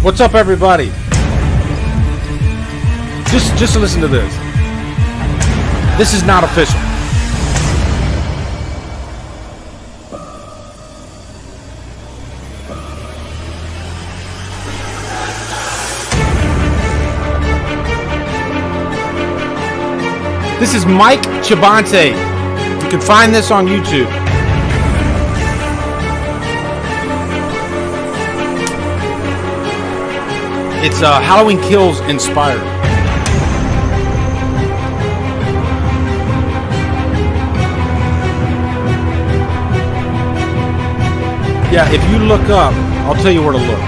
What's up, everybody? Just listen to this. This is not official. This is Mike Chibante. You can find this on YouTube. It's Halloween Kills inspired. Yeah, if you look up, I'll tell you where to look.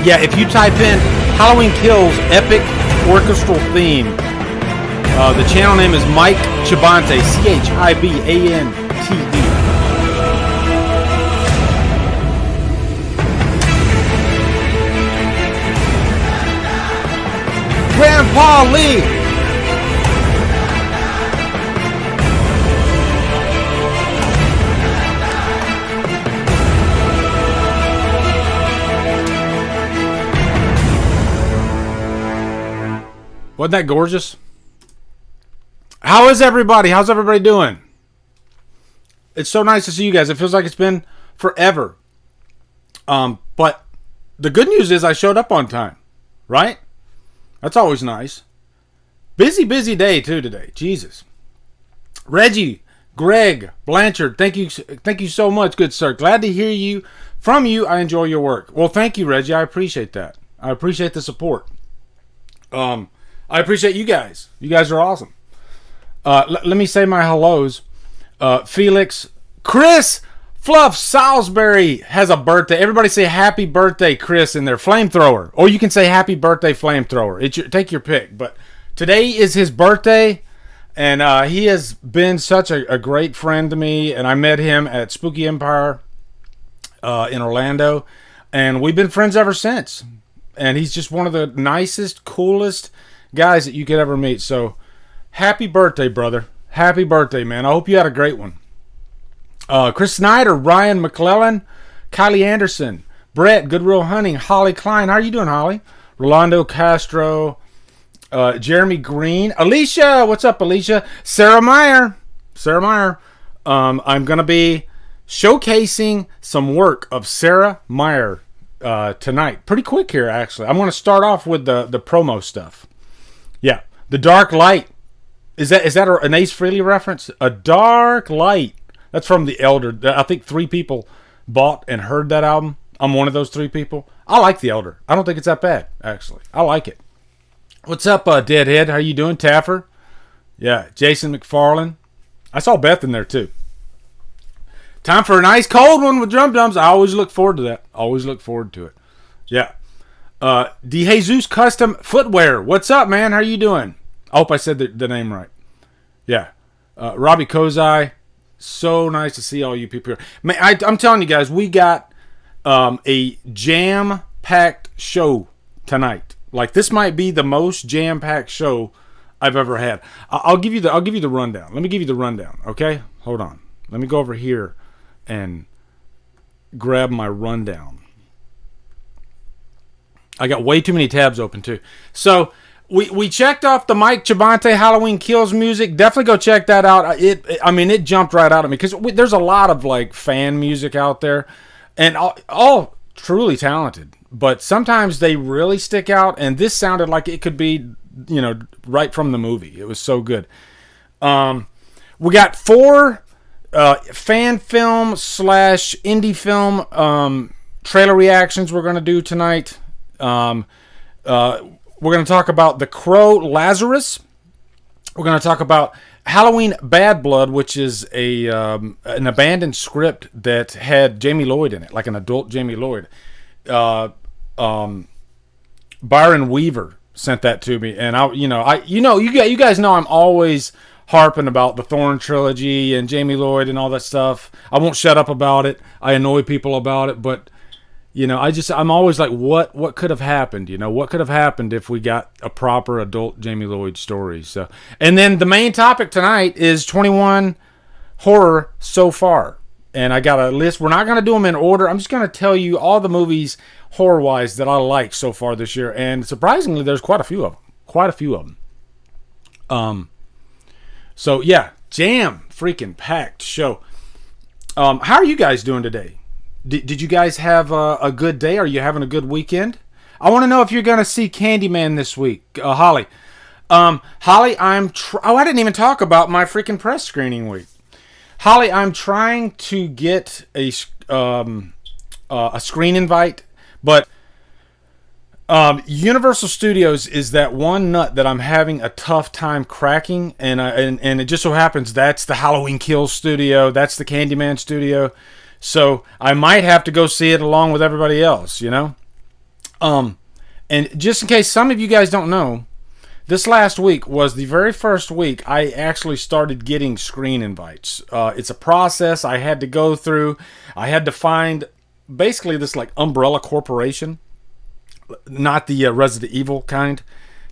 Yeah, if you type in Halloween Kills Epic Orchestral Theme, the channel name is Mike Chibante, Chibante. Grandpa Lee. Wasn't that gorgeous? How is everybody? How's everybody doing? It's so nice to see you guys. It feels like it's been forever. But the good news is I showed up on time, right? That's always nice. Busy day too today. Jesus. Reggie, Greg, Blanchard, thank you so much, good sir. Glad to hear you from you. I enjoy your work. Well, thank you, Reggie. I appreciate that. I appreciate the support. I appreciate you guys. You guys are awesome. Let me say my hellos. Felix, Chris, Fluff, Salisbury has a birthday. Everybody say happy birthday, Chris, in their flamethrower. Or you can say happy birthday, flamethrower. Take your pick. But today is his birthday, and he has been such a great friend to me. And I met him at Spooky Empire in Orlando, and we've been friends ever since. And he's just one of the nicest, coolest guys that you could ever meet. So happy birthday, brother. Happy birthday, man. I hope you had a great one. Chris Snyder, Ryan McClellan, Kylie Anderson, Brett, Goodwill Hunting, Holly Klein. How are you doing, Holly? Rolando Castro, Jeremy Green, Alicia. What's up, Alicia? Sarah Meyer. I'm going to be showcasing some work of Sarah Meyer tonight. Pretty quick here, actually. I'm going to start off with the promo stuff. Yeah. The Dark Light. Is that an Ace Frehley reference? A Dark Light. That's from The Elder. I think 3 people bought and heard that album. I'm one of those 3 people. I like The Elder. I don't think it's that bad, actually. I like it. What's up, Deadhead? How you doing, Taffer? Yeah, Jason McFarlane. I saw Beth in there, too. Time for a nice cold one with Drumdums. I always look forward to that. Always look forward to it. Yeah. DeJesus Custom Footwear. What's up, man? How you doing? I hope I said the name right. Yeah. Robbie Kozai. So nice to see all you people here. Man, I'm telling you guys, we got a jam-packed show tonight. Like, this might be the most jam-packed show I've ever had. I'll give you the rundown. Let me give you the rundown, okay? Hold on. Let me go over here and grab my rundown. I got way too many tabs open, too. So we checked off the Mike Chibante Halloween Kills music. Definitely go check that out. It jumped right out at me because there's a lot of like fan music out there, and all truly talented. But sometimes they really stick out, and this sounded like it could be, right from the movie. It was so good. We got 4 fan film / indie film trailer reactions we're going to do tonight. We're going to talk about the Crow Lazarus. We're going to talk about Halloween Bad Blood, which is an abandoned script that had Jamie Lloyd in it, like an adult Jamie Lloyd. Byron Weaver sent that to me, and you guys know I'm always harping about the Thorn trilogy and Jamie Lloyd and all that stuff. I won't shut up about it. I annoy people about it, but I'm always like, what could have happened? What could have happened if we got a proper adult Jamie Lloyd story? So, and then the main topic tonight is 21 horror so far. And I got a list. We're not going to do them in order. I'm just going to tell you all the movies horror-wise that I like so far this year. And surprisingly, there's quite a few of them. So yeah, jam freaking packed show. How are you guys doing today? Did you guys have a good day? Are you having a good weekend? I want to know if you're going to see Candyman this week. Holly. Holly, I didn't even talk about my freaking press screening week. Holly, I'm trying to get a screen invite, but Universal Studios is that one nut that I'm having a tough time cracking, and it just so happens that's the Halloween Kills studio, that's the Candyman studio, so I might have to go see it along with everybody else, And just in case some of you guys don't know, this last week was the very first week I actually started getting screen invites. It's a process I had to go through. I had to find basically this like umbrella corporation, not the Resident Evil kind.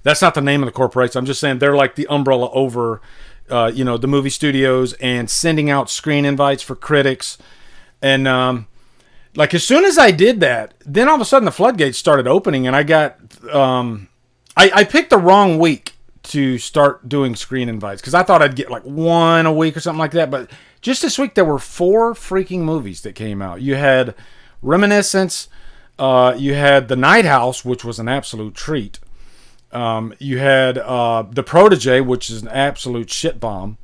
That's not the name of the corporation. I'm just saying they're like the umbrella over, the movie studios and sending out screen invites for critics. And like as soon as I did that, then all of a sudden the floodgates started opening, and I got... I picked the wrong week to start doing screen invites because I thought I'd get like one a week or something like that. But just this week, there were 4 freaking movies that came out. You had Reminiscence. You had The Night House, which was an absolute treat. You had The Protege, which is an absolute shit bomb.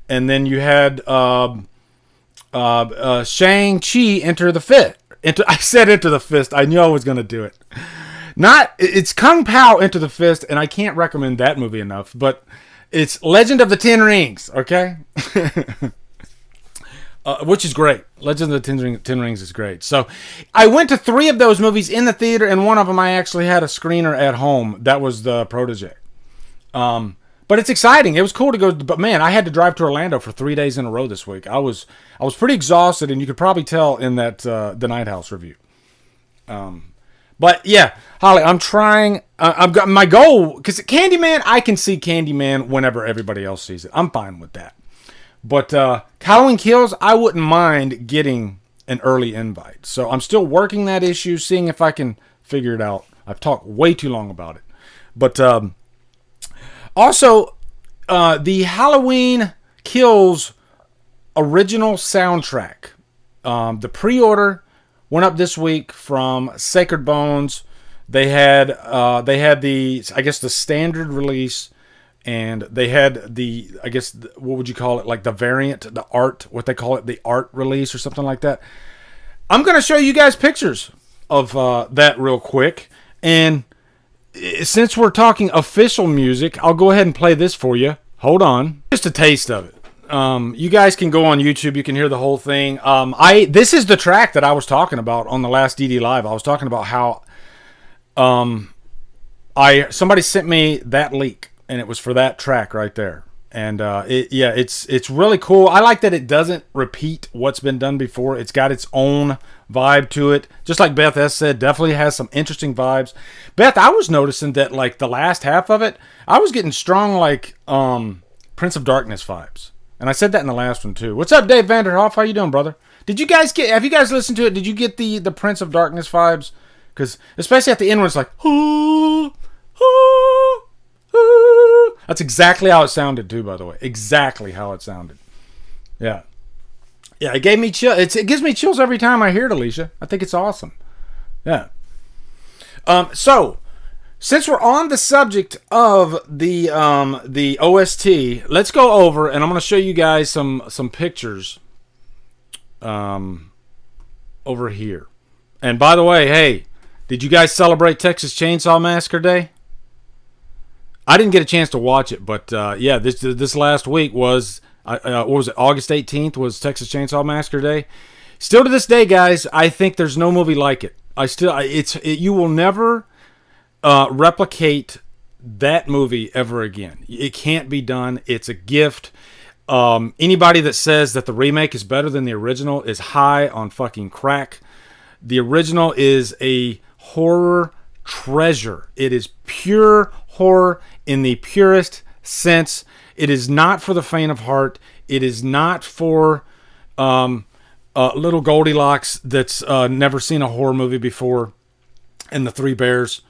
And then you had Shang-Chi Enter the Fist. I said Enter the Fist. I knew I was going to do it. It's Kung Pao Enter the Fist, and I can't recommend that movie enough, but it's Legend of the Ten Rings, okay? Which is great. Legend of the Ten Rings is great. So I went to 3 of those movies in the theater, and one of them I actually had a screener at home. That was The Protege. But it's exciting. It was cool to go, but man, I had to drive to Orlando for 3 days in a row this week. I was pretty exhausted, and you could probably tell in that The Night House review. But yeah, Holly, I'm trying. I've got my goal because Candyman. I can see Candyman whenever everybody else sees it. I'm fine with that. But Halloween Kills, I wouldn't mind getting an early invite. So I'm still working that issue, seeing if I can figure it out. I've talked way too long about it. But also, the Halloween Kills original soundtrack, the pre-order went up this week from Sacred Bones. They had the, I guess, the standard release, and they had the, I guess, what would you call it, like the variant, the art, what they call it, the art release or something like that. I'm going to show you guys pictures of that real quick, and since we're talking official music, I'll go ahead and play this for you. Hold on. Just a taste of it. You guys can go on YouTube. You can hear the whole thing. This is the track that I was talking about on the last DDLive. I was talking about how somebody sent me that leak, and it was for that track right there. And it's really cool. I like that it doesn't repeat what's been done before. It's got its own vibe to it. Just like Beth S said, definitely has some interesting vibes. Beth, I was noticing that like the last half of it, I was getting strong like Prince of Darkness vibes. And I said that in the last one too. What's up, Dave Vanderhoff? How you doing, brother? Have you guys listened to it? Did you get the Prince of Darkness vibes? Because especially at the end when it's like, that's exactly how it sounded too, by the way. Exactly how it sounded. Yeah. Yeah, it gave me chill. It gives me chills every time I hear it, Alicia. I think it's awesome. Yeah. So, since we're on the subject of the OST, let's go over, and I'm going to show you guys some pictures over here. And by the way, hey, did you guys celebrate Texas Chainsaw Massacre Day? I didn't get a chance to watch it, but yeah, this last week was, what was it, August 18th was Texas Chainsaw Massacre Day. Still to this day, guys, I think there's no movie like it. You will never replicate that movie ever again. It can't be done. It's a gift. Anybody that says that the remake is better than the original is high on fucking crack. The original is a horror treasure. It is pure horror in the purest sense. It is not for the faint of heart. It is not for little Goldilocks that's never seen a horror movie before, and the Three Bears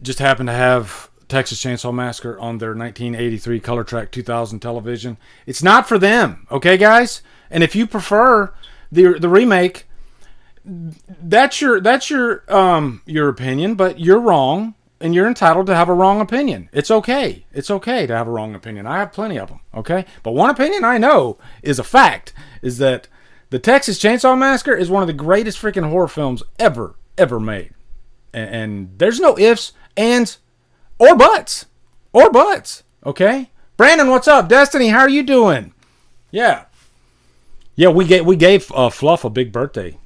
just happen to have Texas Chainsaw Massacre on their 1983 Color Track 2000 television. It's not for them, okay, guys? And if you prefer the remake, that's your opinion, but you're wrong, and you're entitled to have a wrong opinion. It's okay. It's okay to have a wrong opinion. I have plenty of them, okay? But one opinion I know is a fact, is that the Texas Chainsaw Massacre is one of the greatest freaking horror films ever made. And there's no ifs, ands, or buts. Okay? Brandon, what's up? Destiny, how are you doing? Yeah, we gave Fluff a big birthday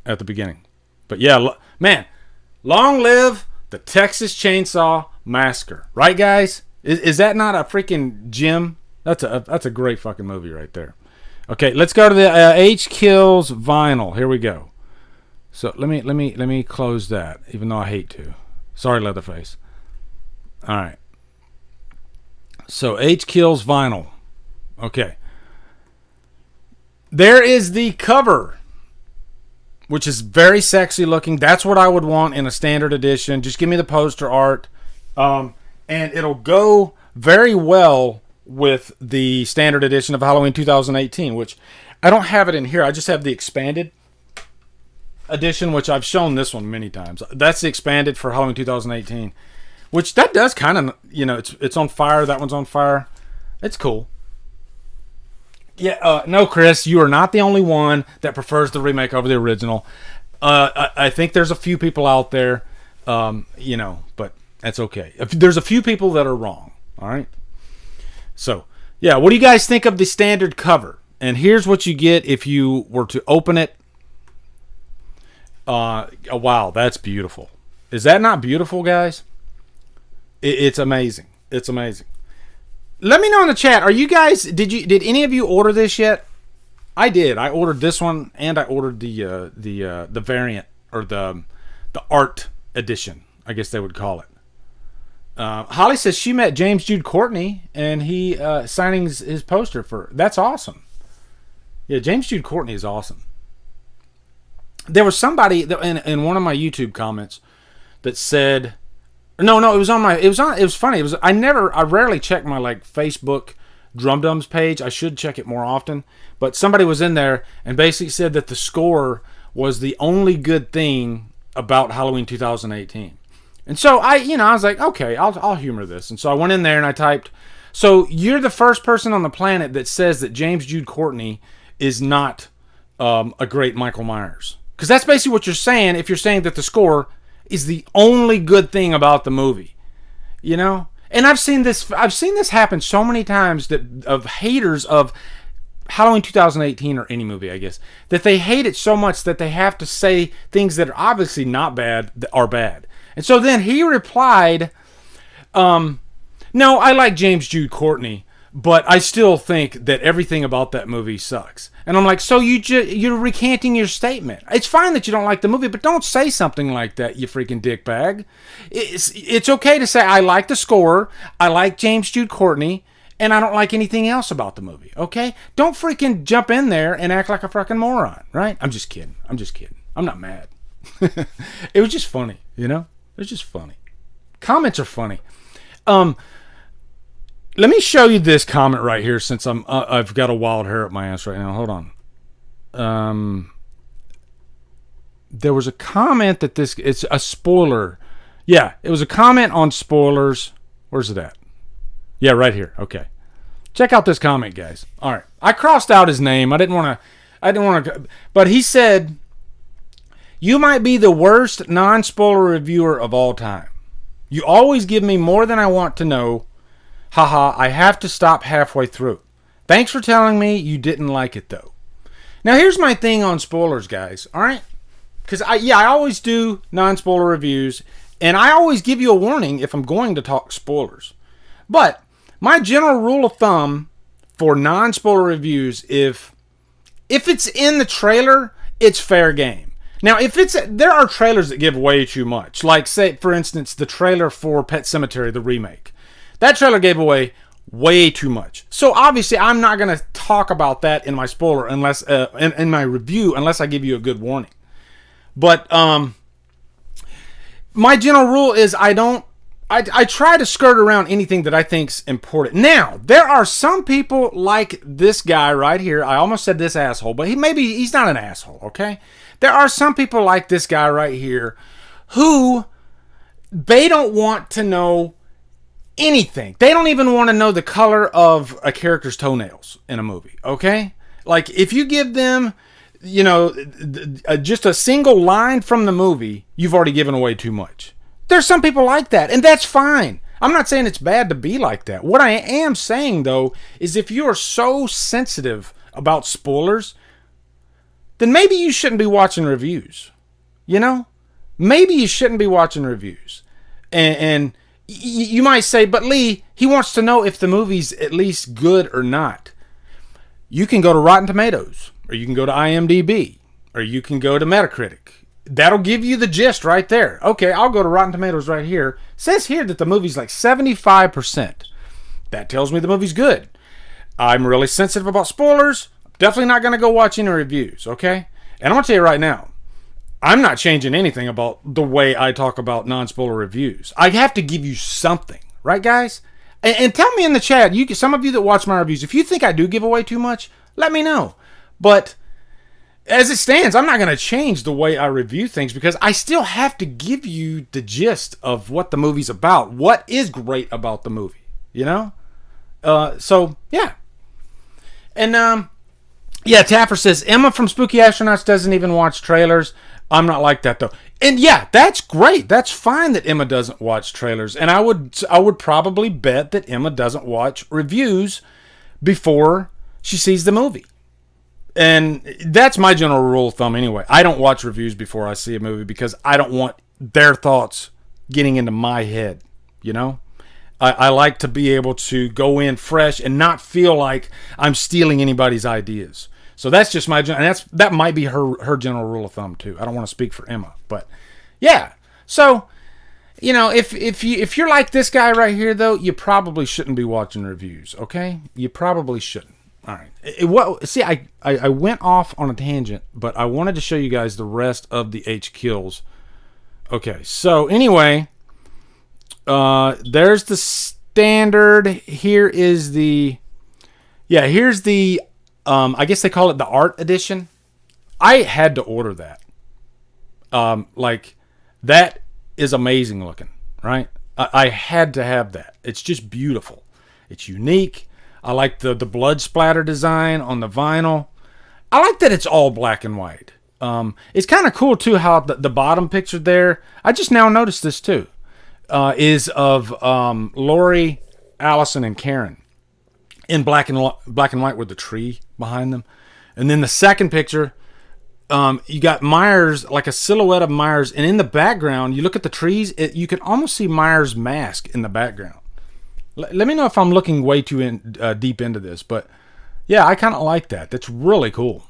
at the beginning. But yeah, man, long live the Texas Chainsaw Massacre. Right, guys? Is that not a freaking gem? That's a great fucking movie right there. Okay, let's go to the HUMDRUM vinyl. Here we go. So let me close that, even though I hate to. Sorry, Leatherface. All right. So HUMDRUM vinyl. Okay. There is the cover, which is very sexy looking. That's what I would want in a standard edition. Just give me the poster art. And it'll go very well with the standard edition of Halloween 2018, which I don't have it in here. I just have the expanded edition, which I've shown this one many times. That's the expanded for Halloween 2018, which that does kind of, it's on fire. That one's on fire. It's cool. Yeah, no, Chris, you are not the only one that prefers the remake over the original. I think there's a few people out there, but that's okay. There's a few people that are wrong, all right? So, yeah, what do you guys think of the standard cover? And here's what you get if you were to open it. Wow, that's beautiful. Is that not beautiful, guys? It's amazing. It's amazing. Let me know in the chat. Are you guys? Did any of you order this yet? I did. I ordered this one, and I ordered the variant, or the art edition, I guess they would call it. Holly says she met James Jude Courtney, and he signing his poster for. That's awesome. Yeah, James Jude Courtney is awesome. There was somebody in one of my YouTube comments that said. No, it was funny. I rarely check my Facebook Drumdums page. I should check it more often. But somebody was in there and basically said that the score was the only good thing about Halloween 2018. And so I was like, okay, I'll humor this. And so I went in there and I typed, so you're the first person on the planet that says that James Jude Courtney is not a great Michael Myers. Because that's basically what you're saying if you're saying that the score is the only good thing about the movie, And I've seen this happen so many times of haters of Halloween 2018 or any movie, I guess, that they hate it so much that they have to say things that are obviously not bad that are bad. And so then he replied, no, I like James Jude Courtney, but I still think that everything about that movie sucks. And I'm like, so you're recanting your statement. It's fine that you don't like the movie, but don't say something like that, you freaking dickbag. It's okay to say, I like the score, I like James Jude Courtney, and I don't like anything else about the movie, okay? Don't freaking jump in there and act like a fucking moron, right? I'm just kidding. I'm not mad. It was just funny, It was just funny. Comments are funny. Let me show you this comment right here since I've got a wild hair up my ass right now. Hold on. There was a comment that it's a spoiler. Yeah, it was a comment on spoilers. Where's it at? Yeah, right here. Okay. Check out this comment, guys. All right. I crossed out his name. I didn't want to, but he said, "You might be the worst non-spoiler reviewer of all time. You always give me more than I want to know. Haha, I have to stop halfway through. Thanks for telling me you didn't like it, though." Now, here's my thing on spoilers, guys. All right? Because, I always do non-spoiler reviews, and I always give you a warning if I'm going to talk spoilers. But my general rule of thumb for non-spoiler reviews, if it's in the trailer, it's fair game. Now, if there are trailers that give way too much. Like, say, for instance, the trailer for Pet Sematary, the remake. That trailer gave away way too much. So, obviously, I'm not going to talk about that in my spoiler unless, in my review, unless I give you a good warning. But, my general rule is I try to skirt around anything that I think's important. Now, there are some people like this guy right here. I almost said this asshole, but he's not an asshole, okay? There are some people like this guy right here who they don't want to know anything. They don't even want to know the color of a character's toenails in a movie, okay? Like, if you give them, you know, just a single line from the movie, you've already given away too much. There's some people like that, and that's fine. I'm not saying it's bad to be like that. What I am saying, though, is if you are so sensitive about spoilers, then maybe you shouldn't be watching reviews. You know? Maybe you shouldn't be watching reviews. And you might say, but Lee, he wants to know if the movie's at least good or not. You can go to Rotten Tomatoes, or you can go to IMDb, or you can go to Metacritic. That'll give you the gist right there. Okay, I'll go to Rotten Tomatoes right here. It says here that the movie's like 75%. That tells me the movie's good. I'm really sensitive about spoilers. Definitely not going to go watch any reviews, okay? And I'm going to tell you right now, I'm not changing anything about the way I talk about non-spoiler reviews. I have to give you something, right, guys? And tell me in the chat, some of you that watch my reviews, if you think I do give away too much, let me know. But as it stands, I'm not going to change the way I review things because I still have to give you the gist of what the movie's about. What is great about the movie, you know? So, yeah. And, yeah, Taffer says, Emma from Spooky Astronauts doesn't even watch trailers. I'm not like that, though. And, yeah, that's great. That's fine that Emma doesn't watch trailers. And I would probably bet that Emma doesn't watch reviews before she sees the movie. And that's my general rule of thumb anyway. I don't watch reviews before I see a movie because I don't want their thoughts getting into my head, you know? I like to be able to go in fresh and not feel like I'm stealing anybody's ideas. So that's just my, and that might be her general rule of thumb too. I don't want to speak for Emma, but yeah. So, you know, if you're like this guy right here though, you probably shouldn't be watching reviews, okay? You probably shouldn't. All right. See, I went off on a tangent, but I wanted to show you guys the rest of the H kills. Okay, so anyway, there's the standard. Here is the, yeah, here's the, I guess they call it the art edition. I had to order that. Like, that is amazing looking, right? I had to have that. It's just beautiful. It's unique. I like the blood splatter design on the vinyl. I like that it's all black and white. It's kind of cool, too, how the bottom picture there, I just now noticed this, too, is of Lori, Allison, and Karen in black and white with the tree behind them. And then the second picture, you got Myers, like a silhouette of Myers, and in the background, you look at the trees, you can almost see Myers' mask in the background. Let me know if I'm looking way too deep into this, but yeah, I kind of like that. That's really cool.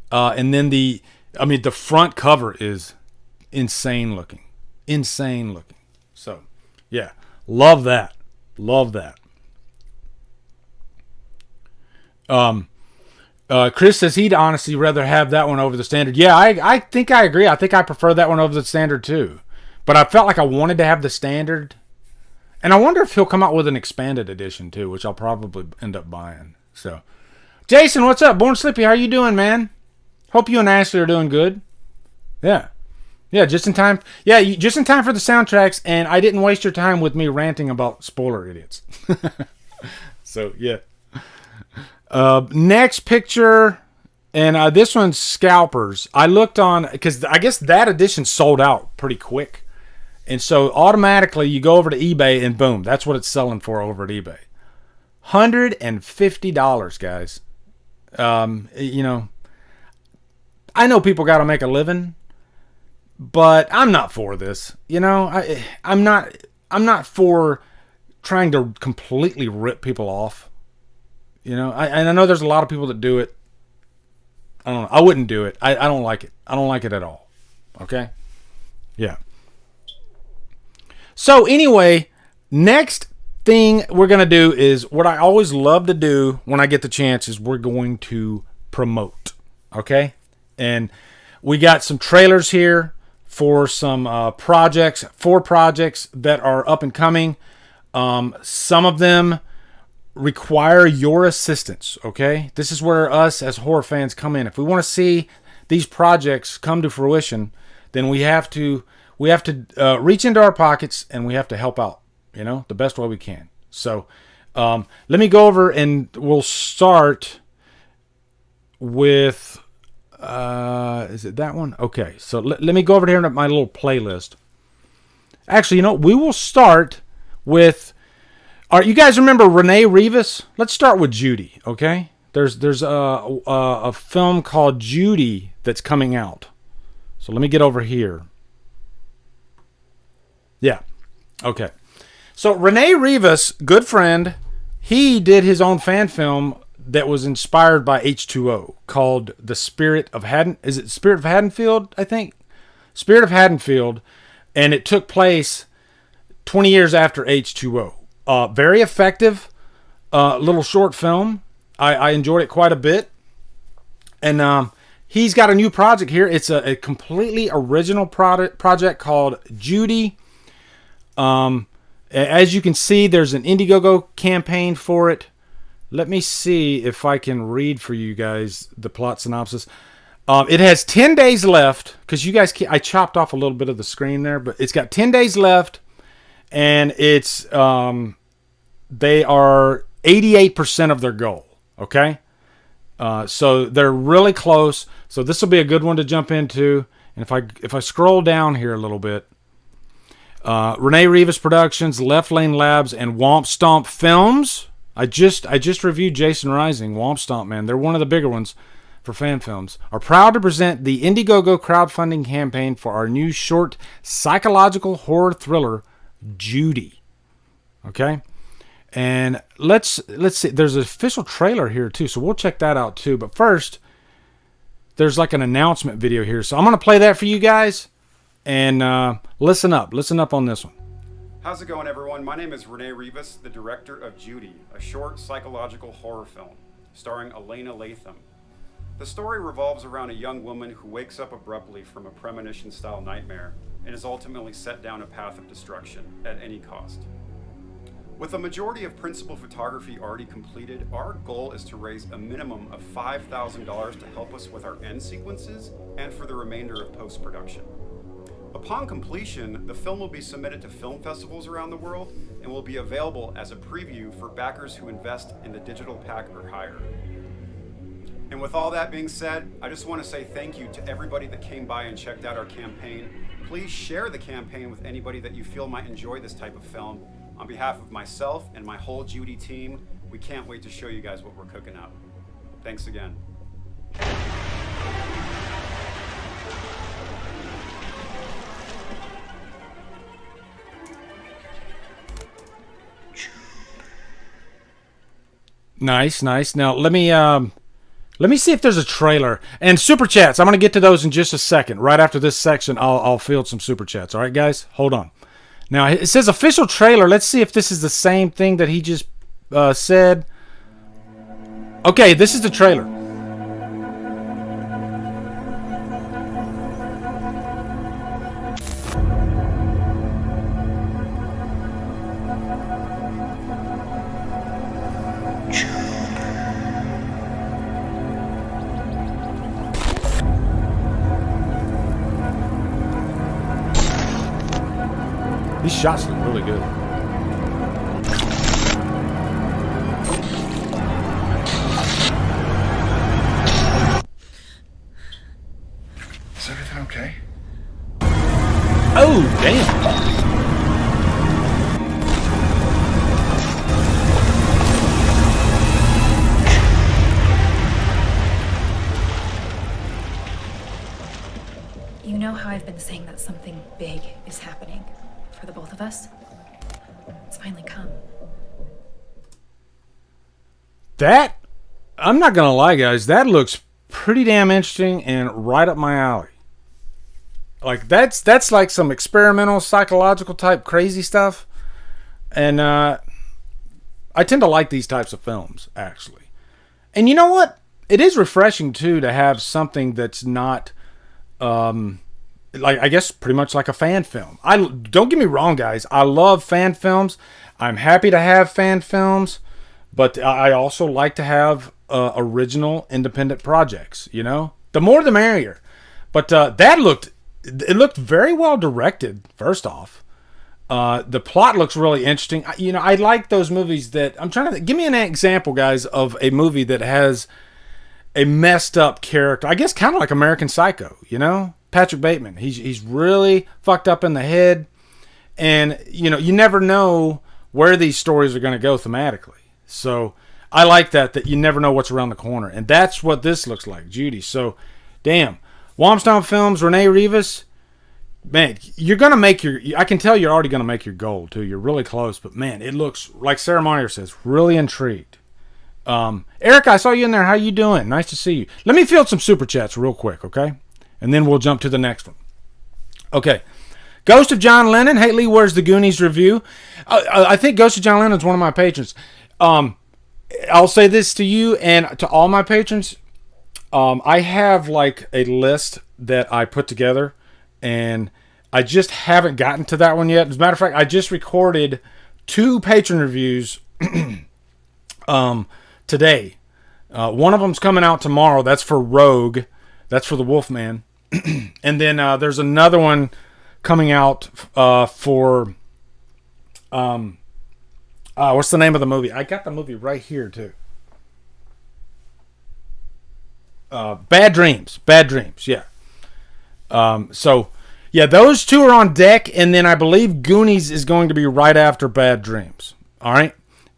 And then the front cover is insane looking. Insane looking. So, yeah, love that. Love that. Chris says he'd honestly rather have that one over the standard. Yeah, I think I agree. I think I prefer that one over the standard too. But I felt like I wanted to have the standard. And I wonder if he'll come out with an expanded edition too, which I'll probably end up buying. So, Jason, what's up? Born Slippy, how you doing, man? Hope you and Ashley are doing good. Yeah. Yeah, just in time. Yeah, just in time for the soundtracks, and I didn't waste your time with me ranting about spoiler idiots. So, yeah. Next picture, and this one's Scalpers. I looked on, because I guess that edition sold out pretty quick. And so automatically you go over to eBay and boom, that's what it's selling for over at eBay. $150, guys. You know, I know people got to make a living, but I'm not for this. You know, I'm not for trying to completely rip people off. You know, and I know there's a lot of people that do it. I don't know. I wouldn't do it. I don't like it. I don't like it at all. Okay? Yeah. So anyway, next thing we're going to do is what I always love to do when I get the chance is we're going to promote. Okay? And we got some trailers here for some projects, 4 projects that are up and coming. Some of them require your assistance, okay? This is where us as horror fans come in. If we want to see these projects come to fruition, then we have to reach into our pockets and we have to help out, you know, the best way we can. So let me go over and we'll start with is it that one? Okay, so let me go over here to my little playlist. Actually, you know, we will start with. All right, you guys remember Renee Rivas? Let's start with Judy. Okay, there's a film called Judy that's coming out. So let me get over here. Yeah, okay. So Renee Rivas, good friend, he did his own fan film that was inspired by H2O called The Spirit of Is it Spirit of Haddonfield? I think Spirit of Haddonfield, and it took place 20 years after H2O. Very effective little short film. I enjoyed it quite a bit. And he's got a new project here. It's a completely original project called Judy. As you can see, there's an Indiegogo campaign for it. Let me see if I can read for you guys the plot synopsis. It has 10 days left, because you guys I chopped off a little bit of the screen there, but it's got 10 days left. And it's they are 88% of their goal. Okay, so they're really close. So this will be a good one to jump into. And if I scroll down here a little bit, Renee Rivas Productions, Left Lane Labs, and Womp Stomp Films. I just reviewed Jason Rising, Womp Stomp, man. They're one of the bigger ones for fan films. Are proud to present the Indiegogo crowdfunding campaign for our new short psychological horror thriller, Judy. Okay, and let's see. There's an official trailer here too, so we'll check that out too. But first, there's like an announcement video here, so I'm gonna play that for you guys, and listen up on this one. How's it going, everyone? My name is Renee Rivas, the director of Judy, a short psychological horror film starring Elena Latham. The story revolves around a young woman who wakes up abruptly from a premonition-style nightmare and is ultimately set down a path of destruction at any cost. With a majority of principal photography already completed, our goal is to raise a minimum of $5,000 to help us with our end sequences and for the remainder of post-production. Upon completion, the film will be submitted to film festivals around the world and will be available as a preview for backers who invest in the digital pack or higher. And with all that being said, I just want to say thank you to everybody that came by and checked out our campaign. Please share the campaign with anybody that you feel might enjoy this type of film. On behalf of myself and my whole Judy team, we can't wait to show you guys what we're cooking up. Thanks again. Nice. Now let me see if there's a trailer and super chats. I'm gonna get to those in just a second. Right after this section, I'll field some super chats. All right, guys, hold on. Now it says official trailer. Let's see if this is the same thing that he just said. Okay, this is the trailer. These shots look really good. Is everything okay? Oh, damn. You know how I've been saying that something big is happening for the both of us? It's finally come. That, I'm not gonna lie, guys, that looks pretty damn interesting and right up my alley. Like that's like some experimental psychological type crazy stuff, and I tend to like these types of films actually. And you know what? It is refreshing too to have something that's not like, I guess pretty much like a fan film. Don't get me wrong, guys. I love fan films. I'm happy to have fan films, but I also like to have original independent projects. You know, the more the merrier. But it looked very well directed. First off, the plot looks really interesting. You know, I like those movies that I'm trying to give me an example, guys, of a movie that has a messed up character. I guess kind of like American Psycho. You know, Patrick Bateman. He's really fucked up in the head, and you know, you never know where these stories are going to go thematically. So I like that you never know what's around the corner, and that's what this looks like, Judy. So, damn. Womstown Films, Renee Rivas, man, you're going to make I can tell you're already going to make your goal, too. You're really close, but man, it looks, like Sarah Meyer says, really intrigued. Eric, I saw you in there. How you doing? Nice to see you. Let me field some super chats real quick, okay? And then we'll jump to the next one. Okay. Ghost of John Lennon. Hey, Lee, where's the Goonies review? I think Ghost of John Lennon is one of my patrons. I'll say this to you and to all my patrons. I have like a list that I put together, and I just haven't gotten to that one yet. As a matter of fact, I just recorded 2 patron reviews today. One of them's coming out tomorrow. That's for Rogue. That's for the Wolfman. And then there's another one coming out for what's the name of the movie? I got the movie right here too. Bad Dreams, yeah. So, yeah, those 2 are on deck, and then I believe Goonies is going to be right after Bad Dreams. All right,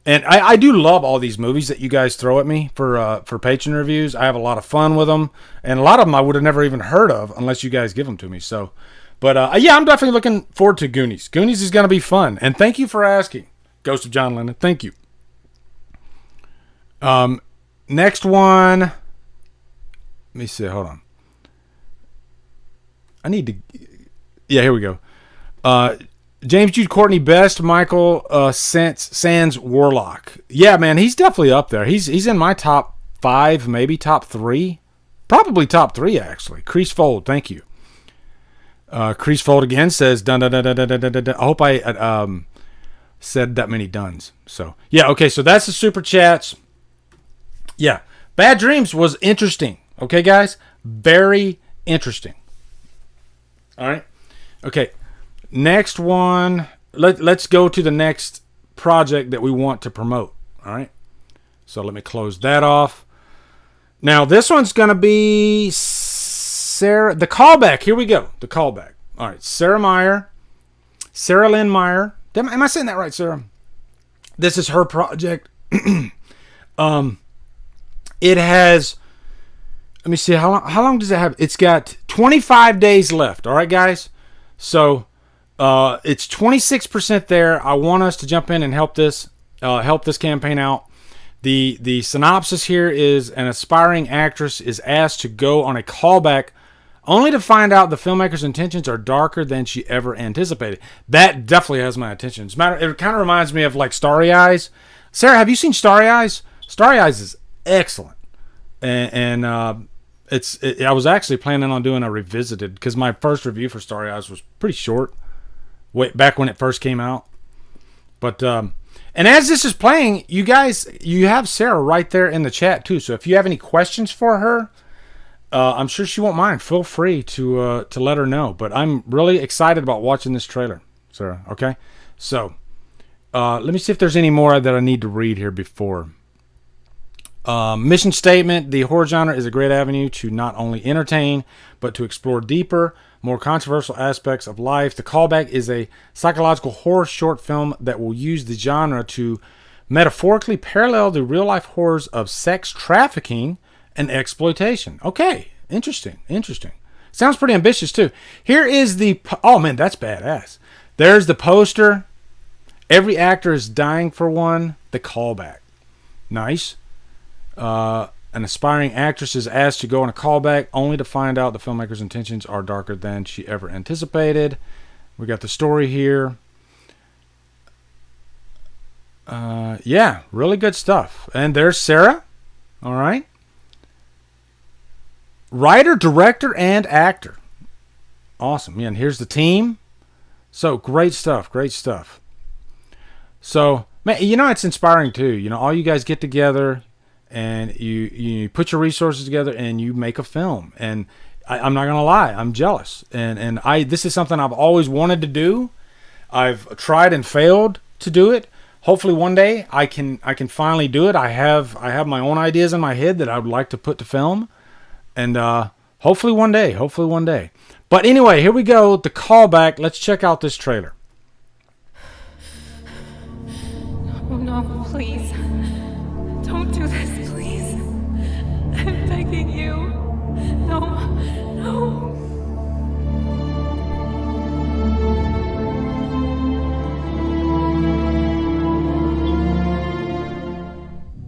and I do love all these movies that you guys throw at me for patron reviews. I have a lot of fun with them, and a lot of them I would have never even heard of unless you guys give them to me. So, but yeah, I'm definitely looking forward to Goonies. Goonies is going to be fun, and thank you for asking, Ghost of John Lennon. Thank you. Next one. Let me see. Hold on. I need to. Yeah, here we go. James Jude, Courtney Best, Michael Sands Warlock. Yeah, man, he's definitely up there. He's in my top 5, maybe top 3, probably top 3 actually. Crease Fold, thank you. Crease Fold again says dun dun dun dun dun dun dun. I hope I said that many duns. So yeah, okay. So that's the super chats. Yeah, Bad Dreams was interesting. Okay, guys? Very interesting. All right? Okay. Next one. Let's go to the next project that we want to promote. All right? So let me close that off. Now, this one's going to be Sarah. The Callback. Here we go. The Callback. All right. Sarah Lynn Meyer. Am I saying that right, Sarah? This is her project. It has... Let me see, how long does it have? It's got 25 days left. All right, guys? So, it's 26% there. I want us to jump in and help this campaign out. The synopsis here is an aspiring actress is asked to go on a callback only to find out the filmmaker's intentions are darker than she ever anticipated. That definitely has my attention. It kind of reminds me of like Starry Eyes. Sarah, have you seen Starry Eyes? Starry Eyes is excellent. And I was actually planning on doing a revisited because my first review for Starry Eyes was pretty short, back when it first came out. But and as this is playing, you guys, you have Sarah right there in the chat too. So if you have any questions for her, I'm sure she won't mind. Feel free to let her know. But I'm really excited about watching this trailer, Sarah. Okay, so let me see if there's any more that I need to read here before. Mission statement: the horror genre is a great avenue to not only entertain, but to explore deeper, more controversial aspects of life. The Callback is a psychological horror short film that will use the genre to metaphorically parallel the real-life horrors of sex trafficking and exploitation. Okay, interesting. Sounds pretty ambitious, too. Here is the... Oh, man, that's badass. There's the poster. Every actor is dying for one. The Callback. Nice. An aspiring actress is asked to go on a callback only to find out the filmmaker's intentions are darker than she ever anticipated. We got the story here. Yeah, really good stuff. And there's Sarah. All right. Writer, director, and actor. Awesome. Yeah, and here's the team. So great stuff. Great stuff. So, man, it's inspiring too. All you guys get together and you put your resources together and you make a film. And I'm not gonna lie, I'm jealous. And this is something I've always wanted to do. I've tried and failed to do it. Hopefully one day I can finally do it. I have my own ideas in my head that I would like to put to film. And hopefully one day. But anyway, here we go. The callback. Let's check out this trailer. Oh no, please. Don't do this, please. I'm begging you. No.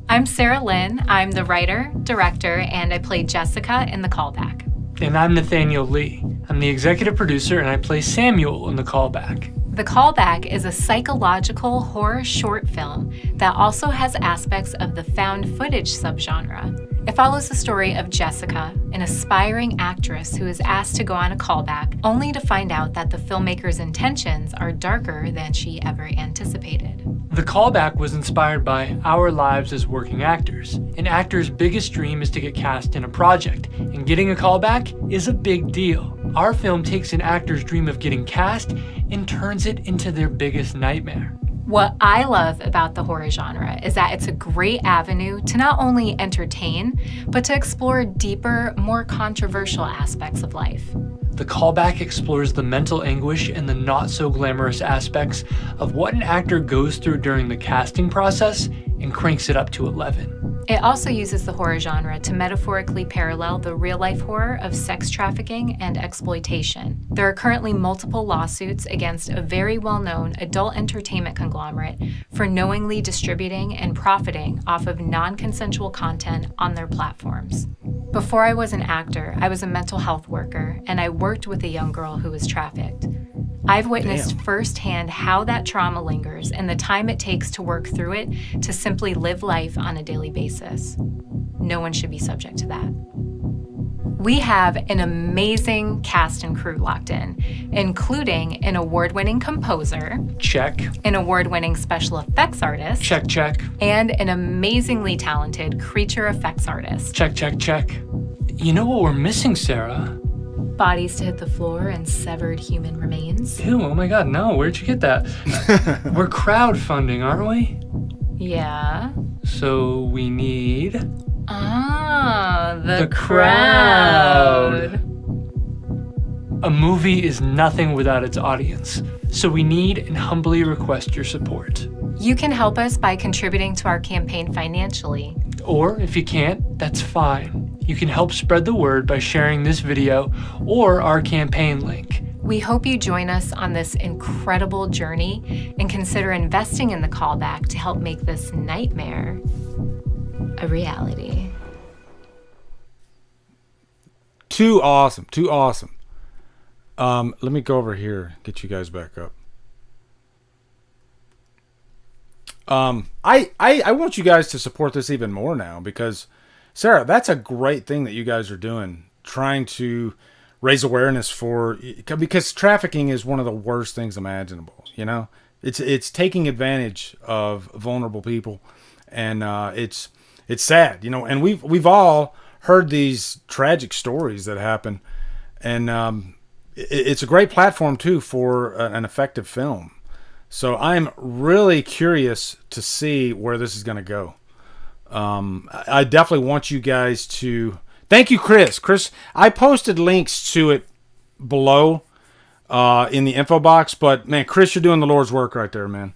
I'm Sarah Lynn. I'm the writer, director, and I play Jessica in The Callback. And I'm Nathaniel Lee. I'm the executive producer and I play Samuel in The Callback. The Callback is a psychological horror short film that also has aspects of the found footage subgenre. It follows the story of Jessica, an aspiring actress who is asked to go on a callback only to find out that the filmmaker's intentions are darker than she ever anticipated. The Callback was inspired by our lives as working actors. An actor's biggest dream is to get cast in a project, and getting a callback is a big deal. Our film takes an actor's dream of getting cast and turns it into their biggest nightmare. What I love about the horror genre is that it's a great avenue to not only entertain, but to explore deeper, more controversial aspects of life. The Callback explores the mental anguish and the not-so-glamorous aspects of what an actor goes through during the casting process and cranks it up to 11. It also uses the horror genre to metaphorically parallel the real-life horror of sex trafficking and exploitation. There are currently multiple lawsuits against a very well-known adult entertainment conglomerate for knowingly distributing and profiting off of non-consensual content on their platforms. Before I was an actor, I was a mental health worker, and I worked with a young girl who was trafficked. I've witnessed firsthand how that trauma lingers and the time it takes to work through it to simply live life on a daily basis. No one should be subject to that. We have an amazing cast and crew locked in, including an award-winning composer, Check. an award-winning special effects artist, Check. and an amazingly talented creature effects artist. Check. You know what we're missing, Sarah? Bodies to hit the floor and severed human remains. Ew, oh my god, no, where'd you get that? We're crowdfunding, aren't we? Yeah. So we need... The crowd. A movie is nothing without its audience, so we need and humbly request your support. You can help us by contributing to our campaign financially. Or if you can't, that's fine. You can help spread the word by sharing this video or our campaign link. We hope you join us on this incredible journey and consider investing in the callback to help make this nightmare a reality. Too awesome. Let me go over here, get you guys back up. I want you guys to support this even more now because, Sarah, that's a great thing that you guys are doing, trying to raise awareness for, because trafficking is one of the worst things imaginable. It's taking advantage of vulnerable people, and it's sad, and we've all heard these tragic stories that happen, and it's a great platform too for an effective film. So I'm really curious to see where this is going to go. I definitely want you guys to... Thank you, Chris. Chris, I posted links to it below in the info box. But, man, Chris, you're doing the Lord's work right there, man.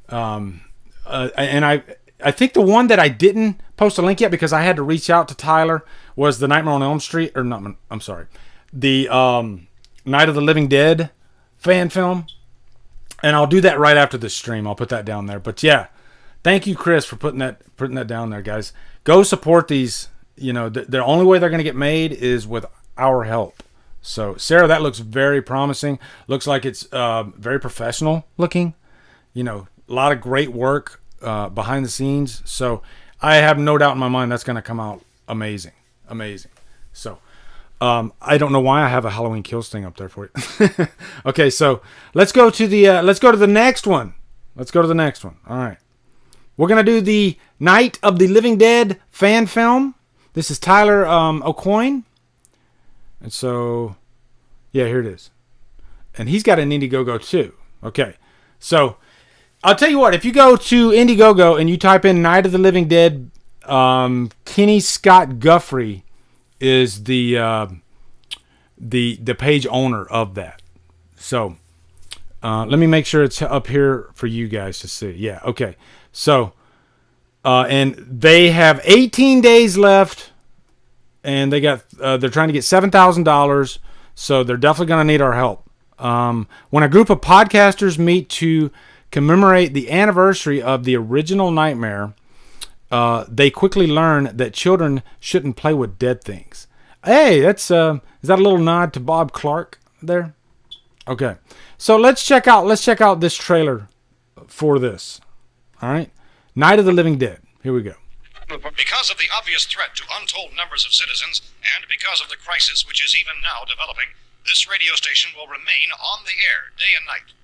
And I think the one that I didn't post a link yet because I had to reach out to Tyler was the Nightmare on Elm Street. Or not, I'm sorry. The Night of the Living Dead fan film. And I'll do that right after this stream. I'll put that down there. But yeah, thank you, Chris, for putting that down there, guys. Go support these you know, the only way they're going to get made is with our help. So, Sarah, that looks very promising. Looks like it's very professional looking. You know, a lot of great work behind the scenes. So, I have no doubt in my mind that's going to come out amazing. Amazing. So, I don't know why I have a Halloween Kills thing up there for you. Okay, so let's go to the next one. Let's go to the next one. All right. We're going to do the Night of the Living Dead fan film. This is Tyler O'Coin. And so, yeah, here it is. And he's got an Indiegogo too. Okay. So, I'll tell you what. If you go to Indiegogo and you type in Night of the Living Dead, Kenny Scott Guffrey is the page owner of that. So, let me make sure it's up here for you guys to see. Yeah, okay. So, and they have 18 days left, and they're trying to get $7,000. So they're definitely going to need our help. When a group of podcasters meet to commemorate the anniversary of the original Nightmare, they quickly learn that children shouldn't play with dead things. Hey, that's is that a little nod to Bob Clark there? Okay, so let's check out this trailer for this. All right, Night of the Living Dead. Here we go. Because of the obvious threat to untold numbers of citizens, and because of the crisis which is even now developing, this radio station will remain on the air day and night.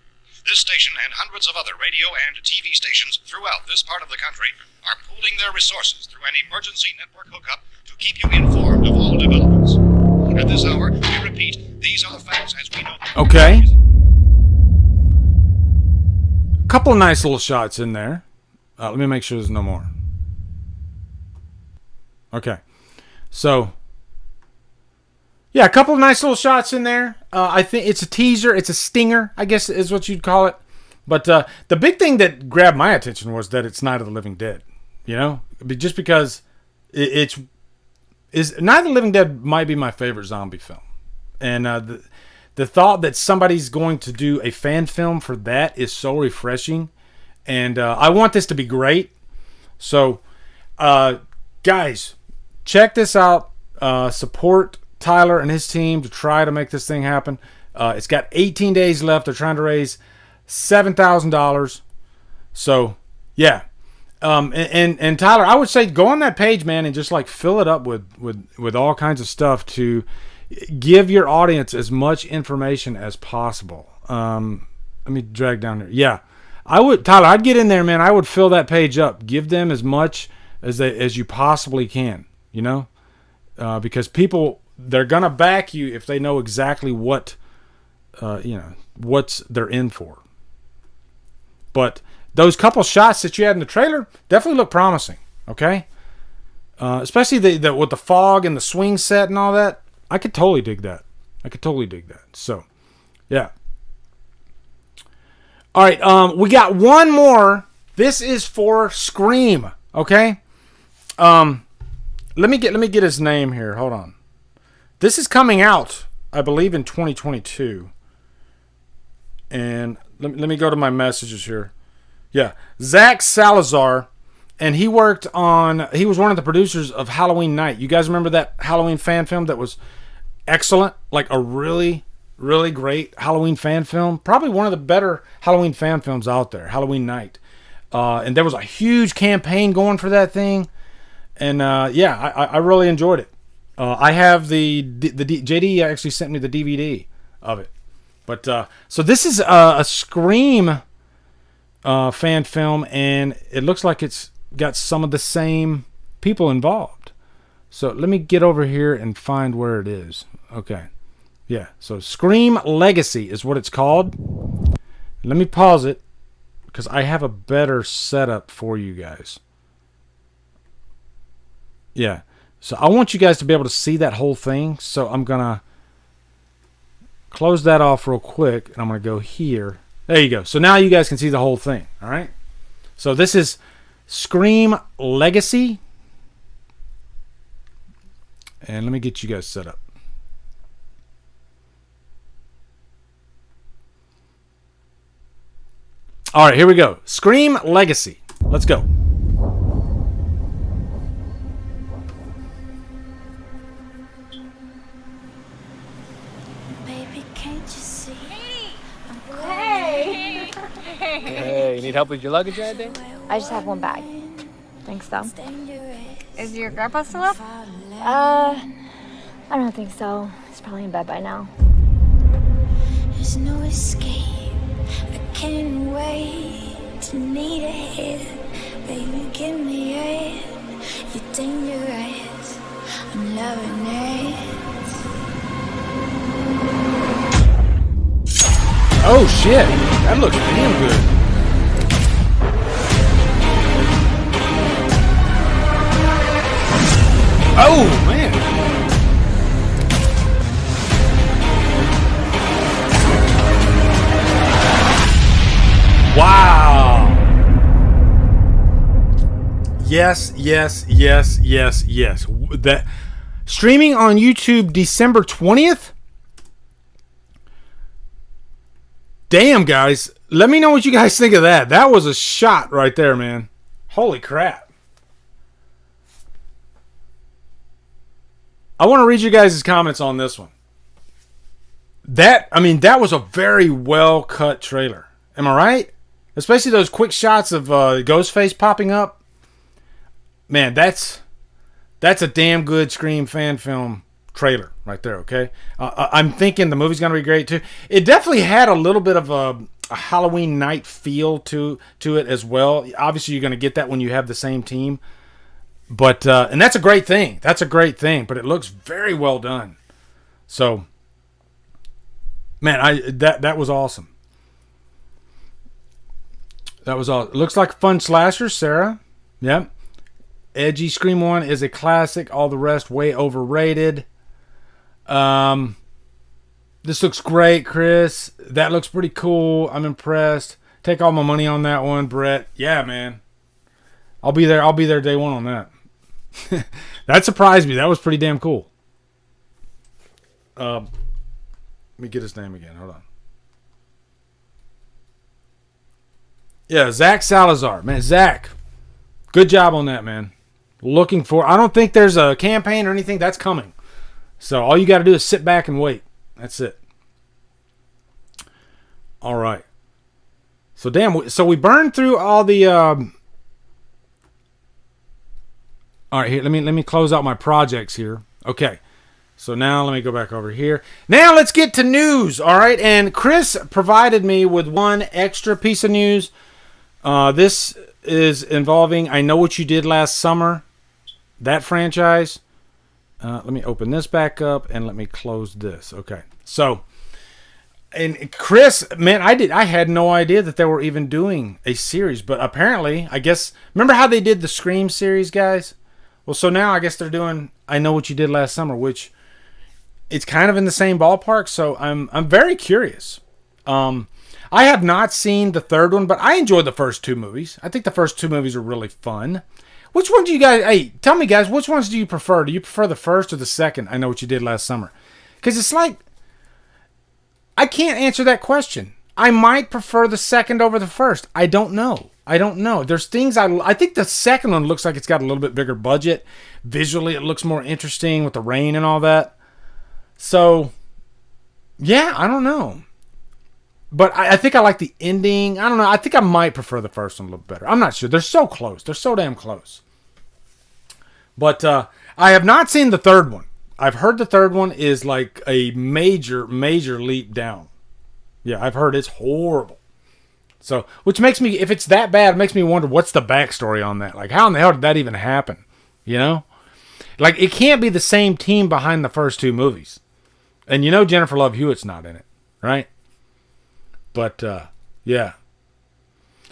This station and hundreds of other radio and TV stations throughout this part of the country are pooling their resources through an emergency network hookup to keep you informed of all developments. At this hour, we repeat, these are the facts as we know them. Okay. A couple of nice little shots in there. Let me make sure there's no more. Okay. So, yeah, a couple of nice little shots in there. I think it's a teaser. It's a stinger, I guess is what you'd call it. But the big thing that grabbed my attention was that it's Night of the Living Dead. You know? Just because Night of the Living Dead might be my favorite zombie film. And the thought that somebody's going to do a fan film for that is so refreshing. And I want this to be great. So, guys, check this out. Support Tyler and his team to try to make this thing happen. It's got 18 days left. They're trying to raise $7,000. So, yeah. And Tyler, I would say go on that page, man, and just like fill it up with all kinds of stuff to give your audience as much information as possible. Let me drag down here. Yeah. Tyler, I'd get in there, man. I would fill that page up. Give them as much as you possibly can, you know? Because people, they're going to back you if they know exactly what they're in for. But those couple shots that you had in the trailer definitely look promising, okay? Especially the with the fog and the swing set and all that. I could totally dig that. So, yeah. All right, we got one more. This is for Scream, okay? Let me get his name here. Hold on. This is coming out, I believe, in 2022. And let me go to my messages here. Yeah, Zach Salazar, and he was one of the producers of Halloween Night. You guys remember that Halloween fan film that was excellent? Like a really, really great Halloween fan film. Probably one of the better Halloween fan films out there, Halloween Night. And there was a huge campaign going for that thing. And yeah, I really enjoyed it. I have the JD actually sent me the DVD of it. But so this is a Scream fan film, and it looks like it's got some of the same people involved. So let me get over here and find where it is. Okay. Yeah, so Scream Legacy is what it's called. Let me pause it because I have a better setup for you guys. Yeah, so I want you guys to be able to see that whole thing. So I'm going to close that off real quick, and I'm going to go here. There you go. So now you guys can see the whole thing, all right? So this is Scream Legacy. And let me get you guys set up. All right, here we go. Scream Legacy. Let's go. Hey, you need help with your luggage or anything? I just have one bag. Thanks, though. Is your grandpa still up? I don't think so. He's probably in bed by now. There's no escape. I can't wait to need a hand. Baby, give me your hand. You're dangerous. I'm loving it. Oh shit, that looks damn good. Oh man. Wow. Yes. That streaming on YouTube December 20th. Damn, guys. Let me know what you guys think of that. That was a shot right there, man. Holy crap. I want to read you guys' comments on this one. That was a very well cut trailer. Am I right? Especially those quick shots of Ghostface popping up. Man, that's a damn good Scream fan film trailer right there, okay? I'm thinking the movie's going to be great too. It definitely had a little bit of a Halloween night feel to it as well. Obviously, you're going to get that when you have the same team. But and that's a great thing. That's a great thing. But it looks very well done. So, man, that was awesome. That was all. It looks like a fun slasher, Sarah. Yep. Edgy Scream 1 is a classic. All the rest way overrated. This looks great, Chris. That looks pretty cool. I'm impressed. Take all my money on that one, Brett. Yeah, man. I'll be there day one on that. That surprised me. That was pretty damn cool. Let me get his name again. Hold on. Yeah, Zach Salazar. Man, Zach. Good job on that, man. Looking for... I don't think there's a campaign or anything. That's coming. So all you got to do is sit back and wait. That's it. All right. So damn. So we burned through all the... All right, here. Let me close out my projects here. Okay. So now let me go back over here. Now let's get to news. All right. And Chris provided me with one extra piece of news. This is involving I Know What You Did Last Summer. That franchise. Let me open this back up and let me close this. Okay. So, and Chris, man, I had no idea that they were even doing a series, but apparently, I guess, remember how they did the Scream series, guys? Well, so now I guess they're doing I Know What You Did Last Summer, which it's kind of in the same ballpark. So I'm very curious. I have not seen the third one, but I enjoyed the first two movies. I think the first two movies are really fun. Which one do you guys... Hey, tell me, guys, which ones do you prefer? Do you prefer the first or the second? I Know What You Did Last Summer. Because it's like... I can't answer that question. I might prefer the second over the first. I don't know. There's things I think the second one looks like it's got a little bit bigger budget. Visually, it looks more interesting with the rain and all that. So, yeah, I don't know. But I think I like the ending. I don't know. I think I might prefer the first one a little better. I'm not sure. They're so close. They're so damn close. But I have not seen the third one. I've heard the third one is like a major, major leap down. Yeah, I've heard it's horrible. So, which makes me, if it's that bad, it makes me wonder what's the backstory on that. Like, how in the hell did that even happen? You know? Like, it can't be the same team behind the first two movies. And you know Jennifer Love Hewitt's not in it, right? But, yeah.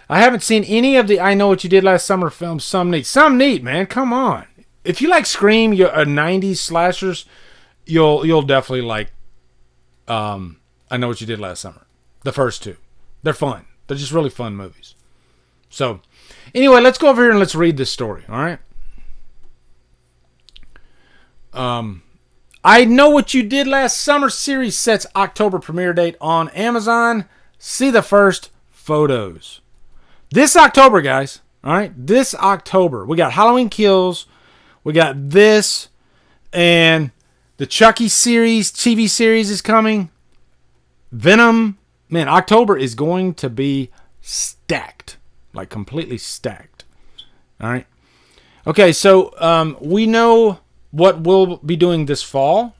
I haven't seen any of the I Know What You Did Last Summer films. Some neat, man. Come on. If you like Scream, 90s slashers, you'll definitely like I Know What You Did Last Summer. The first two. They're fun. They're just really fun movies. So, anyway, let's go over here and let's read this story, all right? I Know What You Did Last Summer series sets October premiere date on Amazon. See the first photos. This October, guys. All right? This October. We got Halloween Kills. We got this. And the Chucky series, TV series is coming. Venom. Man, October is going to be stacked. Like completely stacked. All right. Okay, so we know what we'll be doing this fall.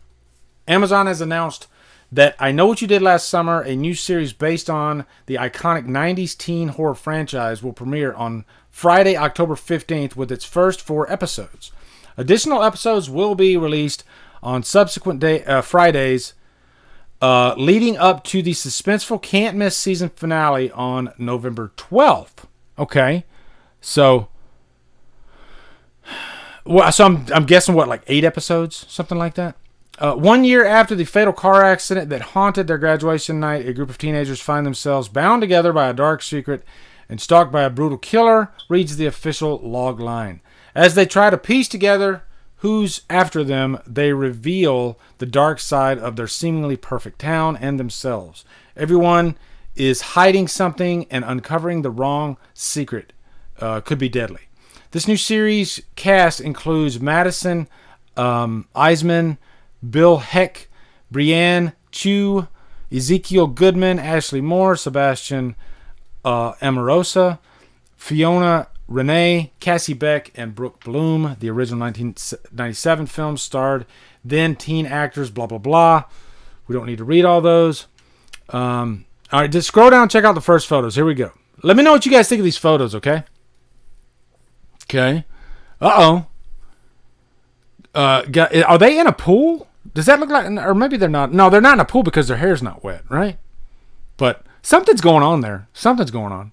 Amazon has announced that I Know What You Did Last Summer, a new series based on the iconic 90s teen horror franchise, will premiere on Friday, October 15th with its first 4 episodes. Additional episodes will be released on subsequent Fridays, leading up to the suspenseful can't-miss season finale on November 12th. Okay, so I'm guessing, like 8 episodes? Something like that? 1 year after the fatal car accident that haunted their graduation night, a group of teenagers find themselves bound together by a dark secret and stalked by a brutal killer, reads the official log line. As they try to piece together who's after them, they reveal the dark side of their seemingly perfect town and themselves. Everyone is hiding something, and uncovering the wrong secret could be deadly. This new series cast includes Madison Eisman, Bill Heck, Brianne Chu, Ezekiel Goodman, Ashley Moore, Sebastian Amorosa, Fiona Renee, Cassie Beck, and Brooke Bloom. The original 1997 film starred then teen actors, blah, blah, blah. We don't need to read all those. All right, just scroll down and check out the first photos. Here we go. Let me know what you guys think of these photos, okay? Okay. Uh-oh. Are they in a pool? Does that look like... Or maybe they're not. No, they're not in a pool because their hair's not wet, right? But something's going on there. Something's going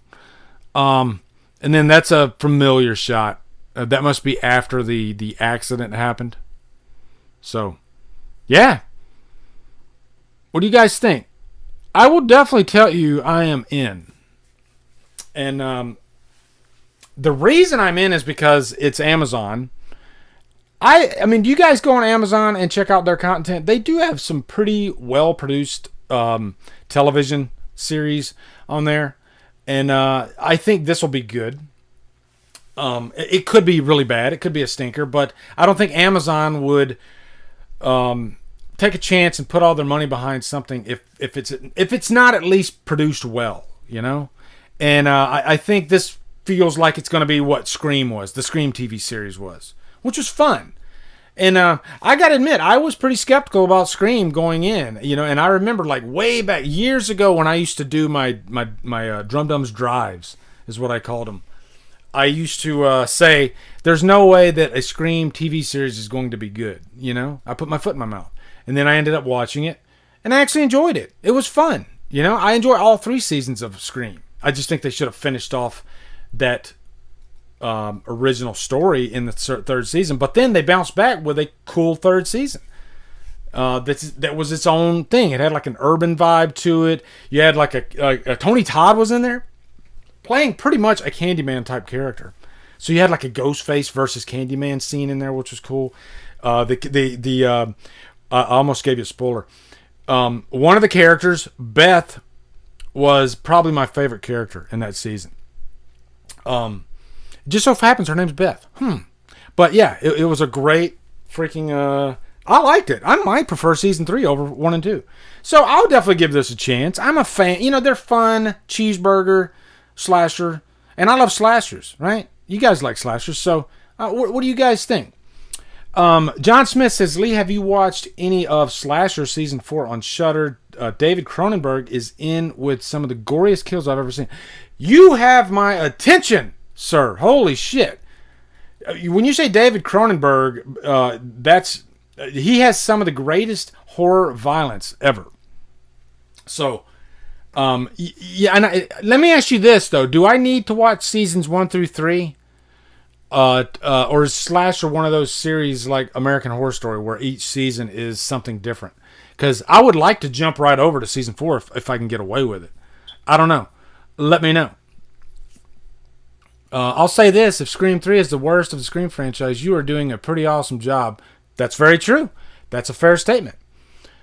on. And then that's a familiar shot. That must be after the accident happened. So, yeah. What do you guys think? I will definitely tell you I am in. And the reason I'm in is because it's Amazon. I mean, do you guys go on Amazon and check out their content? They do have some pretty well-produced television series on there. And I think this will be good. It could be really bad. It could be a stinker. But I don't think Amazon would take a chance and put all their money behind something if it's not at least produced well, you know? And I think this feels like it's going to be what Scream was. The Scream TV series was. Which was fun. And I got to admit, I was pretty skeptical about Scream going in, you know, and I remember like way back years ago when I used to do my Drumdums drives, is what I called them. I used to say, there's no way that a Scream TV series is going to be good, you know? I put my foot in my mouth. And then I ended up watching it, and I actually enjoyed it. It was fun, you know? I enjoy all 3 seasons of Scream. I just think they should have finished off that original story in the 3rd season, but then they bounced back with a cool 3rd season. That was its own thing. It had like an urban vibe to it. You had like a Tony Todd was in there, playing pretty much a Candyman type character. So you had like a Ghostface versus Candyman scene in there, which was cool. I almost gave you a spoiler. One of the characters, Beth, was probably my favorite character in that season. Just so happens her name's Beth. But yeah, it was a great freaking... I liked it. I might prefer season 3 over 1 and 2. So I'll definitely give this a chance. I'm a fan. You know, they're fun. Cheeseburger, slasher. And I love slashers, right? You guys like slashers. So what do you guys think? John Smith says, Lee, have you watched any of Slasher season 4 on Shudder? David Cronenberg is in with some of the goriest kills I've ever seen. You have my attention, sir. Holy shit. When you say David Cronenberg, he has some of the greatest horror violence ever. So, yeah. And let me ask you this though: do I need to watch seasons 1 through 3, or is Slasher one of those series like American Horror Story where each season is something different? Because I would like to jump right over to season 4 if I can get away with it. I don't know. Let me know. I'll say this: if Scream 3 is the worst of the Scream franchise, you are doing a pretty awesome job. That's very true. That's a fair statement.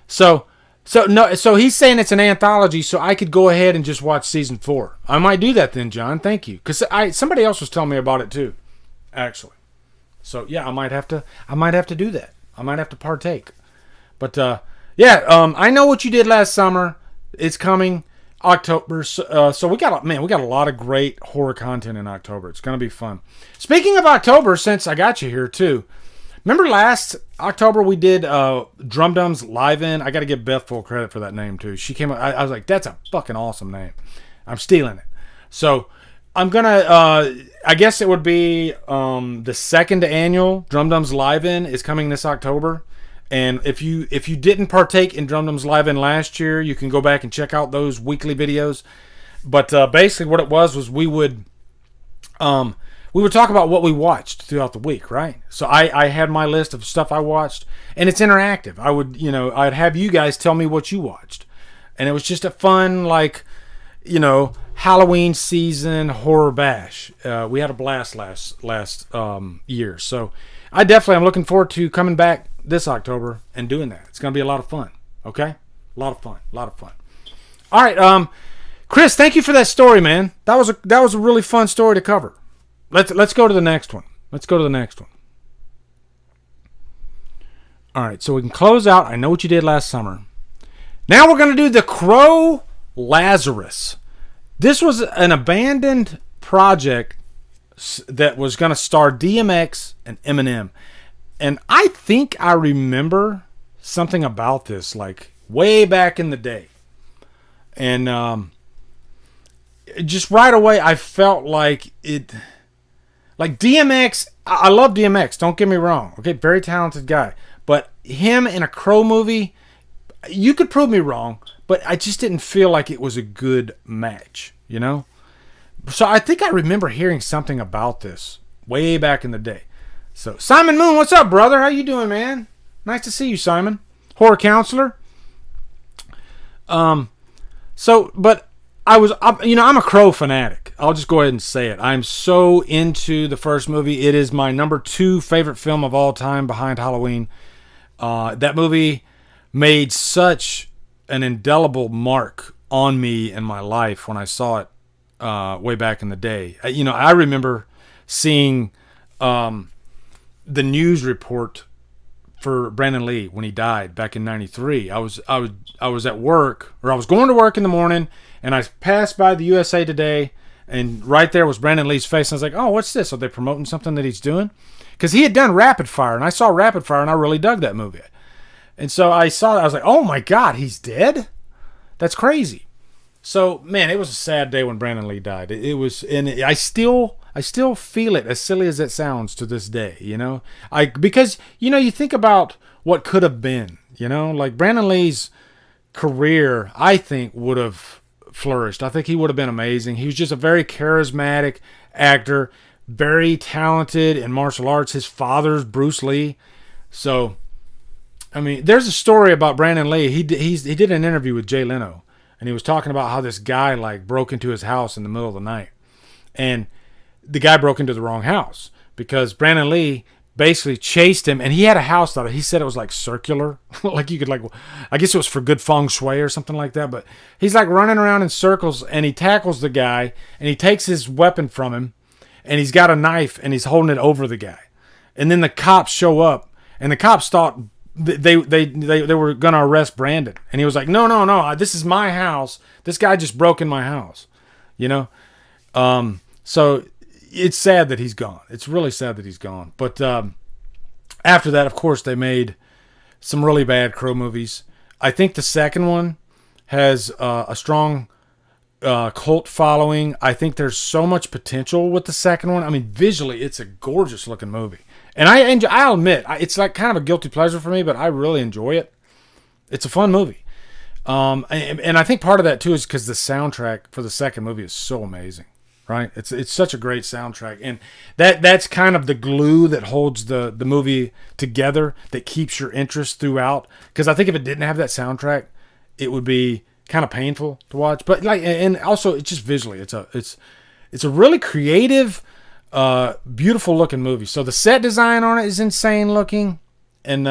So he's saying it's an anthology, so I could go ahead and just watch season 4. I might do that then, John. Thank you. Because somebody else was telling me about it too, actually. So yeah, I might have to do that. I might have to partake. But yeah, I Know What You Did Last Summer. It's coming October. So we got a lot of great horror content in October. It's going to be fun. Speaking of October, since I got you here too, remember last October we did Drumdums Live In? I got to give Beth full credit for that name too. She came up, I was like, that's a fucking awesome name. I'm stealing it. So I'm going to, I guess it would be the second annual Drumdums Live In is coming this October. And if you didn't partake in Drumdums Live In last year, you can go back and check out those weekly videos. But basically what it was we would talk about what we watched throughout the week, right? So I had my list of stuff I watched, and it's interactive. I'd have you guys tell me what you watched. And it was just a fun, Halloween season horror bash. We had a blast last year. So I definitely am looking forward to coming back this October and doing that. It's going to be a lot of fun. Okay? A lot of fun. All right, Chris, thank you for that story, man. That was a really fun story to cover. Let's go to the next one. All right, so we can close out. I know what you did last summer. Now we're going to do the Crow Lazarus. This was an abandoned project that was going to star DMX and Eminem. And I think I remember something about this, like way back in the day. And just right away, I felt like DMX. I love DMX. Don't get me wrong. Okay, very talented guy. But him in a Crow movie, you could prove me wrong, but I just didn't feel like it was a good match, So I think I remember hearing something about this way back in the day. So Simon Moon, what's up, brother? How you doing, man? Nice to see you, Simon. Horror counselor. But I'm a Crow fanatic. I'll just go ahead and say it. I'm so into the first movie. It is my number 2 favorite film of all time behind Halloween. That movie made such an indelible mark on me in my life when I saw it way back in the day. I remember seeing the news report for Brandon Lee when he died back in '93. I was at work, or I was going to work in the morning, and I passed by the USA Today, and right there was Brandon Lee's face. And I was like, "Oh, what's this? Are they promoting something that he's doing?" Because he had done Rapid Fire, and I saw Rapid Fire, and I really dug that movie. And so I saw that, I was like, "Oh my God, he's dead? That's crazy." So man, it was a sad day when Brandon Lee died. It was, and I still feel it, as silly as it sounds, to this day. Because you think about what could have been. Like Brandon Lee's career, I think would have flourished. I think he would have been amazing. He was just a very charismatic actor, very talented in martial arts. His father's Bruce Lee. So, I mean, there's a story about Brandon Lee. He did an interview with Jay Leno, and he was talking about how this guy broke into his house in the middle of the night, and the guy broke into the wrong house because Brandon Lee basically chased him, and he had a house that he said it was circular, like you could I guess it was for good feng shui or something like that. But he's running around in circles, and he tackles the guy, and he takes his weapon from him, and he's got a knife, and he's holding it over the guy, and then the cops show up, and the cops thought they were gonna arrest Brandon, and he was like, no, this is my house. This guy just broke in my house, So it's sad that he's gone. It's really sad that he's gone. But after that, of course, they made some really bad Crow movies. I think the second one has a strong cult following. I think there's so much potential with the second one. I mean, visually, it's a gorgeous looking movie. And I'll admit, it's kind of a guilty pleasure for me, but I really enjoy it. It's a fun movie. And I think part of that, too, is because the soundtrack for the second movie is so amazing. Right? It's such a great soundtrack. And that's kind of the glue that holds the movie together, that keeps your interest throughout. Because I think if it didn't have that soundtrack, it would be kind of painful to watch. But and also it's just visually, it's a really creative, beautiful looking movie. So the set design on it is insane looking. And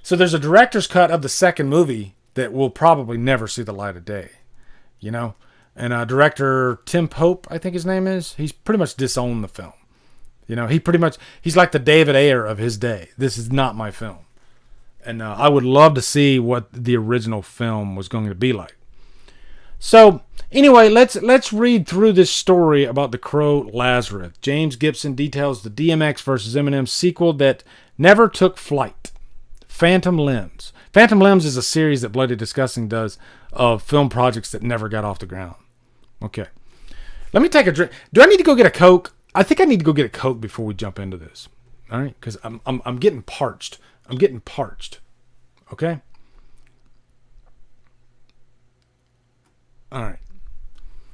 so there's a director's cut of the second movie that will probably never see the light of day. And director Tim Pope, I think his name is, he's pretty much disowned the film. He's like the David Ayer of his day. This is not my film. And I would love to see what the original film was going to be like. So anyway, let's read through this story about the Crow Lazarus. James Gibson details the DMX versus Eminem sequel that never took flight. Phantom Limbs. Phantom Limbs is a series that Bloody Disgusting does of film projects that never got off the ground. Okay. Let me take a drink. Do I need to go get a Coke? I think I need to go get a Coke before we jump into this. All right? Because I'm getting parched. I'm getting parched. Okay? All right.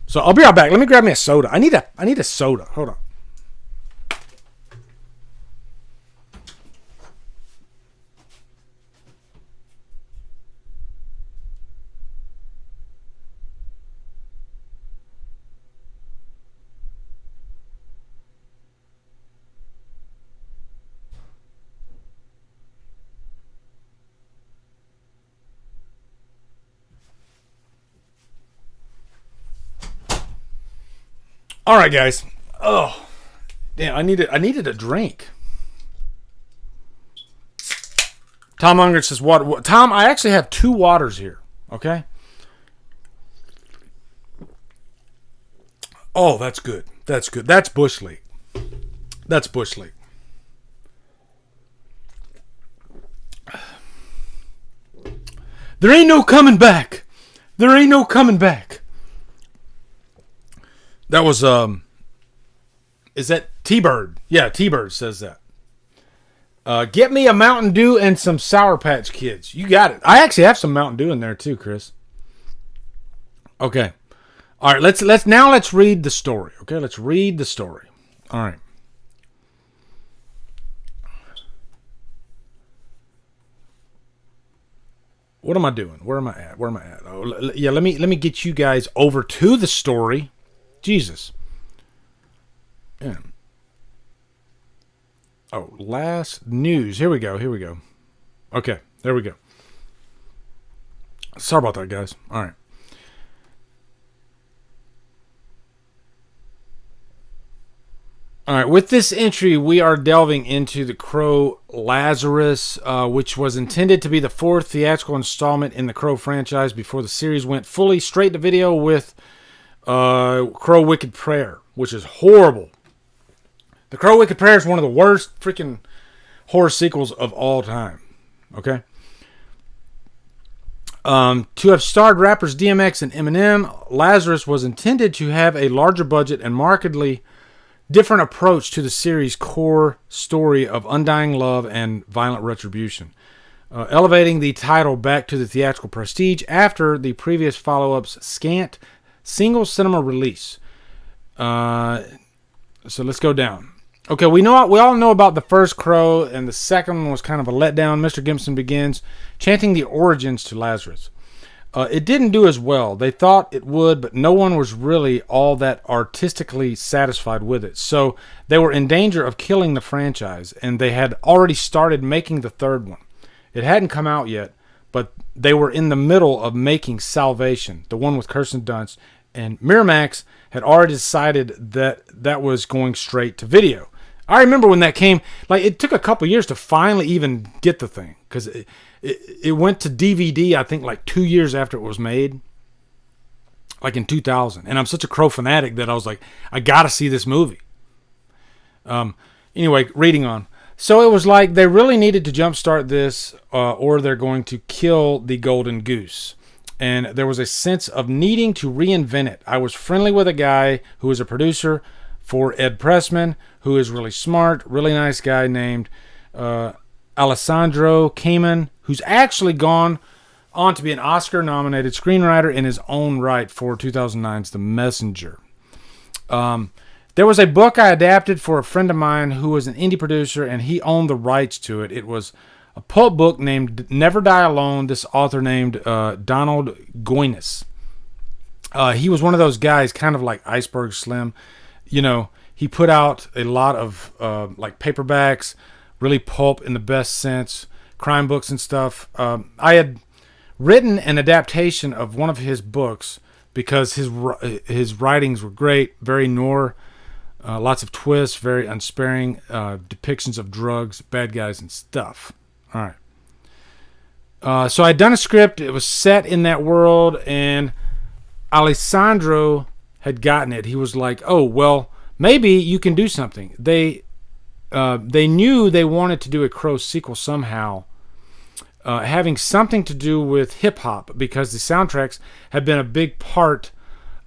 So I'll be right back. Let me grab me a soda. I need a soda. Hold on. All right, guys. Oh, damn! I needed a drink. Tom Unger says, "Water." Tom, I actually have 2 waters here. Okay. Oh, that's good. That's good. That's Bush League. That's Bush League. There ain't no coming back. There ain't no coming back. That was, is that T-Bird? Yeah, T-Bird says that. Get me a Mountain Dew and some Sour Patch Kids. You got it. I actually have some Mountain Dew in there too, Chris. Okay. All right, let's read the story. Okay, let's read the story. All right. What am I doing? Where am I at? Oh, yeah, let me get you guys over to the story. Jesus. Yeah. Oh, last news. Here we go. Okay, there we go. Sorry about that, guys. All right. All right, with this entry, we are delving into the Crow Lazarus, which was intended to be the 4th theatrical installment in the Crow franchise before the series went fully straight to video with Crow Wicked Prayer, which is horrible. The Crow Wicked Prayer is one of the worst freaking horror sequels of all time. Okay? To have starred rappers DMX and Eminem, Lazarus was intended to have a larger budget and markedly different approach to the series' core story of undying love and violent retribution, elevating the title back to the theatrical prestige after the previous follow-up's scant single cinema release. So let's go down. Okay, we all know about the first Crow, and the second one was kind of a letdown. Mr. Gibson begins chanting the origins to Lazarus. It didn't do as well. They thought it would, but no one was really all that artistically satisfied with it. So they were in danger of killing the franchise, and they had already started making the third one. It hadn't come out yet, but they were in the middle of making Salvation, the one with Kirsten Dunst, and Miramax had already decided that was going straight to video. I remember when that came, like, it took a couple years to finally even get the thing, because it went to DVD, I think, like 2 years after it was made, like in 2000. And I'm such a Crow fanatic that I was like, I gotta see this movie. Anyway, reading on. So it was like they really needed to jumpstart this, or they're going to kill the golden goose. And there was a sense of needing to reinvent it. I was friendly with a guy who was a producer for Ed Pressman, who is really smart, really nice guy named Alessandro Cayman, who's actually gone on to be an Oscar-nominated screenwriter in his own right for 2009's The Messenger. There was a book I adapted for a friend of mine who was an indie producer, and he owned the rights to it. It was a pulp book named Never Die Alone, this author named Donald Goines. He was one of those guys, kind of like Iceberg Slim. You know, he put out a lot of like paperbacks, really pulp in the best sense, crime books and stuff. I had written an adaptation of one of his books because his writings were great, very noir, lots of twists, very unsparing depictions of drugs, bad guys, and stuff. All right. So I'd done a script. It was set in that world, and Alessandro had gotten it, he was like, oh, well, maybe you can do something. They knew they wanted to do a Crow sequel somehow, having something to do with hip-hop, because the soundtracks had been a big part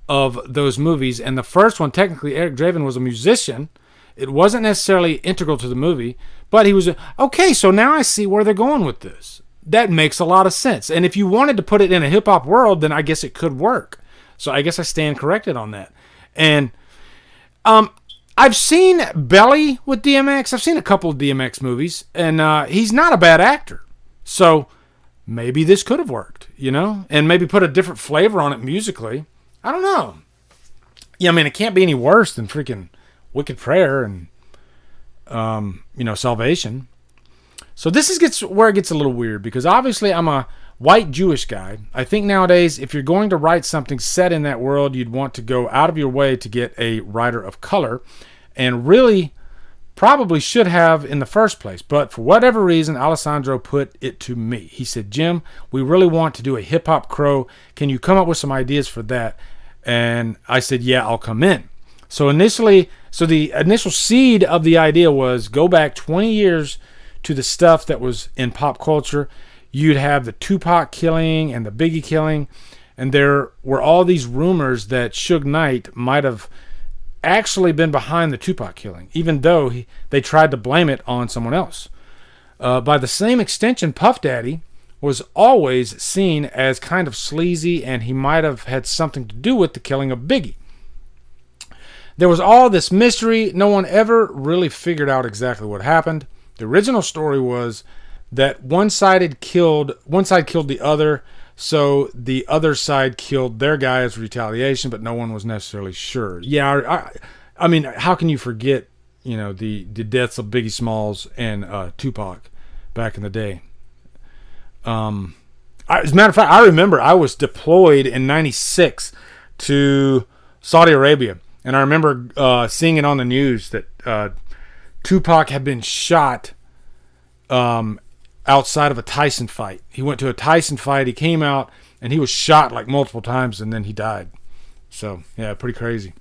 of those movies. And the first one, technically, Eric Draven was a musician. It wasn't necessarily integral to the movie, but he was, okay, so now I see where they're going with this. That makes a lot of sense. And if you wanted to put it in a hip-hop world, then I guess it could work. So I guess I stand corrected on that. And I've seen Belly with DMX. I've seen a couple of DMX movies, and he's not a bad actor. So maybe this could have worked, you know, and maybe put a different flavor on it musically. I don't know. Yeah, I mean, it can't be any worse than freaking Wicked Prayer and, Salvation. So this gets where it gets a little weird, because obviously I'm a white Jewish guy. I think nowadays, if you're going to write something set in that world, you'd want to go out of your way to get a writer of color, and really probably should have in the first place. But for whatever reason, Alessandro put it to me. He said, Jim, we really want to do a hip-hop Crow. Can you come up with some ideas for that? And I said, yeah, I'll come in. So the initial seed of the idea was go back 20 years to the stuff that was in pop culture. You'd have the Tupac killing and the Biggie killing, and there were all these rumors that Suge Knight might have actually been behind the Tupac killing, even though they tried to blame it on someone else. By the same extension, Puff Daddy was always seen as kind of sleazy, and he might have had something to do with the killing of Biggie. There was all this mystery. No one ever really figured out exactly what happened. The original story was that one side killed the other, so the other side killed their guy as retaliation, but no one was necessarily sure. Yeah, I mean, how can you forget, the deaths of Biggie Smalls and Tupac back in the day? As a matter of fact, I remember I was deployed in '96 to Saudi Arabia, and I remember seeing it on the news that Tupac had been shot outside of a Tyson fight. He went to a Tyson fight, he came out, and he was shot like multiple times, and then he died. So, yeah, pretty crazy.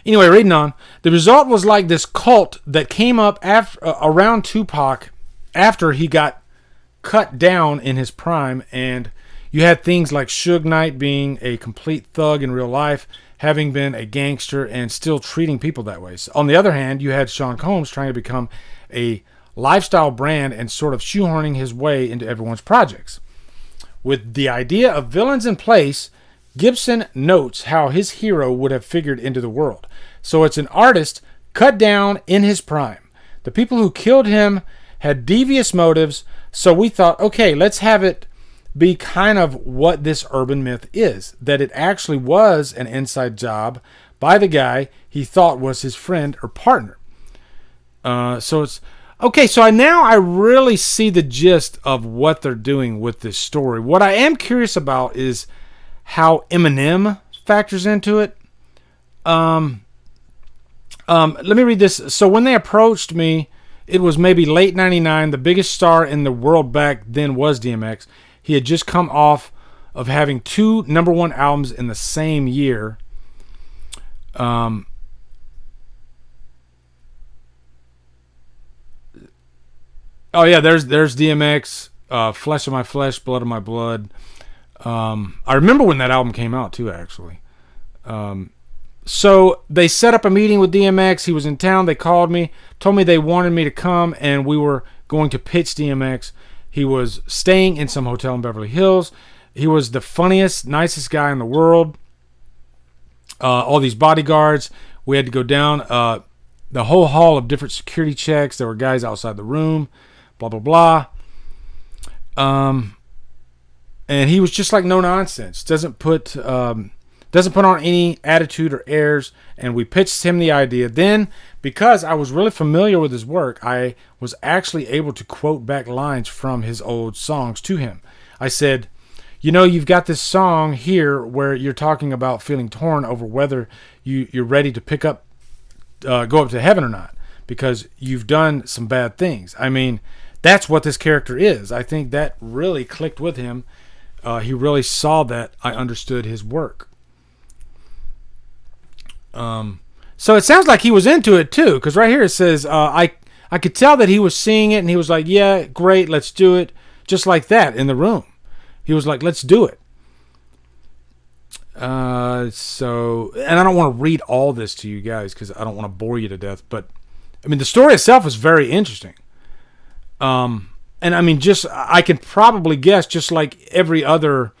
Anyway, reading on. The result was like this cult that came up around Tupac after he got cut down in his prime, and you had things like Suge Knight being a complete thug in real life, having been a gangster, and still treating people that way. So, on the other hand, you had Sean Combs trying to become a lifestyle brand and sort of shoehorning his way into everyone's projects. With the idea of villains in place, Gibson notes how his hero would have figured into the world. So it's an artist cut down in his prime. The people who killed him had devious motives, so we thought, okay, let's have it be kind of what this urban myth is, that it actually was an inside job by the guy he thought was his friend or partner. So it's okay, so now I really see the gist of what they're doing with this story. What I am curious about is how Eminem factors into it. Let me read this. So when they approached me, it was maybe late 99. The biggest star in the world back then was DMX. He had just come off of having 2 number 1 albums in the same year. Oh yeah, there's DMX, Flesh of My Flesh, Blood of My Blood. I remember when that album came out too, actually. So they set up a meeting with DMX. He was in town. They called me, told me they wanted me to come, and we were going to pitch DMX. He was staying in some hotel in Beverly Hills. He was the funniest, nicest guy in the world. All these bodyguards. We had to go down the whole hall of different security checks. There were guys outside the room. Blah, blah, blah. And he was just like no nonsense. Doesn't put on any attitude or airs. And we pitched him the idea. Then, because I was really familiar with his work, I was actually able to quote back lines from his old songs to him. I said, you've got this song here where you're talking about feeling torn over whether you're ready to go up to heaven or not, because you've done some bad things. I mean, that's what this character is. I think that really clicked with him. he really saw that I understood his work. So it sounds like he was into it too, because right here it says, I could tell that he was seeing it, and he was like, yeah, great, let's do it. Just like that in the room. He was like, let's do it. So, and I don't want to read all this to you guys because I don't want to bore you to death, but I mean, the story itself is very interesting. And I mean, I can probably guess, just like every other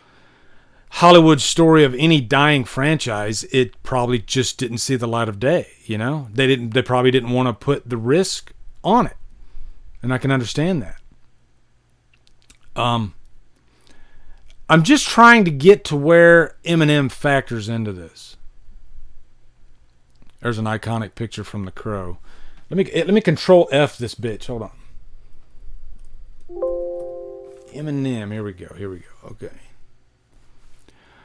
Hollywood story of any dying franchise, it probably just didn't see the light of day. You know, they probably didn't want to put the risk on it. And I can understand that. I'm just trying to get to where Eminem factors into this. There's an iconic picture from The Crow. Let me control F this bitch. Hold on. Eminem. Here we go. Okay.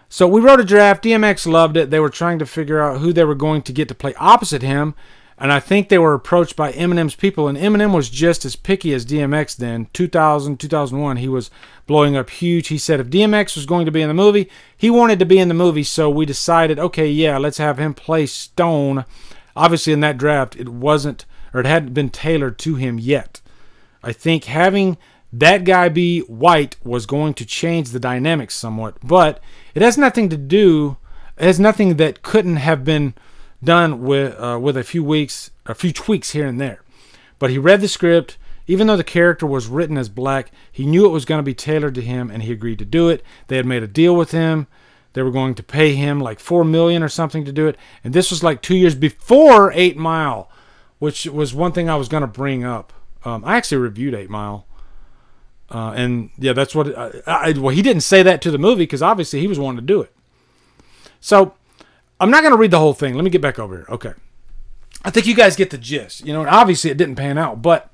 So we wrote a draft. DMX loved it. They were trying to figure out who they were going to get to play opposite him. And I think they were approached by Eminem's people. And Eminem was just as picky as DMX then. 2000, 2001, he was blowing up huge. He said if DMX was going to be in the movie, he wanted to be in the movie. So we decided, okay, yeah, let's have him play Stone. Obviously, in that draft, it hadn't been tailored to him yet. I think having that guy be white was going to change the dynamics somewhat. But it has nothing that couldn't have been done with a few tweaks here and there. But he read the script. Even though the character was written as black, he knew it was going to be tailored to him, and he agreed to do it. They had made a deal with him. They were going to pay him like $4 million or something to do it. And this was like 2 years before 8 Mile, which was one thing I was going to bring up. I actually reviewed 8 Mile. And yeah, that's what well, he didn't say that to the movie because obviously he was wanting to do it. So I'm not going to read the whole thing. Let me get back over here. Okay. I think you guys get the gist. You know, and obviously it didn't pan out. But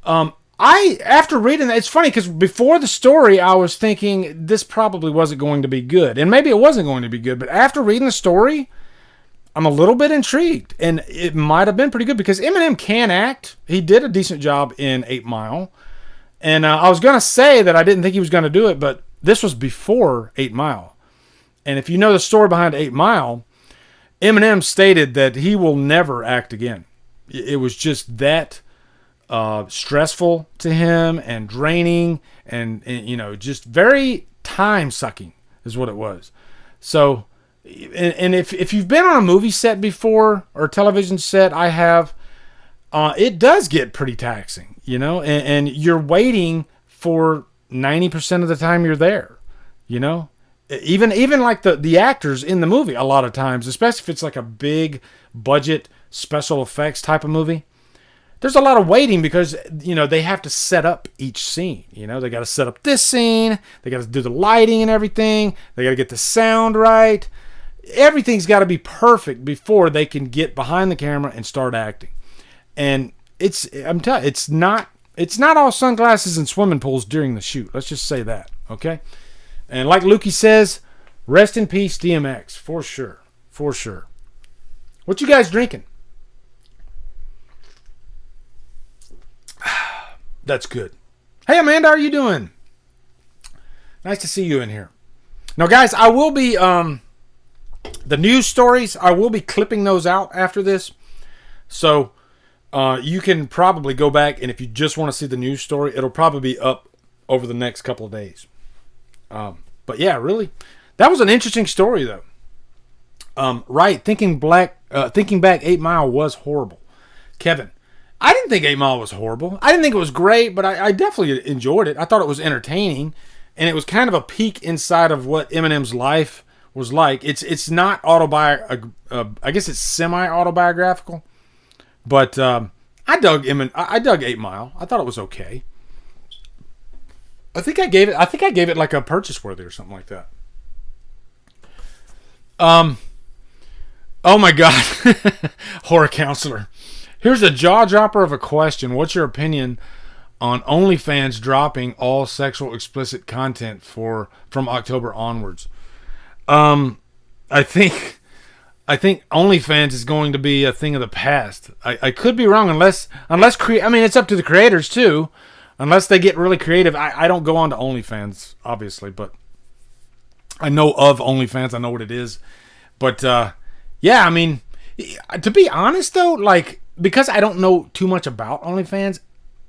after reading that, it's funny because before the story, I was thinking this probably wasn't going to be good. And maybe it wasn't going to be good. But after reading the story, I'm a little bit intrigued. And it might have been pretty good because Eminem can act. He did a decent job in 8 Mile. And I was going to say that I didn't think he was going to do it, but this was before 8 Mile. And if you know the story behind 8 Mile, Eminem stated that he will never act again. It was just that stressful to him and draining and you know, just very time-sucking is what it was. So, and if you've been on a movie set before or a television set, I have, it does get pretty taxing, you know, and you're waiting for 90% of the time you're there, you know. Even like the actors in the movie, a lot of times, especially if it's like a big budget special effects type of movie, there's a lot of waiting because, you know, they have to set up each scene. You know, they got to set up this scene. They got to do the lighting and everything. They got to get the sound right. Everything's got to be perfect before they can get behind the camera and start acting. And I'm telling you, it's not all sunglasses and swimming pools during the shoot. Let's just say that, okay? And like Lukey says, rest in peace, DMX, for sure. For sure. What you guys drinking? That's good. Hey, Amanda, how are you doing? Nice to see you in here. Now, guys, I will be, the news stories, I will be clipping those out after this. So, you can probably go back, and if you just want to see the news story, it'll probably be up over the next couple of days. But yeah, really, that was an interesting story, though. Right, thinking back, 8 Mile was horrible. Kevin, I didn't think 8 Mile was horrible. I didn't think it was great, but I definitely enjoyed it. I thought it was entertaining, and it was kind of a peek inside of what Eminem's life was like. It's not I guess it's semi-autobiographical, but I dug 8 Mile. I thought it was okay. I think I gave it like a purchase worthy or something like that. Oh my God. Horror counselor. Here's a jaw dropper of a question. What's your opinion on OnlyFans dropping all sexual explicit content from October onwards? I think OnlyFans is going to be a thing of the past. I could be wrong unless it's up to the creators too. Unless they get really creative. I don't go on to OnlyFans, obviously, but I know of OnlyFans. I know what it is. But, yeah, I mean, to be honest, though, like, because I don't know too much about OnlyFans,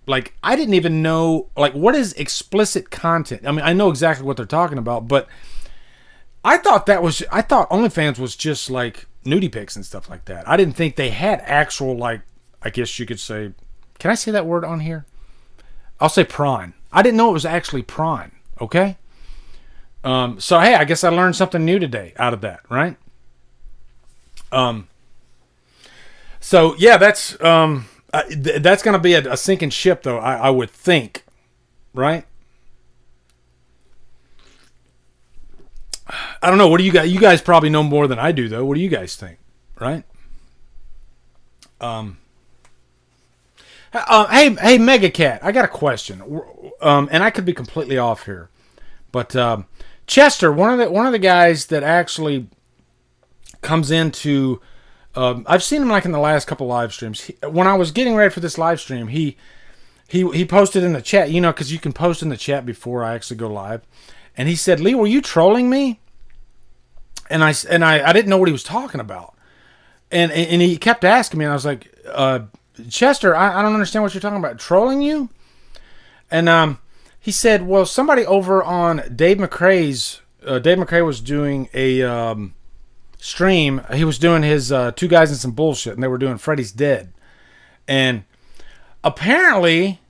like, I didn't even know, like, what is explicit content? I mean, I know exactly what they're talking about, but I thought OnlyFans was just, like, nudie pics and stuff like that. I didn't think they had actual, like, I guess you could say, can I say that word on here? I'll say prawn. I didn't know it was actually prawn, okay? So, hey, I guess I learned something new today out of that, right? So, yeah, that's going to be a sinking ship, though, I would think, right? I don't know. What do you guys? You guys probably know more than I do, though. What do you guys think, right? Hey, Mega Cat, I got a question, and I could be completely off here, but Chester, one of the guys that actually comes into, I've seen him like in the last couple live streams. When I was getting ready for this live stream, he posted in the chat, you know, because you can post in the chat before I actually go live, and he said, "Lee, were you trolling me?" And I didn't know what he was talking about, and he kept asking me, and I was like, Chester, I don't understand what you're talking about. Trolling you? And he said, well, somebody over on Dave McCray's, Dave McCray was doing a stream. He was doing his Two Guys and Some Bullshit, and they were doing Freddy's Dead. And apparently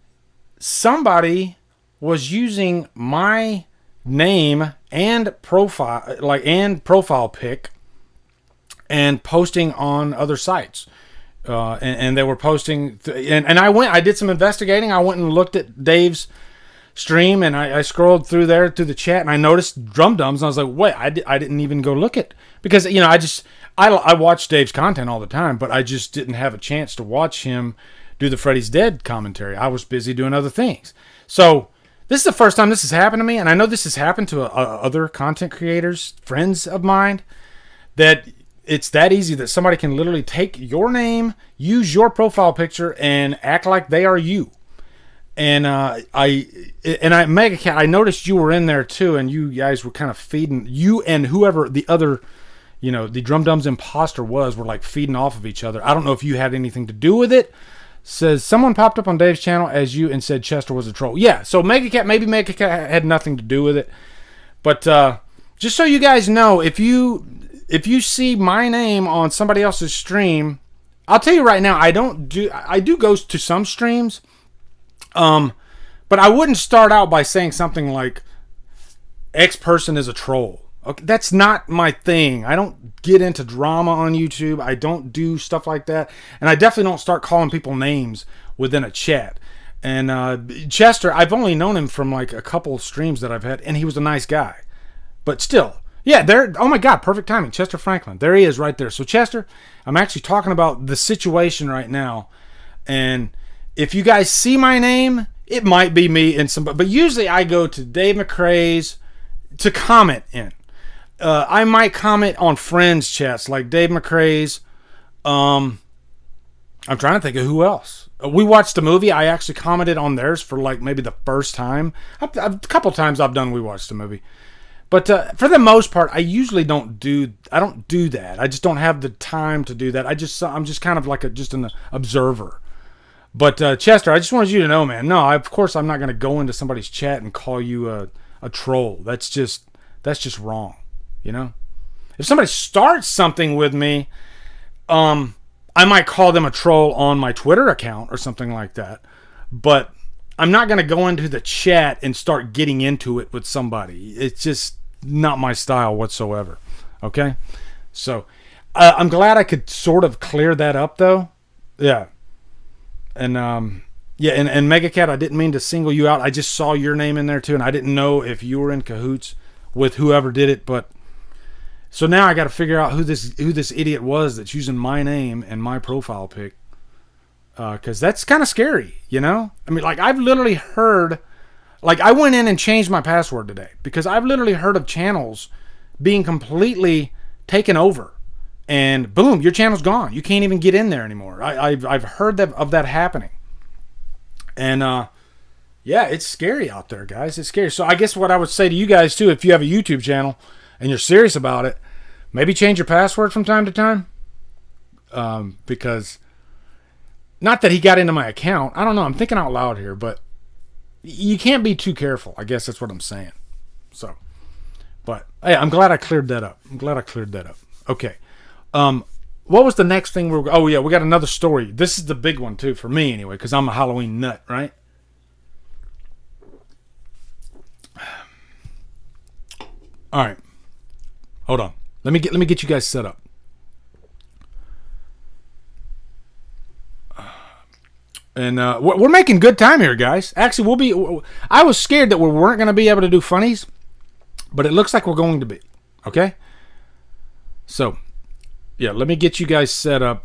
somebody was using my name and profile pic and posting on other sites. And they were posting, and I did some investigating. I went and looked at Dave's stream, and I scrolled through the chat, and I noticed Drumdums, and I was like, wait, I didn't even go look at, because, you know, I watch Dave's content all the time, but I just didn't have a chance to watch him do the Freddy's Dead commentary. I was busy doing other things. So this is the first time this has happened to me, and I know this has happened to other content creators, friends of mine, that it's that easy that somebody can literally take your name, use your profile picture, and act like they are you. And Mega Cat, I noticed you were in there too, and you guys were kind of feeding, you and whoever the other, you know, the Drumdums imposter were like feeding off of each other. I don't know if you had anything to do with it. Says someone popped up on Dave's channel as you and said Chester was a troll. Yeah, so Mega Cat had nothing to do with it. But just so you guys know, if you see my name on somebody else's stream, I'll tell you right now, I do go to some streams, but I wouldn't start out by saying something like X person is a troll. Okay, that's not my thing. I don't get into drama on YouTube. I don't do stuff like that, and I definitely don't start calling people names within a chat. And Chester, I've only known him from like a couple streams that I've had, and he was a nice guy, but still. Yeah, there. Oh my God, perfect timing. Chester Franklin. There he is right there. So Chester, I'm actually talking about the situation right now. And if you guys see my name, it might be me and somebody. But usually I go to Dave McCray's to comment in. I might comment on friends chats like Dave McCray's. I'm trying to think of who else. We watched the movie. I actually commented on theirs for like maybe the first time. A couple times I've done We Watched the Movie. But for the most part, I usually don't do that. I just don't have the time to do that. I'm just kind of like just an observer. But Chester, I just wanted you to know, man. No, of course I'm not going to go into somebody's chat and call you a troll. That's just wrong, you know. If somebody starts something with me, I might call them a troll on my Twitter account or something like that. But I'm not going to go into the chat and start getting into it with somebody. It's just not my style whatsoever. Okay? So, I'm glad I could sort of clear that up, though. Yeah. And, yeah, and Mega Cat, I didn't mean to single you out. I just saw your name in there, too, and I didn't know if you were in cahoots with whoever did it, but... So now I got to figure out who this idiot was that's using my name and my profile pic. Because that's kind of scary, you know? I mean, like, I've literally heard... Like, I went in and changed my password today. Because I've literally heard of channels being completely taken over. And boom, your channel's gone. You can't even get in there anymore. I've heard of that happening. And, yeah, it's scary out there, guys. It's scary. So I guess what I would say to you guys, too, if you have a YouTube channel... and you're serious about it, maybe change your password from time to time. Because not that he got into my account. I don't know. I'm thinking out loud here, but you can't be too careful. I guess that's what I'm saying. So, but hey, I'm glad I cleared that up. Okay. What was the next thing we got another story. This is the big one too, for me anyway, because I'm a Halloween nut, right? All right. Hold on. Let me get you guys set up. And we're making good time here, guys. Actually, I was scared that we weren't going to be able to do funnies, but it looks like we're going to be. Okay? So, yeah, let me get you guys set up.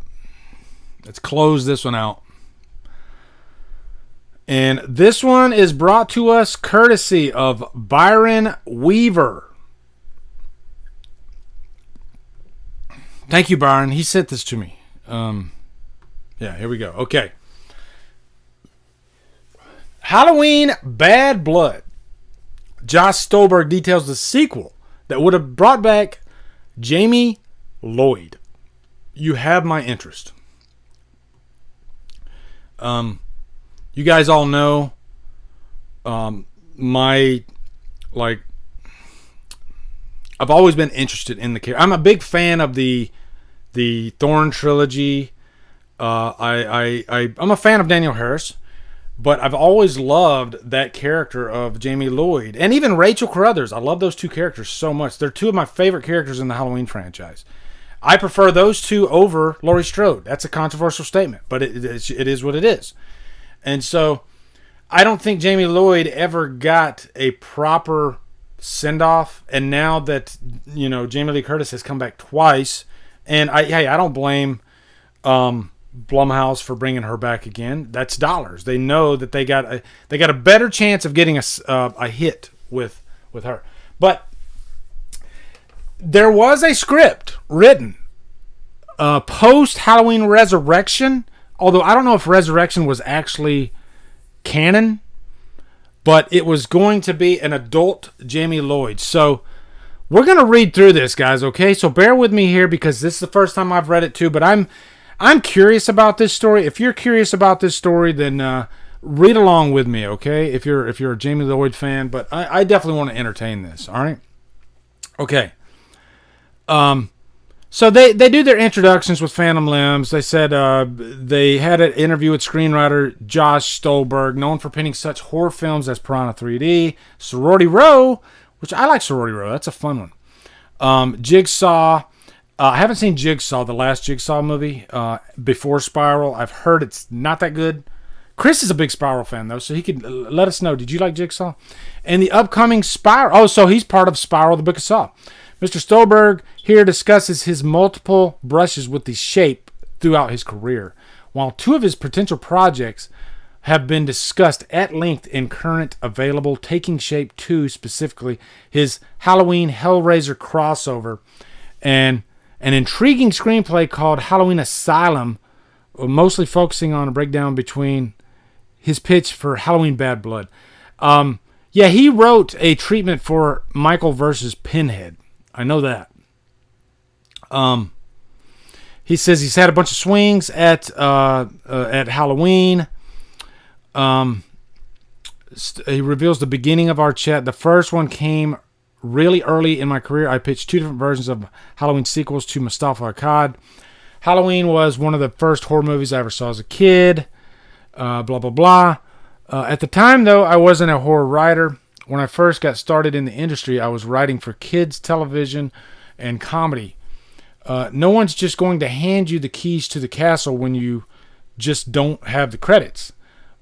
Let's close this one out. And this one is brought to us courtesy of Byron Weaver. Thank you, Byron. He sent this to me. Yeah, here we go. Okay. Halloween Bad Blood. Josh Stolberg details the sequel that would have brought back Jamie Lloyd. You have my interest. You guys all know I've always been interested in the character. I'm a big fan of the Thorn trilogy. I'm a fan of Daniel Harris, but I've always loved that character of Jamie Lloyd, and even Rachel Carruthers. I love those two characters so much. They're two of my favorite characters in the Halloween franchise. I prefer those two over Laurie Strode. That's a controversial statement, but it is what it is. And so I don't think Jamie Lloyd ever got a proper send-off, and now that Jamie Lee Curtis has come back twice, and I don't blame Blumhouse for bringing her back again. That's dollars. They know that they got a better chance of getting a hit with her. But there was a script written post Halloween Resurrection, although I don't know if Resurrection was actually canon, but it was going to be an adult Jamie Lloyd. So we're going to read through this, guys, okay? So bear with me here, because this is the first time I've read it too, but I'm curious about this story. If you're curious about this story, then read along with me, okay? If you're a Jamie Lloyd fan, but I definitely want to entertain this, all right? Okay. So they do their introductions with Phantom Limbs. They said they had an interview with screenwriter Josh Stolberg, known for penning such horror films as Piranha 3D, Sorority Row, which I like Sorority Row. That's a fun one. Jigsaw. I haven't seen Jigsaw, the last Jigsaw movie, before Spiral. I've heard it's not that good. Chris is a big Spiral fan, though, so he could let us know. Did you like Jigsaw? And the upcoming Spiral. Oh, so he's part of Spiral, the Book of Saw. Mr. Stolberg here discusses his multiple brushes with the shape throughout his career, while two of his potential projects have been discussed at length in current available, Taking Shape 2 specifically, his Halloween Hellraiser crossover, and an intriguing screenplay called Halloween Asylum, mostly focusing on a breakdown between his pitch for Halloween Bad Blood. Yeah, he wrote a treatment for Michael versus Pinhead. I know that. He says he's had a bunch of swings at Halloween. He reveals the beginning of our chat. The first one came really early in my career. I pitched two different versions of Halloween sequels to Mustafa Akkad. Halloween was one of the first horror movies I ever saw as a kid. Blah, blah, blah. At the time, though, I wasn't a horror writer. When I first got started in the industry, I was writing for kids, television, and comedy. No one's just going to hand you the keys to the castle when you just don't have the credits.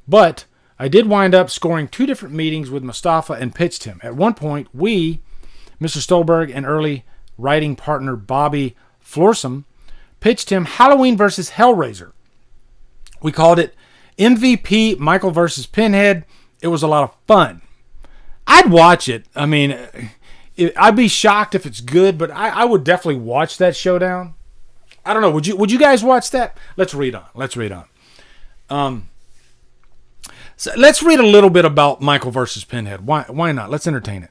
But I did wind up scoring two different meetings with Mustafa and pitched him. At one point, we, Mr. Stolberg and early writing partner Bobby Florsam, pitched him Halloween versus Hellraiser. We called it MVP Michael versus Pinhead. It was a lot of fun. I'd watch it. I mean, I'd be shocked if it's good, but I would definitely watch that showdown. I don't know. Would you guys watch that? Let's read on. So let's read a little bit about Michael versus Pinhead. Why not? Let's entertain it.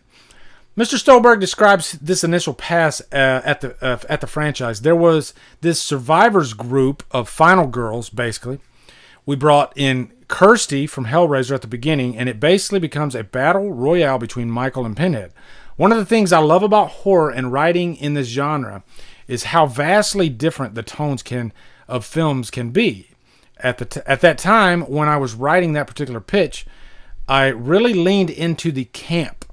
Mr. Stolberg describes this initial pass at the franchise. There was this survivors group of final girls, basically. We brought in Kirsty from Hellraiser at the beginning, and it basically becomes a battle royale between Michael and Pinhead. One of the things I love about horror and writing in this genre is how vastly different the tones of films can be. At that time, when I was writing that particular pitch, I really leaned into the camp.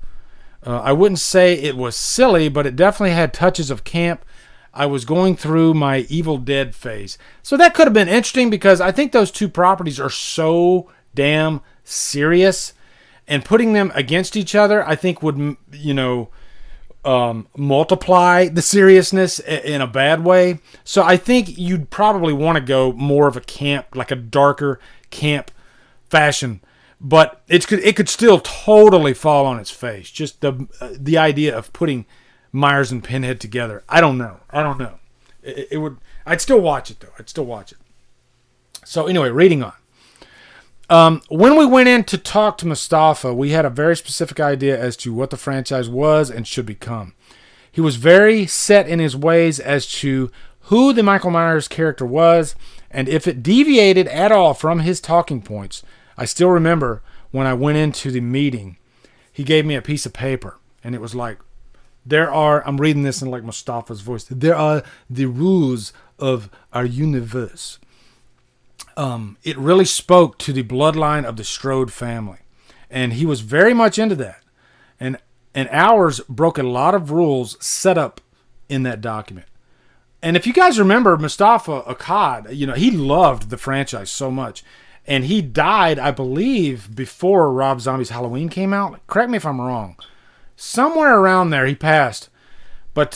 I wouldn't say it was silly, but it definitely had touches of camp. I was going through my Evil Dead phase. So that could have been interesting because I think those two properties are so damn serious. And putting them against each other, I think would, multiply the seriousness in a bad way. So I think you'd probably want to go more of a camp, like a darker camp fashion. But it could still totally fall on its face. Just the idea of putting Myers and Pinhead together. I don't know. It would. I'd still watch it though. I'd still watch it. So anyway, reading on. When we went in to talk to Mustafa, we had a very specific idea as to what the franchise was and should become. He was very set in his ways as to who the Michael Myers character was, and if it deviated at all from his talking points. I still remember when I went into the meeting, he gave me a piece of paper, and it was like, I'm reading this in like Mustafa's voice, there are the rules of our universe. It really spoke to the bloodline of the Strode family, and he was very much into that. And ours broke a lot of rules set up in that document. And if you guys remember Mustafa Akkad, he loved the franchise so much. And he died, I believe, before Rob Zombie's Halloween came out. Correct me if I'm wrong. Somewhere around there he passed. But,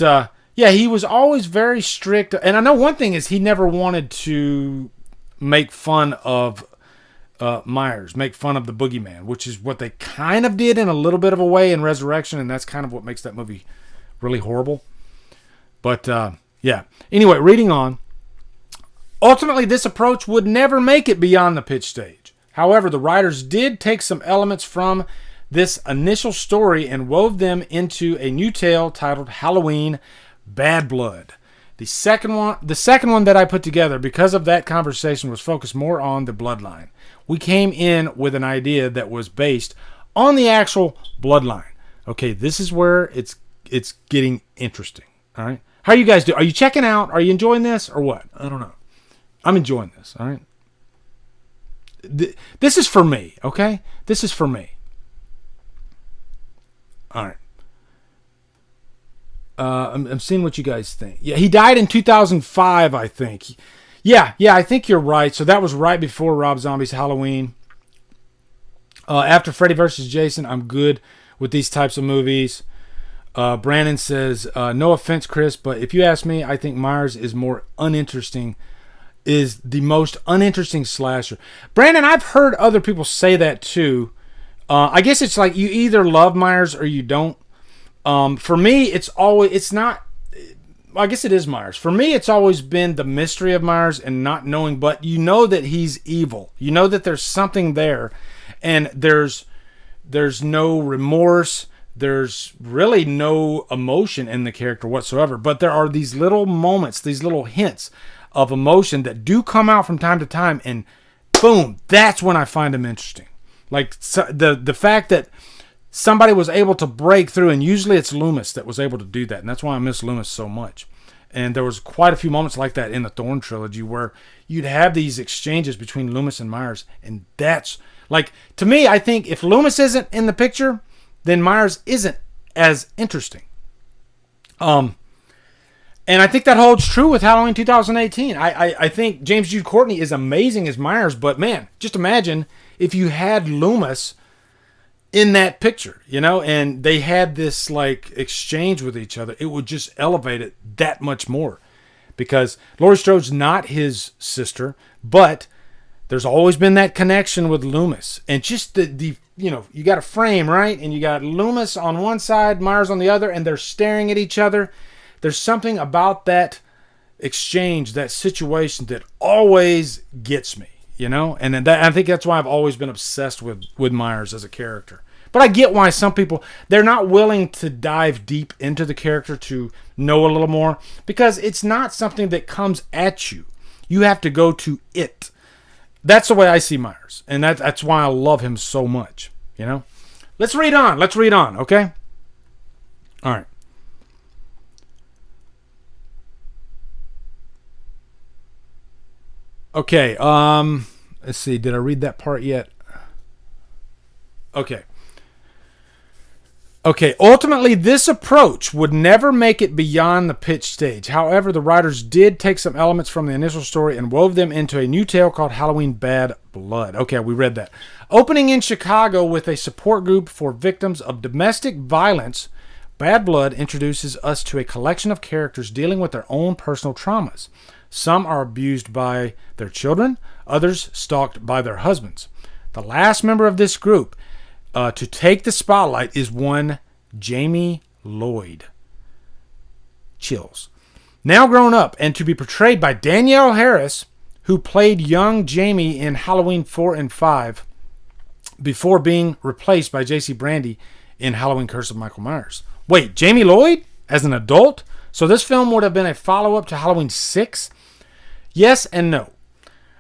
he was always very strict. And I know one thing is he never wanted to make fun of Myers, make fun of the boogeyman, which is what they kind of did in a little bit of a way in Resurrection, and that's kind of what makes that movie really horrible. But, Anyway, reading on. Ultimately, this approach would never make it beyond the pitch stage. However, the writers did take some elements from this initial story and wove them into a new tale titled Halloween Bad Blood. The second one that I put together because of that conversation was focused more on the bloodline. We came in with an idea that was based on the actual bloodline. Okay, this is where it's getting interesting. All right, how you guys do? Are you checking out? Are you enjoying this or what? I don't know. I'm enjoying this, all right? This is for me, okay? This is for me. All right. I'm seeing what you guys think. Yeah, he died in 2005, I think. Yeah, I think you're right. So that was right before Rob Zombie's Halloween. After Freddy vs. Jason, I'm good with these types of movies. Brandon says, no offense, Chris, but if you ask me, I think Myers is the most uninteresting slasher. Brandon, I've heard other people say that too. I guess it's like you either love Myers or you don't. For me, I guess it is Myers. For me, it's always been the mystery of Myers and not knowing, but you know that he's evil. You know that there's something there, and there's no remorse. There's really no emotion in the character whatsoever. But there are these little moments, these little hints of emotion that do come out from time to time, and boom, that's when I find them interesting. Like the fact that somebody was able to break through, and usually it's Loomis that was able to do that, and that's why I miss Loomis so much. And there was quite a few moments like that in the Thorn trilogy where you'd have these exchanges between Loomis and Myers, and that's like, to me, I think if Loomis isn't in the picture, then Myers isn't as interesting. And I think that holds true with Halloween 2018. I think James Jude Courtney is amazing as Myers, but man, just imagine if you had Loomis in that picture, and they had this like exchange with each other. It would just elevate it that much more, because Laurie Strode's not his sister, but there's always been that connection with Loomis, and just the you got a frame, right, and you got Loomis on one side, Myers on the other, and they're staring at each other. There's something about that exchange, that situation, that always gets me, and I think that's why I've always been obsessed with Myers as a character. But I get why some people, they're not willing to dive deep into the character to know a little more, because it's not something that comes at you. You have to go to it. That's the way I see Myers. And that's why I love him so much. You know? Let's read on. Okay? All right. Okay, let's see. Did I read that part yet? Okay, ultimately, this approach would never make it beyond the pitch stage. However, the writers did take some elements from the initial story and wove them into a new tale called Halloween Bad Blood. Okay, we read that. Opening in Chicago with a support group for victims of domestic violence, Bad Blood introduces us to a collection of characters dealing with their own personal traumas. Some are abused by their children, others stalked by their husbands. The last member of this group to take the spotlight is one Jamie Lloyd. Chills. Now grown up and to be portrayed by Danielle Harris, who played young Jamie in Halloween 4 and 5 before being replaced by J.C. Brandy in Halloween Curse of Michael Myers. Wait, Jamie Lloyd as an adult? So this film would have been a follow-up to Halloween 6? Yes and no.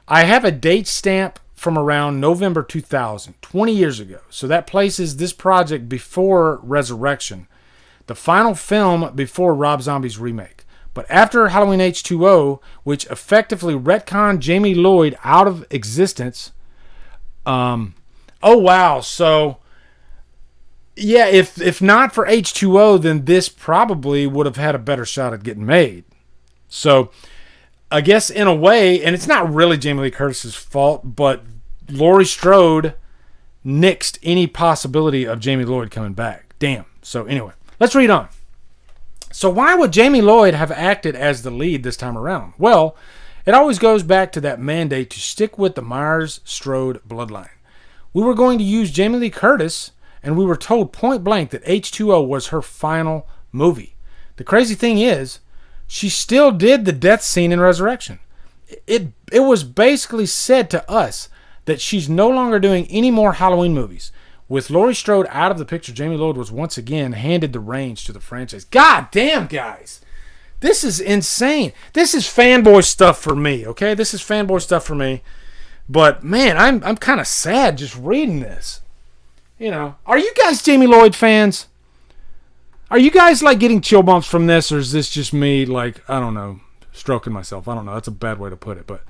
I have a date stamp from around November 2000, 20 years ago. So that places this project before Resurrection, the final film before Rob Zombie's remake. But after Halloween H2O, which effectively retconned Jamie Lloyd out of existence. Oh wow, so yeah, if not for H2O, then this probably would have had a better shot at getting made. So I guess in a way, and it's not really Jamie Lee Curtis's fault, but Laurie Strode nixed any possibility of Jamie Lloyd coming back. Damn. So anyway, let's read on. So why would Jamie Lloyd have acted as the lead this time around? Well, it always goes back to that mandate to stick with the Myers-Strode bloodline. We were going to use Jamie Lee Curtis, and we were told point blank that H2O was her final movie. The crazy thing is, she still did the death scene in Resurrection. It was basically said to us that she's no longer doing any more Halloween movies. With Laurie Strode out of the picture, Jamie Lloyd was once again handed the reins to the franchise. God damn, guys. This is insane. This is fanboy stuff for me, okay? This is fanboy stuff for me. But, man, I'm kind of sad just reading this. You know, are you guys Jamie Lloyd fans? Are you guys like getting chill bumps from this, or is this just me, like, I don't know, stroking myself? I don't know. That's a bad way to put it, but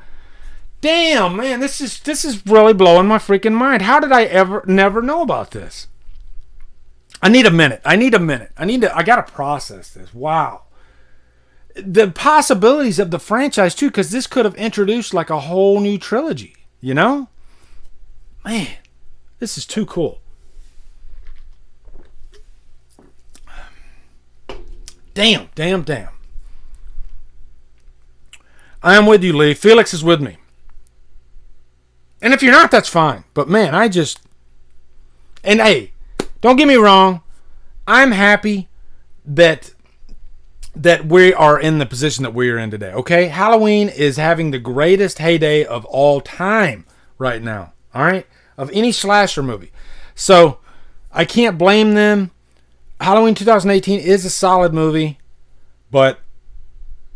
damn, man, this is really blowing my freaking mind. How did I never know about this? I need a minute. I gotta process this. Wow. The possibilities of the franchise too, because this could have introduced like a whole new trilogy, you know? Man, this is too cool. Damn. I am with you, Lee. Felix is with me. And if you're not, that's fine. But man, and hey, don't get me wrong. I'm happy that we are in the position that we are in today. Okay? Halloween is having the greatest heyday of all time right now. All right? Of any slasher movie. So, I can't blame them. Halloween 2018 is a solid movie, but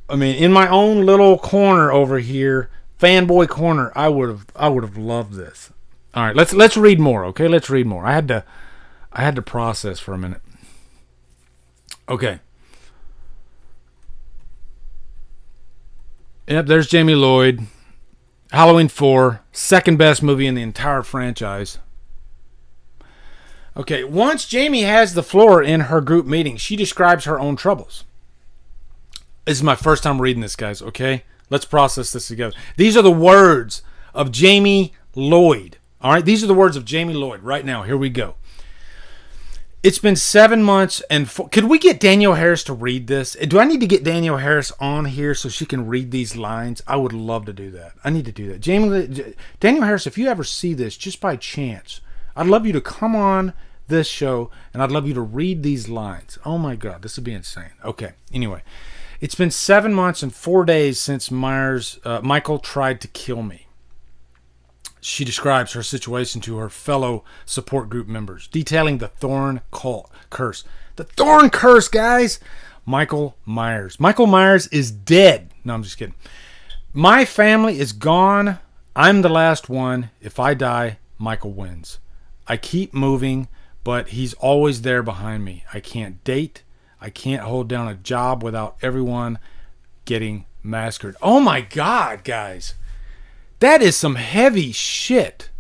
I mean, in my own little corner over here, fanboy corner, I would have loved this. All right, let's read more. Okay, let's read more. I had to process for a minute. Okay. Yep, there's Jamie Lloyd. Halloween 4, second best movie in the entire franchise. Okay, once Jamie has the floor in her group meeting, she describes her own troubles. This is my first time reading this, guys, okay? Let's process this together. These are the words of Jamie Lloyd. All right, these are the words of Jamie Lloyd right now. Here we go. It's been 7 months and could we get Danielle Harris to read this? Do I need to get Danielle Harris on here so she can read these lines? I would love to do that. I need to do that. Danielle Harris, if you ever see this, just by chance, I'd love you to come on this show, and I'd love you to read these lines. Oh my God, this would be insane. Okay, anyway. It's been 7 months and 4 days since Michael tried to kill me. She describes her situation to her fellow support group members, detailing the Thorn curse. The Thorn curse, guys! Michael Myers. Michael Myers is dead. No, I'm just kidding. My family is gone. I'm the last one. If I die, Michael wins. I keep moving, but he's always there behind me. I can't date. I can't hold down a job without everyone getting massacred. Oh my God, guys. That is some heavy shit.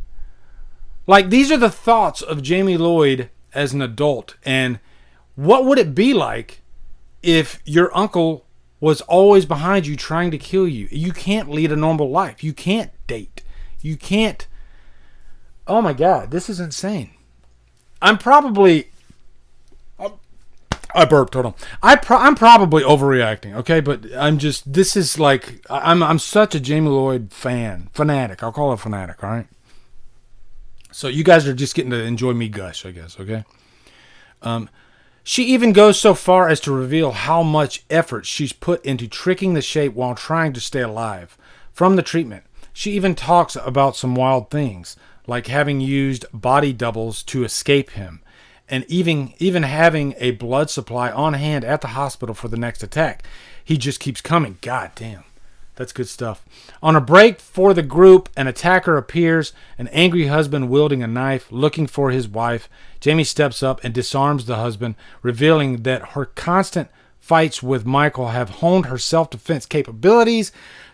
Like, these are the thoughts of Jamie Lloyd as an adult. And what would it be like if your uncle was always behind you trying to kill you? You can't lead a normal life. You can't date. You can't. Oh my God, this is insane. I burped. Hold on. I'm probably overreacting, okay? But this is like, I'm such a Jamie Lloyd fanatic. I'll call it a fanatic, all right? So you guys are just getting to enjoy me gush, I guess, okay? She even goes so far as to reveal how much effort she's put into tricking the Shape while trying to stay alive from the treatment. She even talks about some wild things, like having used body doubles to escape him, and even having a blood supply on hand at the hospital for the next attack. He just keeps coming. God damn. That's good stuff. On a break for the group, an attacker appears, an angry husband wielding a knife, looking for his wife. Jamie steps up and disarms the husband, revealing that her constant fights with Michael have honed her self-defense capabilities.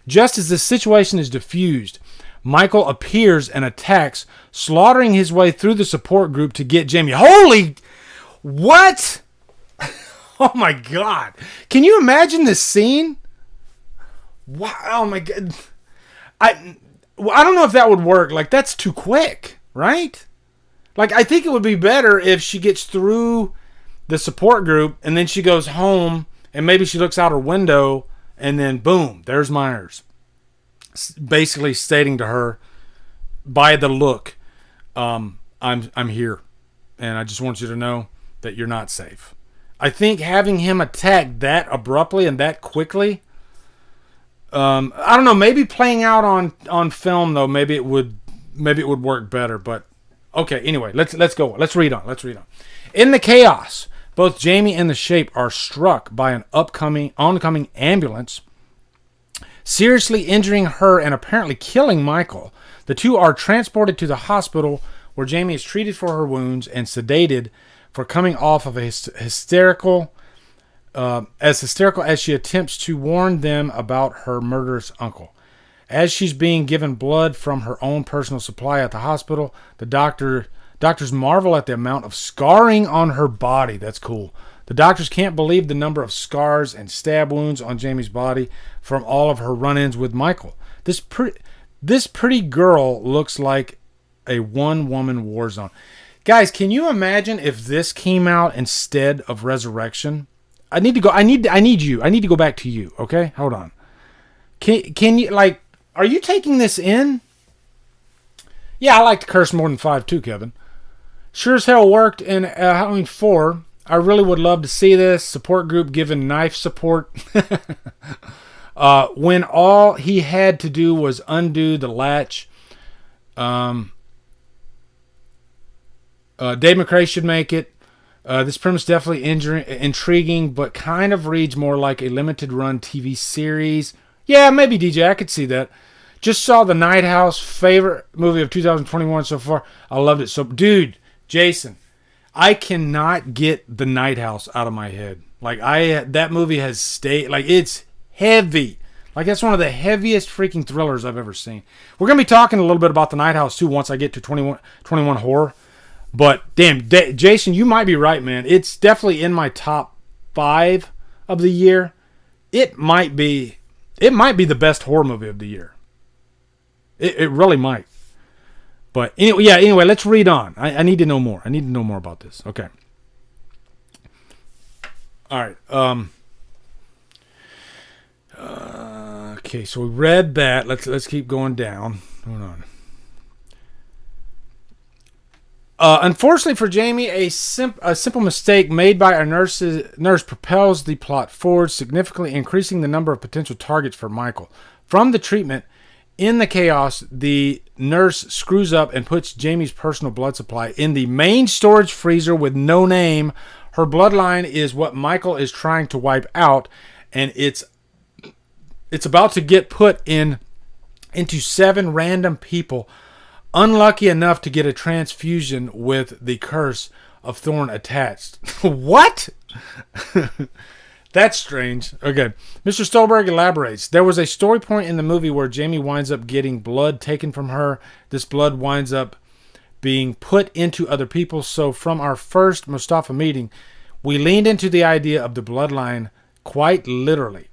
Just as the situation is diffused, Michael appears and attacks, slaughtering his way through the support group to get Jamie. Holy... What? Oh my God. Can you imagine this scene? Wow. Oh my God. I don't know if that would work. Like, that's too quick, right? Like, I think it would be better if she gets through the support group and then she goes home and maybe she looks out her window and then boom, there's Myers. Basically stating to her, by the look, I'm here, and I just want you to know that you're not safe. I think having him attack that abruptly and that quickly, I don't know, maybe playing out on film though, maybe it would work better. But okay, anyway, let's go. Let's read on. In the chaos, both Jamie and the Shape are struck by an oncoming ambulance, seriously injuring her and apparently killing Michael. The two are transported to the hospital where Jamie is treated for her wounds and sedated for coming off of a hysterical as she attempts to warn them about her murderous uncle. As she's being given blood from her own personal supply at the hospital, the doctors marvel at the amount of scarring on her body. That's cool. The doctors can't believe the number of scars and stab wounds on Jamie's body from all of her run-ins with Michael. This pretty girl looks like a one-woman war zone. Guys, can you imagine if this came out instead of Resurrection? I need to go back to you, okay? Hold on. Can you, like, are you taking this in? Yeah, I like to curse more than 5 too, Kevin. Sure as hell worked in Halloween 4. I really would love to see this support group given knife support. When all he had to do was undo the latch. Dave McCoy should make it. This premise definitely intriguing, but kind of reads more like a limited run TV series. Yeah, maybe DJ, I could see that. Just saw The Night House, favorite movie of 2021 so far. I loved it. So, dude, Jason, I cannot get The Night House out of my head. Like, that movie has stayed, like, it's heavy. Like, that's one of the heaviest freaking thrillers I've ever seen. We're going to be talking a little bit about The Night House, too, once I get to 21 Horror. But, damn, Jason, you might be right, man. It's definitely in my top 5 of the year. It might be the best horror movie of the year. It really might. But, anyway, let's read on. I need to know more. I need to know more about this. Okay. All right. Okay, so we read that. Let's keep going down. Hold on. Unfortunately for Jamie, a simple mistake made by a nurse propels the plot forward, significantly increasing the number of potential targets for Michael. From the treatment, in the chaos, the nurse screws up and puts Jamie's personal blood supply in the main storage freezer with no name. Her bloodline is what Michael is trying to wipe out, and it's about to get put into 7 random people unlucky enough to get a transfusion with the curse of thorn attached. What? That's strange. Okay. Mr. Stolberg elaborates. There was a story point in the movie where Jamie winds up getting blood taken from her. This blood winds up being put into other people. So from our first Mustafa meeting, we leaned into the idea of the bloodline quite literally.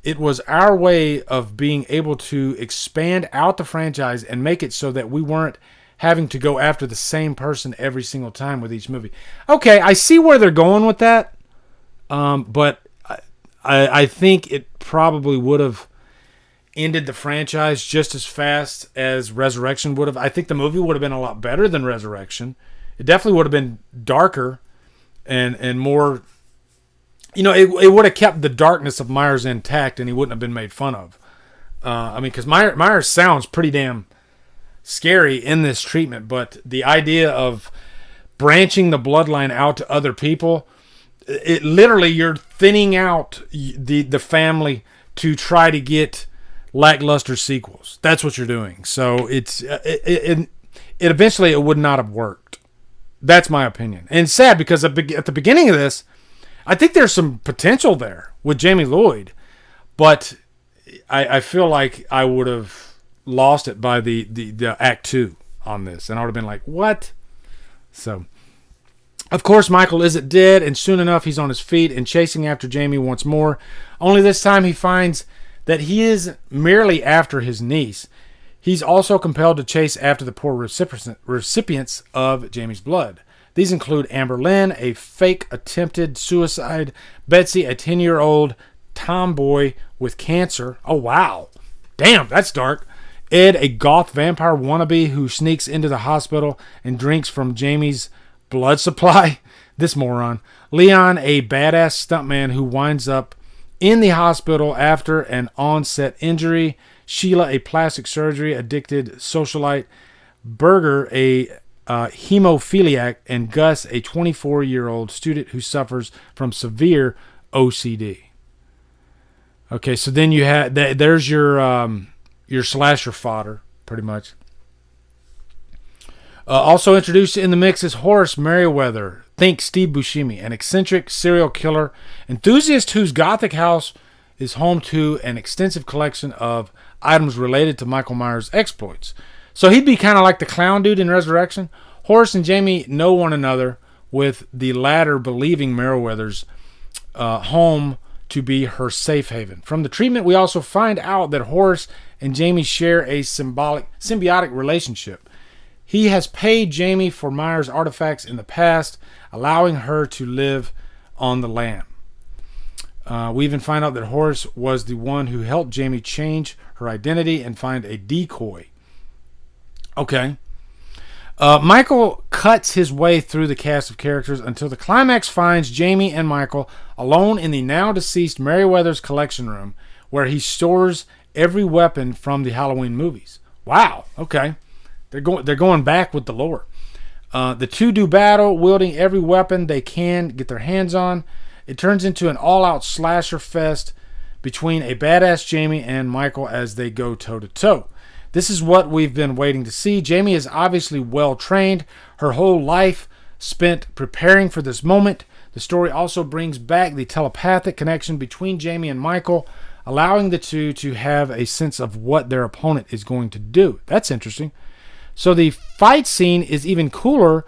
It was our way of being able to expand out the franchise and make it so that we weren't having to go after the same person every single time with each movie. Okay, I see where they're going with that. But I think it probably would have ended the franchise just as fast as Resurrection would have. I think the movie would have been a lot better than Resurrection. It definitely would have been darker and more... it would have kept the darkness of Myers intact, and he wouldn't have been made fun of. Because Myers sounds pretty damn scary in this treatment, but the idea of branching the bloodline out to other people, it literally, you're thinning out the family to try to get lackluster sequels. That's what you're doing. So it eventually it would not have worked. That's my opinion. And it's sad because at the beginning of this, I think there's some potential there with Jamie Lloyd, but I feel like I would have lost it by the Act 2 on this, and I would have been like, what? So, of course, Michael isn't dead, and soon enough he's on his feet and chasing after Jamie once more. Only this time he finds that he is merely after his niece. He's also compelled to chase after the poor recipients of Jamie's blood. These include Amber Lynn, a fake attempted suicide, Betsy, a 10-year-old tomboy with cancer. Oh, wow. Damn, that's dark. Ed, a goth vampire wannabe who sneaks into the hospital and drinks from Jamie's blood supply. This moron. Leon, a badass stuntman who winds up in the hospital after an onset injury. Sheila, a plastic surgery addicted socialite. Berger, a hemophiliac, and Gus, a 24-year-old student who suffers from severe OCD. Okay, so then you have there's your slasher fodder, pretty much. Also introduced in the mix is Horace Merriweather. Think Steve Buscemi, an eccentric serial killer enthusiast whose gothic house is home to an extensive collection of items related to Michael Myers' exploits. So he'd be kind of like the clown dude in Resurrection. Horace and Jamie know one another, with the latter believing Merriweather's home to be her safe haven. From the treatment, we also find out that Horace and Jamie share a symbiotic relationship. He has paid Jamie for Myers' artifacts in the past, allowing her to live on the lam. We even find out that Horace was the one who helped Jamie change her identity and find a decoy. Okay. Michael cuts his way through the cast of characters until the climax finds Jamie and Michael alone in the now deceased Merriweather's collection room, where he stores every weapon from the Halloween movies. Wow. Okay. They're going back with the lore. The two do battle, wielding every weapon they can get their hands on. It turns into an all-out slasher fest between a badass Jamie and Michael as they go toe-to-toe. This is what we've been waiting to see. Jamie is obviously well-trained. Her whole life spent preparing for this moment. The story also brings back the telepathic connection between Jamie and Michael, allowing the two to have a sense of what their opponent is going to do. That's interesting. So the fight scene is even cooler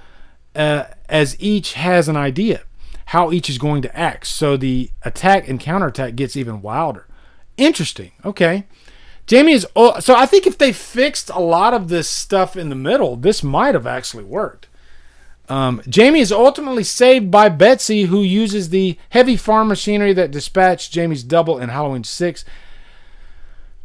as each has an idea how each is going to act. So the attack and counterattack gets even wilder. Interesting. Okay. Jamie is... So I think if they fixed a lot of this stuff in the middle, this might have actually worked. Jamie is ultimately saved by Betsy, who uses the heavy farm machinery that dispatched Jamie's double in Halloween 6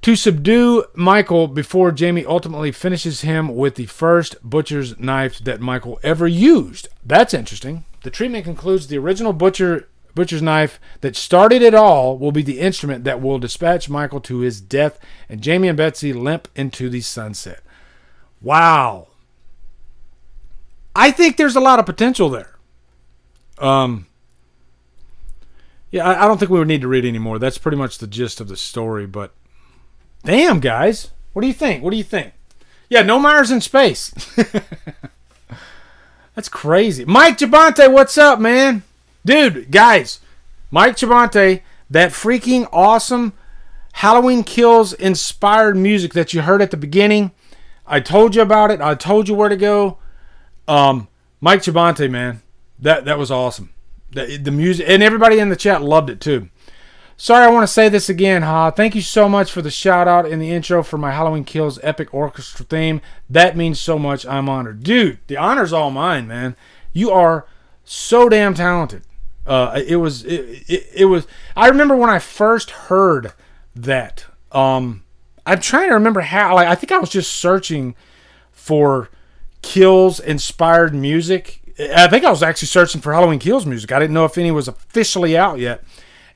to subdue Michael before Jamie ultimately finishes him with the first butcher's knife that Michael ever used. That's interesting. The treatment concludes the original butcher's knife that started it all will be the instrument that will dispatch Michael to his death, and Jamie and Betsy limp into the sunset. Wow. I think there's a lot of potential there. Yeah, I don't think we would need to read anymore. That's pretty much the gist of the story, but damn, guys. What do you think? What do you think? Yeah, No Myers in Space. That's crazy. Mike Chabante, what's up, man? Dude, guys, Mike Chabante, that freaking awesome Halloween Kills inspired music that you heard at the beginning. I told you about it. I told you where to go. Mike Chabante, man, that was awesome. The music, and everybody in the chat loved it too. Sorry, I want to say this again, thank you so much for the shout out in the intro for my Halloween Kills epic orchestra theme. That means so much. I'm honored. Dude, the honor's all mine, man. You are so damn talented. It was I remember when I first heard that. I'm trying to remember how, I think I was just searching for Kills inspired music. I think I was actually searching for Halloween Kills music. I didn't know if any was officially out yet.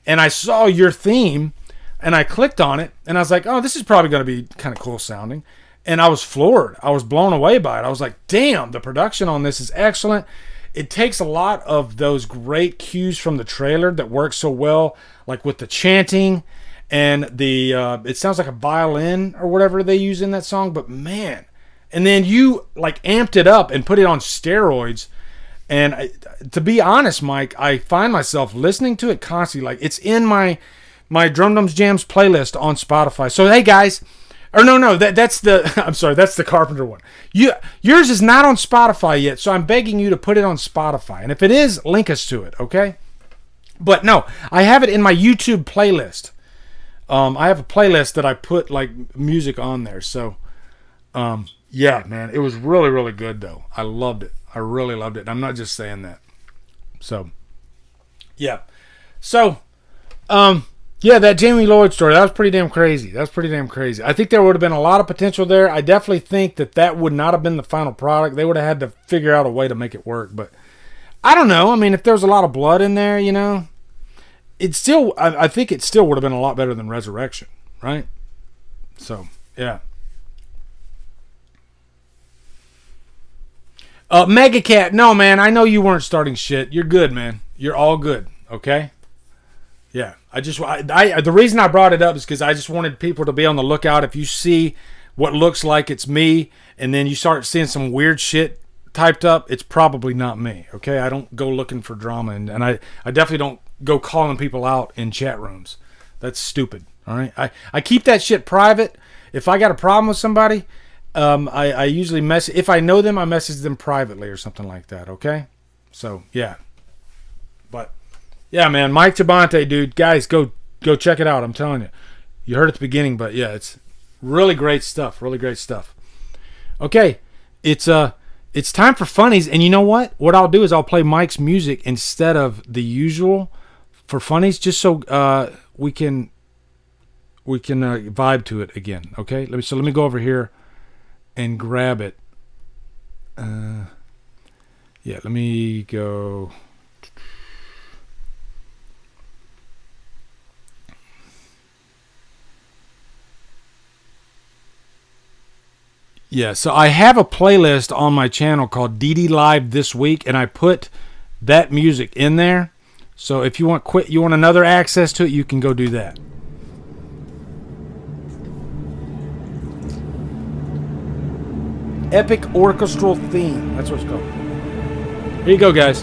And I saw your theme, and I clicked on it, and I was like, oh, this is probably going to be kind of cool sounding. And I was floored. I was blown away by it. I was like, damn, the production on this is excellent. It takes a lot of those great cues from the trailer that work so well, like with the chanting and the, it sounds like a violin or whatever they use in that song, but man. And then you like amped it up and put it on steroids. And to be honest, Mike, I find myself listening to it constantly. Like it's in my Drumdums Jams playlist on Spotify. So hey guys, or no, that's the I'm sorry, that's the Carpenter one. Yours is not on Spotify yet, so I'm begging you to put it on Spotify. And if it is, link us to it, okay? But no, I have it in my YouTube playlist. I have a playlist that I put like music on there. So yeah, man, it was really, really good though. I loved it. I really loved it. And I'm not just saying that. So, yeah. So, yeah, that Jamie Lloyd story, that was pretty damn crazy. I think there would have been a lot of potential there. I definitely think that would not have been the final product. They would have had to figure out a way to make it work. But I don't know. I mean, if there was a lot of blood in there, you know, I think it still would have been a lot better than Resurrection, right? So, yeah. Mega Cat, no man, I know you weren't starting shit. You're good, man. You're all good, okay? Yeah, the reason I brought it up is because I just wanted people to be on the lookout. If you see what looks like it's me, and then you start seeing some weird shit typed up, it's probably not me, okay? I don't go looking for drama, and I definitely don't go calling people out in chat rooms. That's stupid, all right? I keep that shit private. If I got a problem with somebody, I usually message, if I know them, I message them privately or something like that, okay? So, yeah. But, yeah, man, Mike Chabante, dude, guys, go check it out, I'm telling you. You heard at the beginning, but, yeah, it's really great stuff, Okay, it's time for funnies, and you know what? What I'll do is I'll play Mike's music instead of the usual for funnies, just so we can vibe to it again, okay? Let me go over here and grab it. Yeah, let me go. Yeah, so I have a playlist on my channel called DDLive This Week, and I put that music in there. So if you want another access to it, you can go do that. Epic orchestral theme. That's what it's called. Here you go, guys.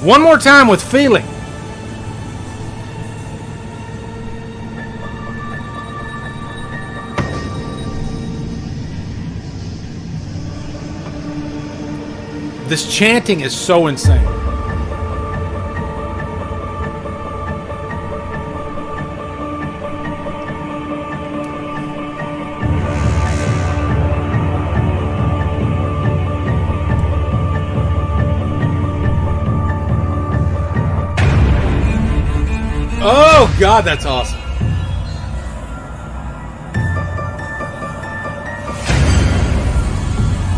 One more time with feeling. This chanting is so insane. Oh God, that's awesome.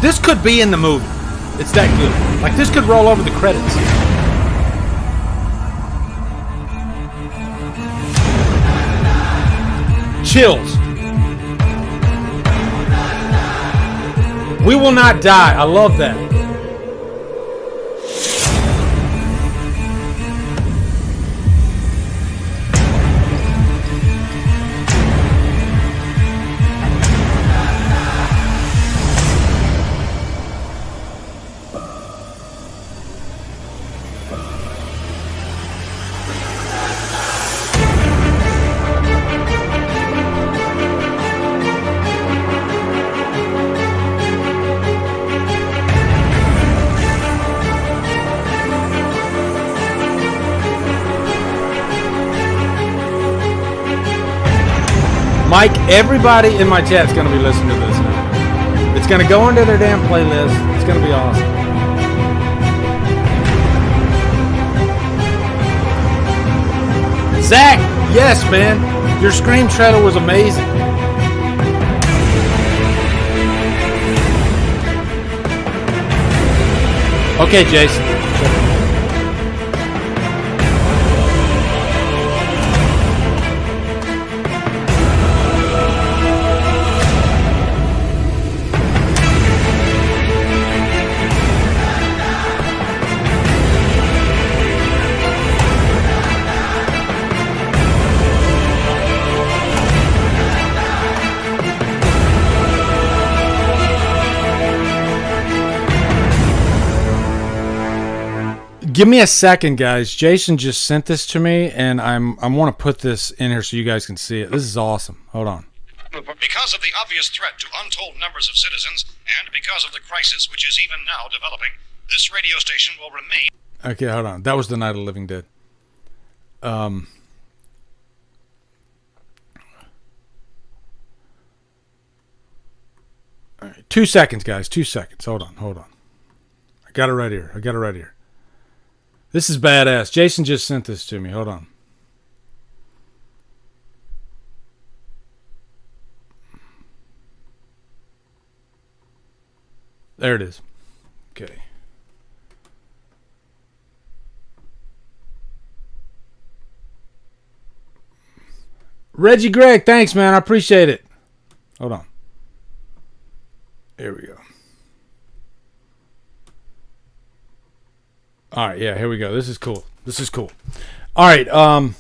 This could be in the movie. It's that good. Like this could roll over the credits. chills. We will not die. I love that. Mike, everybody in my chat's going to be listening to this now. It's going to go into their damn playlist. It's going to be awesome. Zach, yes, man. Your Scream trailer was amazing. Okay, Jason. Give me a second, guys. Jason just sent this to me, and I want to put this in here so you guys can see it. This is awesome. Hold on. Because of the obvious threat to untold numbers of citizens, and because of the crisis which is even now developing, this radio station will remain... Okay, hold on. That was the Night of the Living Dead. All right, 2 seconds, guys. 2 seconds. Hold on. I got it right here. This is badass. Jason just sent this to me. Hold on. There it is. Okay. Reggie Gregg, thanks, man. I appreciate it. Hold on. Here we go. All right, yeah, here we go. This is cool. All right,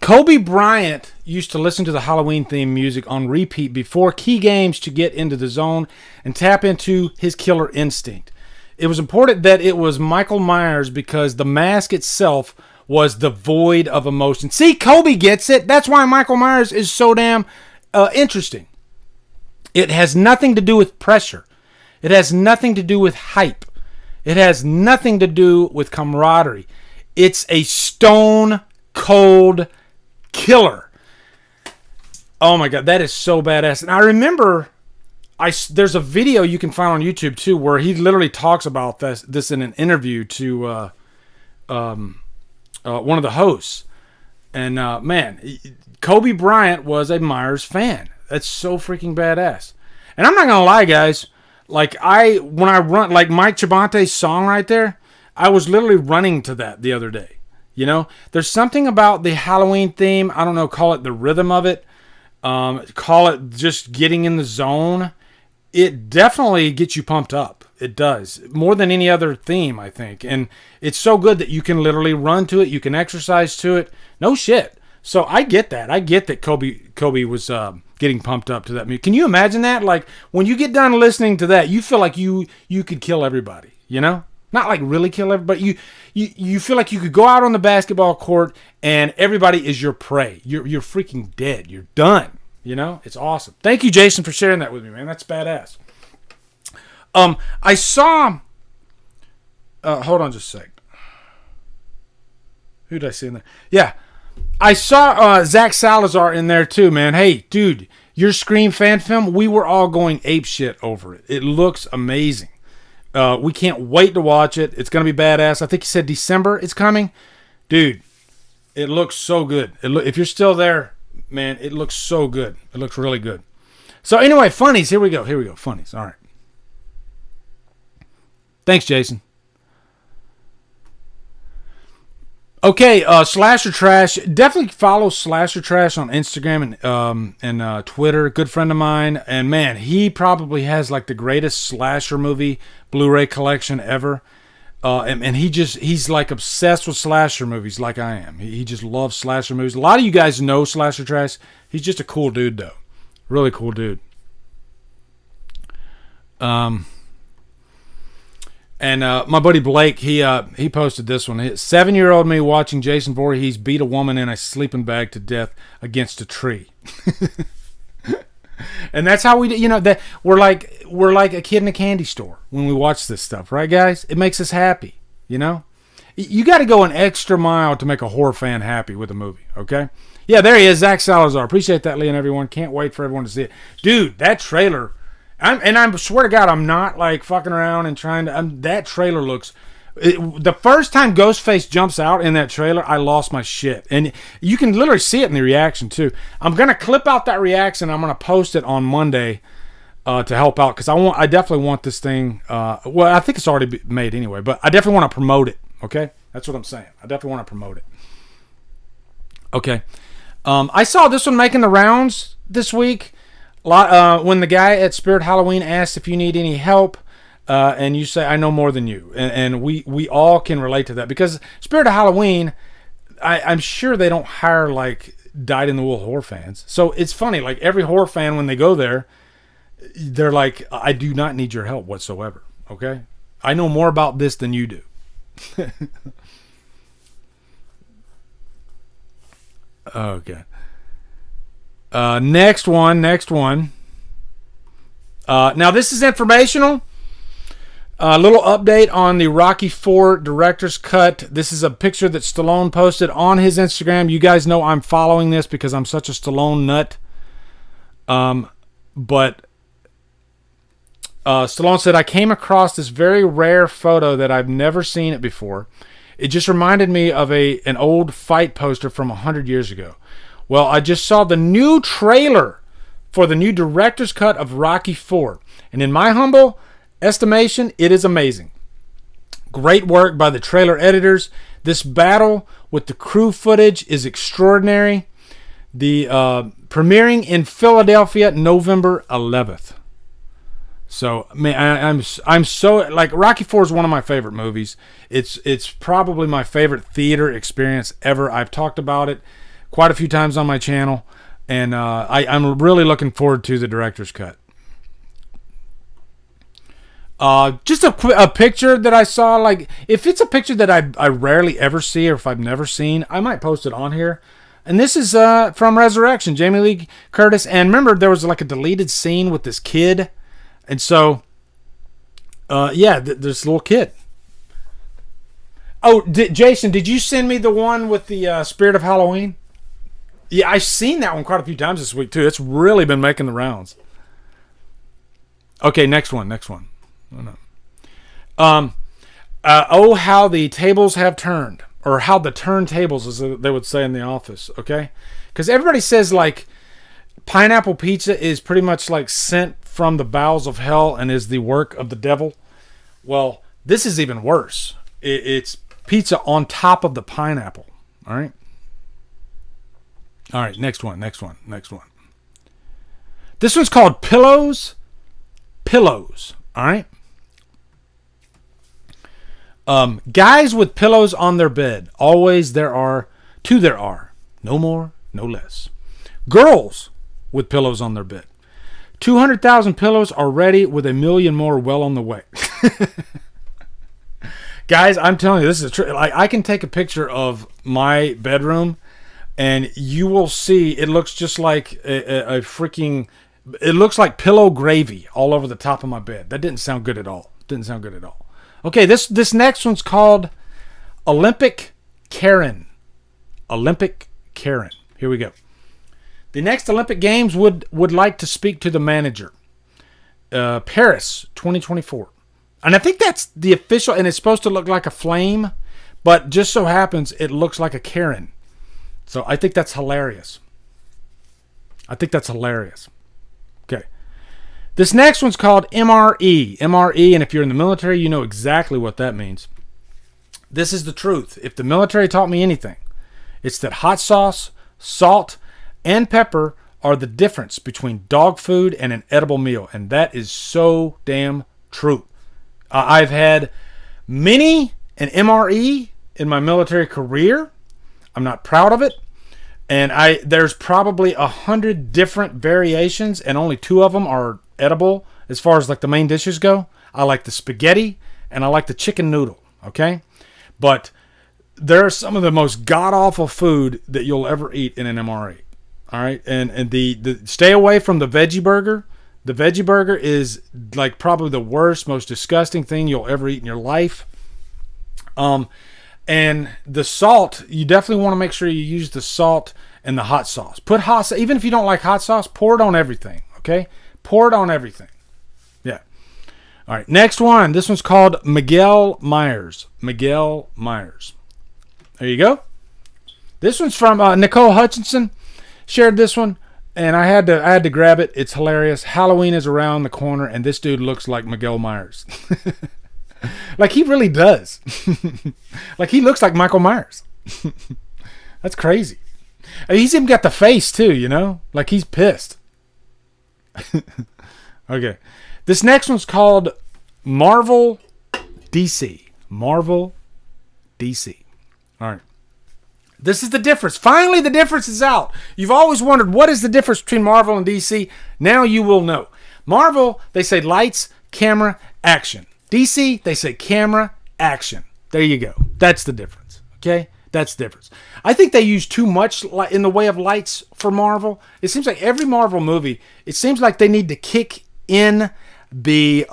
Kobe Bryant used to listen to the Halloween theme music on repeat before key games to get into the zone and tap into his killer instinct. It was important that it was Michael Myers because the mask itself was devoid of emotion. See, Kobe gets it. That's why Michael Myers is so damn interesting. It has nothing to do with pressure. It has nothing to do with hype. It has nothing to do with camaraderie. It's a stone cold killer. Oh my God, that is so badass. And I remember there's a video you can find on YouTube too where he literally talks about this in an interview to one of the hosts. And man, Kobe Bryant was a Myers fan. That's so freaking badass. And I'm not gonna lie, guys. Like when I run, like Mike Chabante's song right there, I was literally running to that the other day. You know, there's something about the Halloween theme. I don't know, call it the rhythm of it. Call it just getting in the zone. It definitely gets you pumped up. It does. More than any other theme, I think. And it's so good that you can literally run to it. You can exercise to it. No shit. So I get that. I get that Kobe was getting pumped up to that music. Can you imagine that? Like when you get done listening to that, you feel like you could kill everybody, you know? Not like really kill everybody. You feel like you could go out on the basketball court and everybody is your prey. You're freaking dead. You're done. You know? It's awesome. Thank you, Jason, for sharing that with me, man. That's badass. I saw hold on just a sec. Who did I see in there? Yeah. I saw Zach Salazar in there too, man. Hey, dude, your Scream fan film, we were all going apeshit over it. It looks amazing. We can't wait to watch it. It's going to be badass. I think he said December it's coming. Dude, it looks so good. If you're still there, man, it looks so good. It looks really good. So anyway, funnies. Here we go. Funnies. All right. Thanks, Jason. Okay, Slasher Trash. Definitely follow Slasher Trash on Instagram and Twitter. Good friend of mine, and man, he probably has like the greatest slasher movie Blu-ray collection ever. And he's like obsessed with slasher movies, like I am. He just loves slasher movies. A lot of you guys know Slasher Trash. He's just a cool dude, though. Really cool dude. And my buddy Blake, he posted this one. 7-year-old me watching Jason Voorhees beat a woman in a sleeping bag to death against a tree. And that's how we, that we're like a kid in a candy store when we watch this stuff, right, guys? It makes us happy, You got to go an extra mile to make a horror fan happy with a movie, okay? Yeah, there he is, Zach Salazar. Appreciate that, Lee, and everyone. Can't wait for everyone to see it, dude. That trailer. I swear to God, I'm not like fucking around and trying to. That trailer looks. The first time Ghostface jumps out in that trailer, I lost my shit, and you can literally see it in the reaction too. I'm gonna clip out that reaction. I'm gonna post it on Monday to help out because I definitely want this thing. Well, I think it's already made anyway, but I definitely want to promote it. Okay, that's what I'm saying. I definitely want to promote it. Okay, I saw this one making the rounds this week. When the guy at Spirit Halloween asked if you need any help, and you say, I know more than you. And we all can relate to that. Because Spirit of Halloween, I'm sure they don't hire, like, dyed-in-the-wool horror fans. So it's funny. Like, every horror fan, when they go there, they're like, I do not need your help whatsoever. Okay? I know more about this than you do. Okay. Next one. Now this is informational. A little update on the Rocky IV director's cut. This is a picture that Stallone posted on his Instagram. You guys know I'm following this because I'm such a Stallone nut. But Stallone said, I came across this very rare photo that I've never seen it before. It just reminded me of an old fight poster from 100 years ago. Well, I just saw the new trailer for the new director's cut of Rocky IV. And in my humble estimation, it is amazing. Great work by the trailer editors. This battle with the crew footage is extraordinary. The premiering in Philadelphia, November 11th. So, man, I'm so, like, Rocky IV is one of my favorite movies. It's probably my favorite theater experience ever. I've talked about it quite a few times on my channel, and I'm really looking forward to the director's cut. Just a picture that I saw, like, if it's a picture that I rarely ever see, or if I've never seen, I might post it on here. And this is from Resurrection, Jamie Lee Curtis. And remember, there was like a deleted scene with this kid. And so, this little kid. Oh, Jason, did you send me the one with the Spirit of Halloween? Yeah, I've seen that one quite a few times this week, too. It's really been making the rounds. Okay, next one. Oh, no. How the tables have turned. Or how the turntables, as they would say in the office, okay? Because everybody says, like, pineapple pizza is pretty much, like, sent from the bowels of hell and is the work of the devil. Well, this is even worse. It's pizza on top of the pineapple, all right? All right, next one. This one's called Pillows, all right? Guys with pillows on their bed. Always there are. No more, no less. Girls with pillows on their bed. 200,000 pillows are ready with 1 million more well on the way. Guys, I'm telling you, this is true. I can take a picture of my bedroom and you will see it looks just like a freaking... It looks like pillow gravy all over the top of my bed. That didn't sound good at all. Okay, this next one's called Olympic Karen. Here we go. The next Olympic Games would like to speak to the manager. Paris 2024. And I think that's the official, and it's supposed to look like a flame, but just so happens it looks like a Karen. So I think that's hilarious. Okay. This next one's called MRE. MRE, and if you're in the military, you know exactly what that means. This is the truth. If the military taught me anything, it's that hot sauce, salt, and pepper are the difference between dog food and an edible meal. And that is so damn true. I've had many an MRE in my military career. I'm not proud of it. And there's probably 100 different variations, and only 2 of them are edible as far as like the main dishes go. I like the spaghetti and I like the chicken noodle, okay? But there are some of the most god-awful food that you'll ever eat in an MRE. All right? And the stay away from the veggie burger. The veggie burger is like probably the worst, most disgusting thing you'll ever eat in your life. And the salt, you definitely want to make sure you use the salt and the hot sauce. Put hot sauce, even if you don't like hot sauce, pour it on everything, okay? Pour it on everything. Yeah. All right, next one. This one's called Miguel Myers. Miguel Myers. There you go. This one's from Nicole Hutchinson. Shared this one, and I had to grab it. It's hilarious. Halloween is around the corner, and this dude looks like Miguel Myers. Like he really does. Like he looks like Michael Myers. That's crazy. He's even got the face too, you know? Like he's pissed. Okay. This next one's called Marvel DC. Marvel DC. All right. This is the difference. Finally, the difference is out. You've always wondered what is the difference between Marvel and DC. Now you will know. Marvel, they say lights, camera, action. DC, they say camera, action. There you go. That's the difference. Okay? That's the difference. I think they use too much in the way of lights for Marvel. It seems like every Marvel movie, it seems like they need to kick in the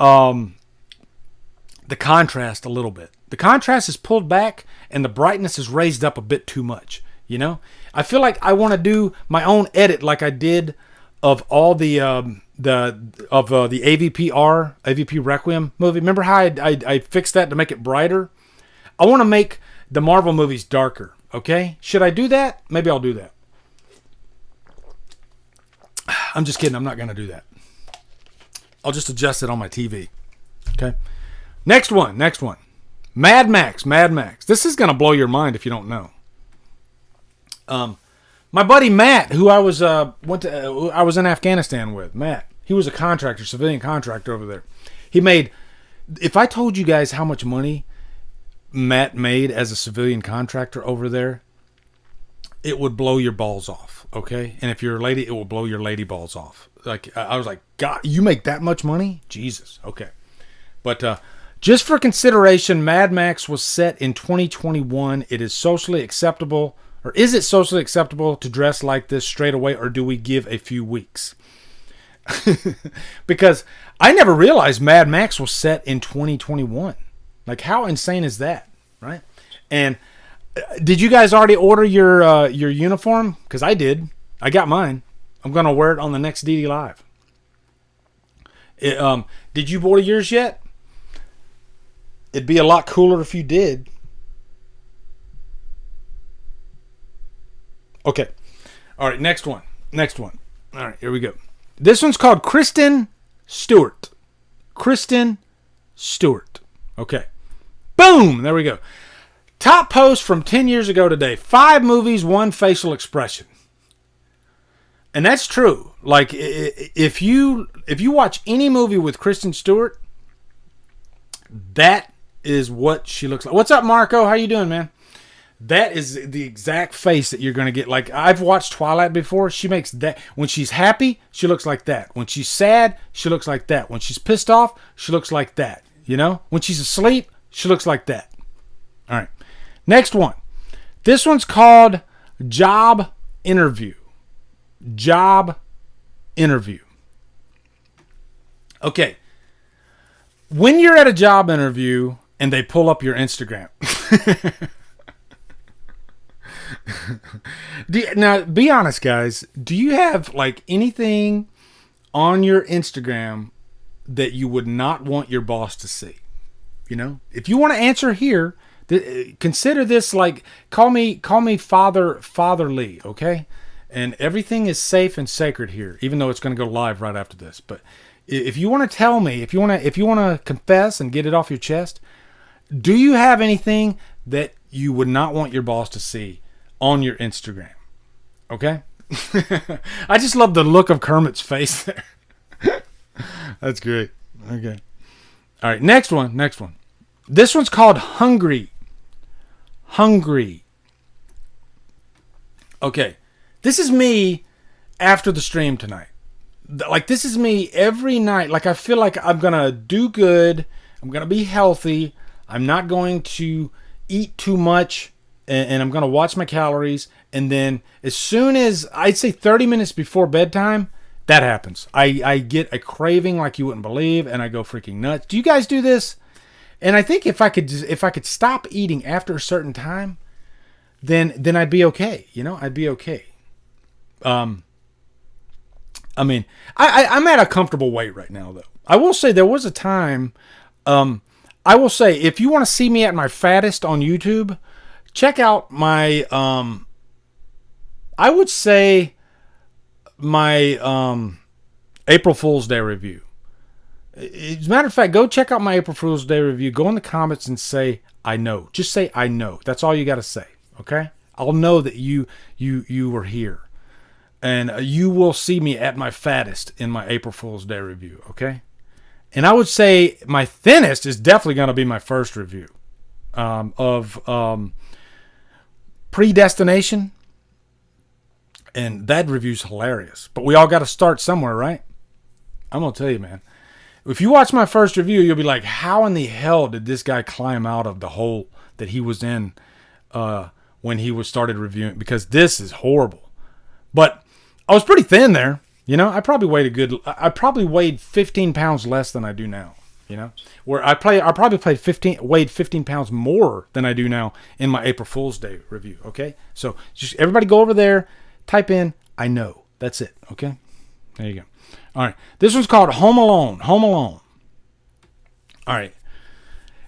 contrast a little bit. The contrast is pulled back and the brightness is raised up a bit too much. You know? I feel like I want to do my own edit like I did of all the AVP Requiem movie. Remember how I fixed that to make it brighter? I want to make the Marvel movies darker. Okay? Should I do that? Maybe I'll do that. I'm just kidding. I'm not going to do that. I'll just adjust it on my TV. Okay? Next one. Mad Max. This is going to blow your mind if you don't know. My buddy Matt, who I was in Afghanistan with, Matt. He was a contractor, civilian contractor over there. He made, if I told you guys how much money Matt made as a civilian contractor over there, it would blow your balls off, okay? And if you're a lady, it will blow your lady balls off. Like, I was like, God, you make that much money? Jesus, okay. But just for consideration, Mad Max was set in 2021. It is socially acceptable, or is it socially acceptable to dress like this straight away, or do we give a few weeks? Because I never realized Mad Max was set in 2021. Like, how insane is that, right? And did you guys already order your uniform? Because I did. I got mine. I'm going to wear it on the next DDLive. Did you order yours yet? It'd be a lot cooler if you did. Okay. All right, next one. All right, here we go. This one's called Kristen Stewart. Kristen Stewart. Okay. Boom! There we go. Top post from 10 years ago today. 5 movies, 1 facial expression. And that's true. Like, if you watch any movie with Kristen Stewart, that is what she looks like. What's up, Marco? How you doing, man? That is the exact face that you're going to get. Like, I've watched Twilight before. She makes that. When she's happy, she looks like that. When she's sad, she looks like that. When she's pissed off, she looks like that. You know? When she's asleep, she looks like that. All right. Next one. This one's called Job Interview. Job Interview. Okay. When you're at a job interview and they pull up your Instagram. Now, be honest, guys. Do you have like anything on your Instagram that you would not want your boss to see? You know, if you want to answer here, consider this like call me Father Lee, okay? And everything is safe and sacred here, even though it's going to go live right after this. But if you want to tell me, if you want to confess and get it off your chest, do you have anything that you would not want your boss to see on your Instagram? Okay? I just love the look of Kermit's face there. That's great. Okay. All right, next one. This one's called Hungry. Okay. This is me after the stream tonight. Like, this is me every night. Like, I feel like I'm going to do good. I'm going to be healthy. I'm not going to eat too much. And I'm going to watch my calories. And then as soon as, I'd say 30 minutes before bedtime, that happens. I get a craving like you wouldn't believe. And I go freaking nuts. Do you guys do this? And I think if I could stop eating after a certain time, then I'd be okay. You know, I'd be okay. I mean, I'm at a comfortable weight right now, though. I will say there was a time, I will say, if you want to see me at my fattest on YouTube, check out my, I would say my April Fool's Day review. As a matter of fact, go check out my April Fool's Day review. Go in the comments and say, I know. Just say, I know. That's all you got to say, okay? I'll know that you were here. And you will see me at my fattest in my April Fool's Day review, okay? And I would say my thinnest is definitely going to be my first review of Predestination. And that review's hilarious. But we all got to start somewhere, right? I'm going to tell you, man. If you watch my first review, you'll be like, how in the hell did this guy climb out of the hole that he was in when he was started reviewing? Because this is horrible. But I was pretty thin there. You know, I probably weighed 15 pounds less than I do now. You know, where I probably weighed 15 pounds more than I do now in my April Fool's Day review. Okay. So just everybody go over there, type in, I know. That's it. Okay. There you go. All right. This one's called Home Alone. All right.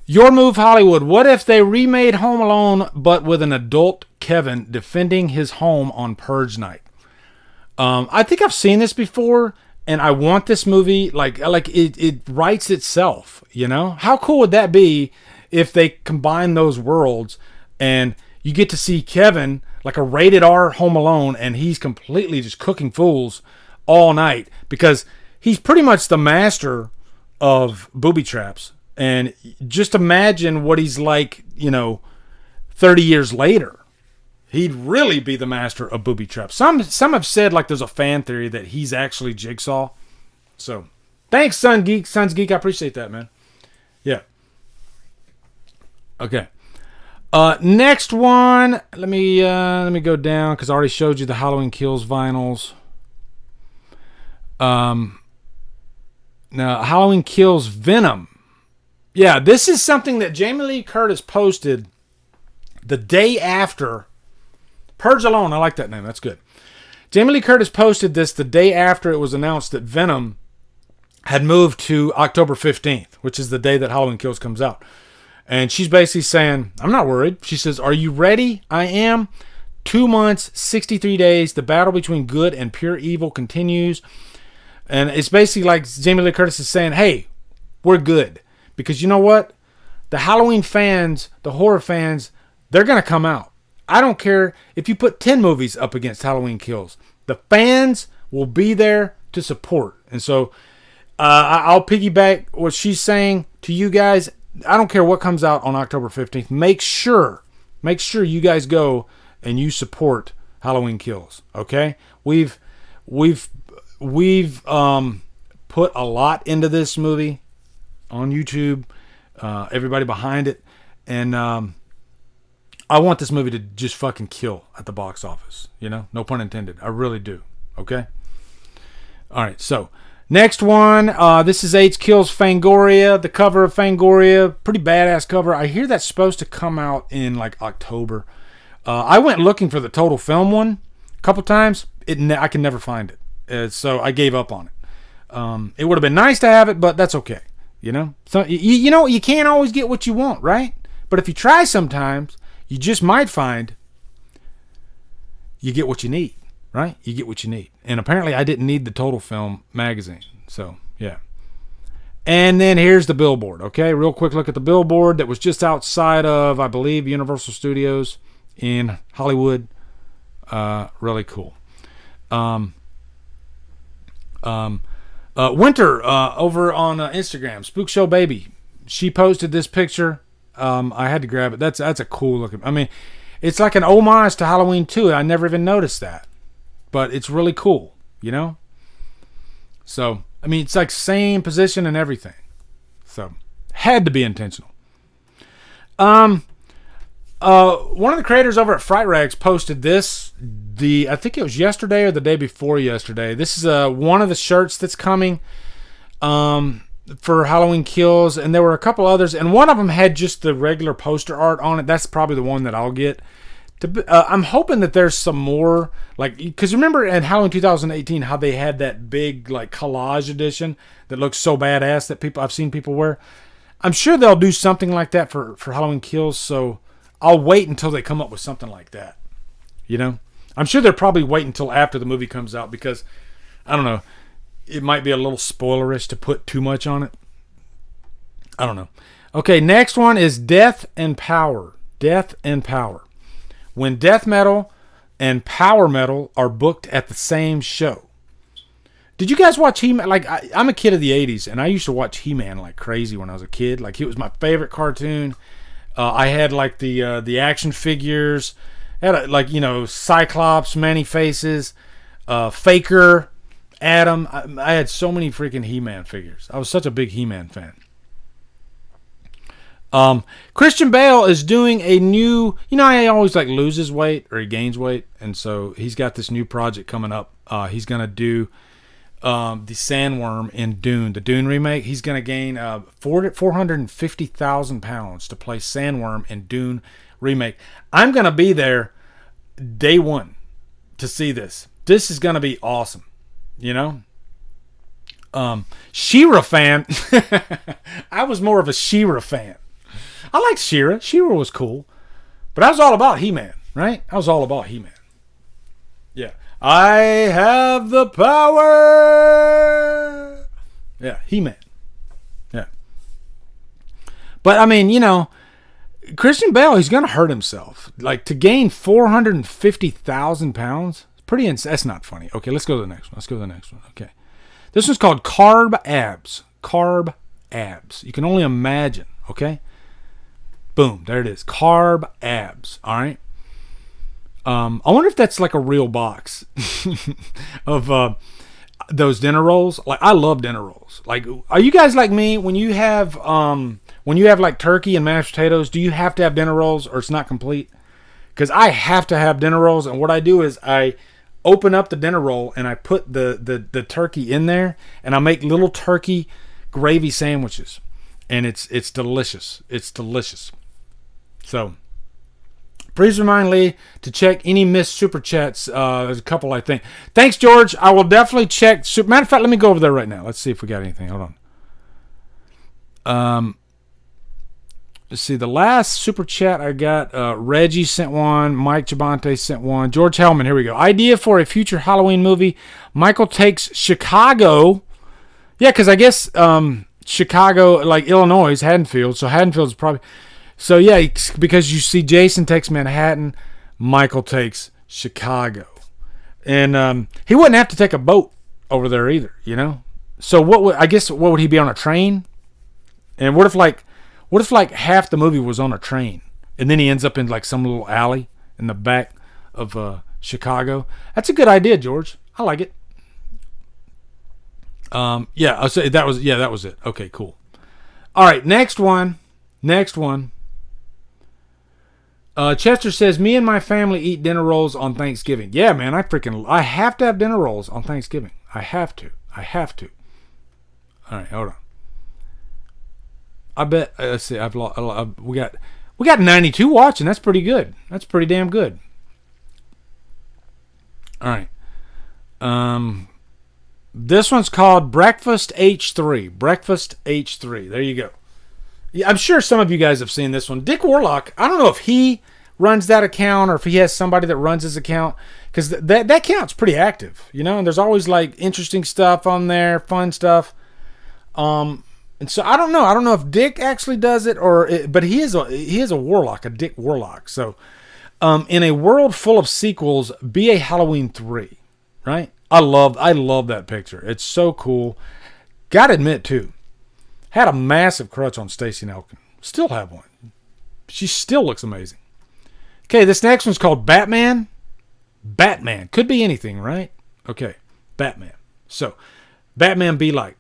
Your Move Hollywood. What if they remade Home Alone, but with an adult Kevin defending his home on Purge night? I think I've seen this before, and I want this movie. Like it writes itself. You know, how cool would that be if they combine those worlds and you get to see Kevin like a rated R Home Alone, and he's completely just cooking fools all night because he's pretty much the master of booby traps. And just imagine what he's like, 30 years later. He'd really be the master of booby traps. Some have said like there's a fan theory that he's actually Jigsaw. So thanks, Sons Geek. I appreciate that, man. Yeah. Okay. Next one. Let me go down because I already showed you the Halloween Kills vinyls. Now Halloween Kills Venom. Yeah, this is something that Jamie Lee Curtis posted the day after Purge Alone. I like that name. That's good. Jamie Lee Curtis posted this the day after it was announced that Venom had moved to October 15th, which is the day that Halloween Kills comes out. And she's basically saying, I'm not worried. She says, are you ready? I am. 2 months, 63 days. The battle between good and pure evil continues. And it's basically like Jamie Lee Curtis is saying, hey, we're good. Because you know what? The Halloween fans, the horror fans, they're going to come out. I don't care if you put 10 movies up against Halloween Kills. The fans will be there to support. And so I'll piggyback what she's saying to you guys. I don't care what comes out on October 15th. Make sure you guys go and you support Halloween Kills. Okay? We've put a lot into this movie on YouTube. Everybody behind it. And I want this movie to just fucking kill at the box office. No pun intended. I really do. Okay? All right, so next one. This is AIDS Kills Fangoria. The cover of Fangoria. Pretty badass cover. I hear that's supposed to come out in like October. I went looking for the total film one a couple times. I can never find it. So I gave up on it. It would have been nice to have it, but that's okay. So you can't always get what you want, right? But if you try sometimes, you just might find you get what you need, right? You get what you need. And apparently I didn't need the Total Film magazine. So, yeah. And then here's the billboard, okay? Real quick look at the billboard that was just outside of, I believe, Universal Studios in Hollywood. Really cool. Winter over on Instagram, Spook Show Baby. She posted this picture. I had to grab it. That's a cool looking. I mean, it's like an homage to Halloween 2. I never even noticed that, but it's really cool, you know. So I mean, it's like same position and everything. So had to be intentional. One of the creators over at Fright Rags posted this. I think it was yesterday or the day before yesterday. This is one of the shirts that's coming for Halloween Kills, and there were a couple others, and one of them had just the regular poster art on it. That's probably the one that I'll get. I'm hoping that there's some more, like, because remember in Halloween 2018 how they had that big like collage edition that looks so badass that I've seen people wear. I'm sure they'll do something like that for Halloween Kills. So I'll wait until they come up with something like that. You know, I'm sure they'll probably wait until after the movie comes out because I don't know. It might be a little spoilerish to put too much on it. I don't know. Okay, next one is Death and Power. Death and Power. When death metal and power metal are booked at the same show. Did you guys watch He-Man? Like, I'm a kid of the 80s, and I used to watch He-Man like crazy when I was a kid. Like, it was my favorite cartoon. I had, like, the action figures. I had, like, you know, Cyclops, Man-E-Faces, Faker, Adam. I had so many freaking He-Man figures. I was such a big He-Man fan. Christian Bale is doing a new, you know, he always like loses weight or he gains weight, and so he's got this new project coming up. He's gonna do the Sandworm in Dune, the Dune remake. He's gonna gain 450,000 pounds to play Sandworm in Dune remake. I'm gonna be there day one to see this. This is gonna be awesome, you know. She-Ra fan. I was more of a She-Ra fan. I liked She-Ra. She-Ra was cool. But I was all about He-Man, right? I was all about He-Man. Yeah. I have the power. Yeah, He-Man. Yeah. But, I mean, you know, Christian Bale, he's going to hurt himself. Like, to gain 450,000 pounds, that's not funny. Okay, let's go to the next one. Okay. This one's called Carb Abs. Carb Abs. You can only imagine, okay? Boom, there it is. Carb Abs. All right. I wonder if that's like a real box of those dinner rolls. Like, I love dinner rolls. Like, are you guys like me when you have like turkey and mashed potatoes? Do you have to have dinner rolls or it's not complete? Because I have to have dinner rolls, and what I do is I open up the dinner roll and I put the turkey in there, and I make little turkey gravy sandwiches, and it's delicious. It's delicious. So, please remind Lee to check any missed super chats. There's a couple, I think. Thanks, George. I will definitely check. Matter of fact, let me go over there right now. Let's see if we got anything. Hold on. Let's see. The last super chat I got, Reggie sent one. Mike Chabante sent one. George Hellman, here we go. Idea for a future Halloween movie. Michael takes Chicago. Yeah, because I guess Chicago, like Illinois, Haddonfield. So Haddonfield's probably... So, yeah, because you see Jason takes Manhattan, Michael takes Chicago. And he wouldn't have to take a boat over there either, you know? So, what would he be on a train? And what if half the movie was on a train? And then he ends up in, like, some little alley in the back of Chicago? That's a good idea, George. I like it. Yeah, I'll say that was it. Okay, cool. All right, next one. Chester says, me and my family eat dinner rolls on Thanksgiving. Yeah, man, I have to have dinner rolls on Thanksgiving. I have to. All right, hold on. I bet, let's see, we got 92 watching. That's pretty good. That's pretty damn good. All right. This one's called Breakfast H3. Breakfast H3. There you go. Yeah, I'm sure some of you guys have seen this one. Dick Warlock, I don't know if he runs that account or if he has somebody that runs his account, because that account's pretty active, you know, and there's always like interesting stuff on there, fun stuff. And so I don't know. I don't know if Dick actually does it but he is a warlock, a Dick warlock. So in a world full of sequels, be a Halloween 3, right? I love that picture. It's so cool. Gotta admit too, had a massive crush on Stacey Nelkin. Still have one. She still looks amazing. Okay, this next one's called Batman. Batman. Could be anything, right? Okay, Batman. So, Batman be like,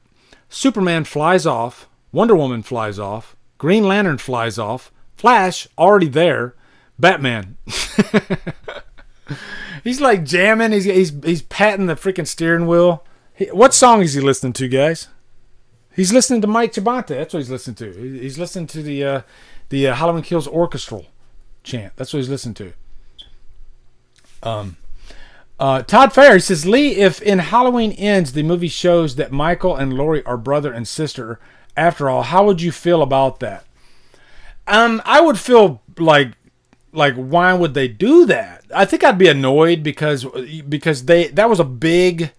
Superman flies off, Wonder Woman flies off, Green Lantern flies off, Flash, already there, Batman. He's like jamming, he's patting the freaking steering wheel. What song is he listening to, guys? He's listening to Mike Chabante. That's what he's listening to. He's listening to the Halloween Kills orchestral chant. That's what he's listening to. Todd Fair, he says, Lee, if in Halloween Ends the movie shows that Michael and Laurie are brother and sister, after all, how would you feel about that? I would feel like why would they do that? I think I'd be annoyed because that was a big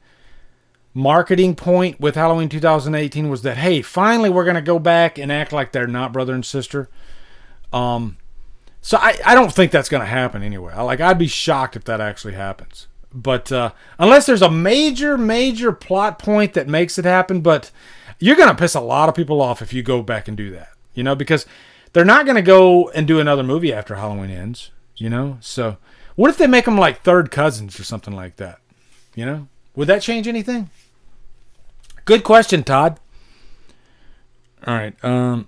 marketing point with Halloween 2018 was that, hey, finally we're going to go back and act like they're not brother and sister. So I don't think that's going to happen anyway. I'd be shocked if that actually happens. But unless there's a major plot point that makes it happen, but you're going to piss a lot of people off if you go back and do that, because they're not going to go and do another movie after Halloween Ends, So what if they make them like third cousins or something like that, Would that change anything? Good question, Todd. All right. All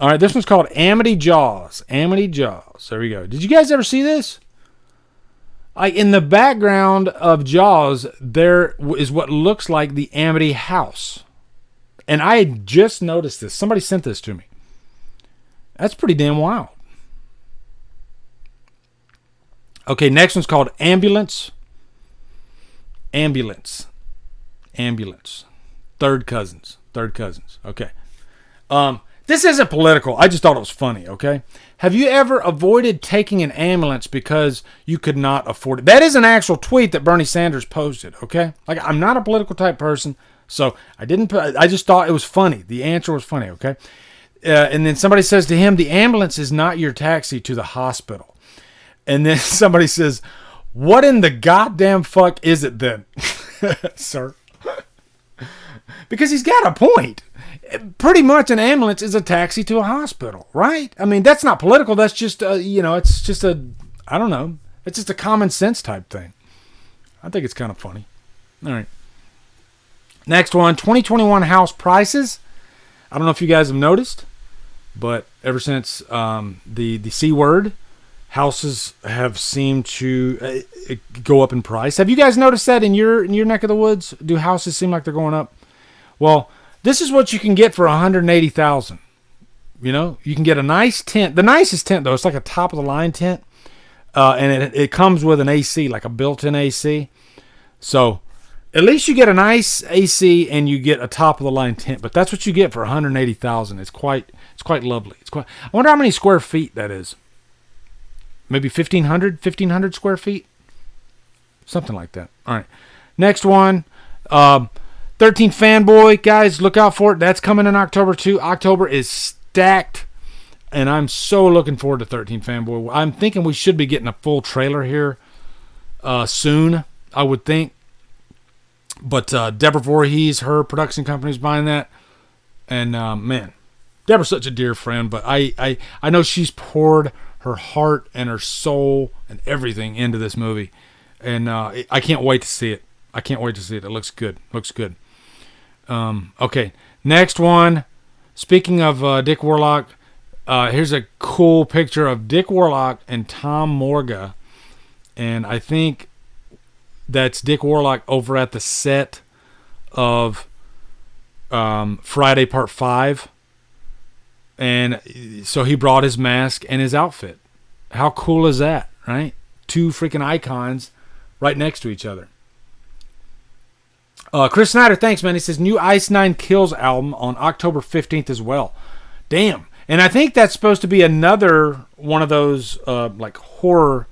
right, this one's called Amity Jaws. Amity Jaws. There we go. Did you guys ever see this? Like in the background of Jaws, there is what looks like the Amity house. And I had just noticed this. Somebody sent this to me. That's pretty damn wild. Okay, next one's called Ambulance. Ambulance. Third cousins. Okay. This isn't political. I just thought it was funny, okay? Have you ever avoided taking an ambulance because you could not afford it? That is an actual tweet that Bernie Sanders posted, okay? Like, I'm not a political type person, so I just thought it was funny. The answer was funny, okay? And then somebody says to him, the ambulance is not your taxi to the hospital. And then somebody says, what in the goddamn fuck is it then, sir? Because he's got a point. Pretty much an ambulance is a taxi to a hospital, right? I mean, that's not political. That's just, it's just I don't know. It's just a common sense type thing. I think it's kind of funny. All right. Next one, 2021 house prices. I don't know if you guys have noticed, but ever since the C word, houses have seemed to go up in price. Have you guys noticed that in your neck of the woods? Do houses seem like they're going up? Well, this is what you can get for $180,000. You can get a nice tent. The nicest tent, though, it's like a top of the line tent, and it comes with an AC, like a built-in AC. So at least you get a nice AC and you get a top of the line tent. But that's what you get for $180,000. It's quite lovely. I wonder how many square feet that is. Maybe 1,500 square feet, something like that. All right, next one. 13 Fanboy, guys, look out for it. That's coming in October too. October is stacked, and I'm so looking forward to 13 Fanboy. I'm thinking we should be getting a full trailer here soon, I would think. But Deborah Voorhees, her production company's buying that. And man, Deborah's such a dear friend, but I know she's poured her heart and her soul and everything into this movie. And I can't wait to see it. It looks good. Okay, next one. Speaking of Dick Warlock, here's a cool picture of Dick Warlock and Tom Morga. And I think that's Dick Warlock over at the set of Friday Part 5. And so he brought his mask and his outfit. How cool is that, right? Two freaking icons right next to each other. Chris Snyder, thanks, man. He says, new Ice Nine Kills album on October 15th as well. Damn. And I think that's supposed to be another one of those like horror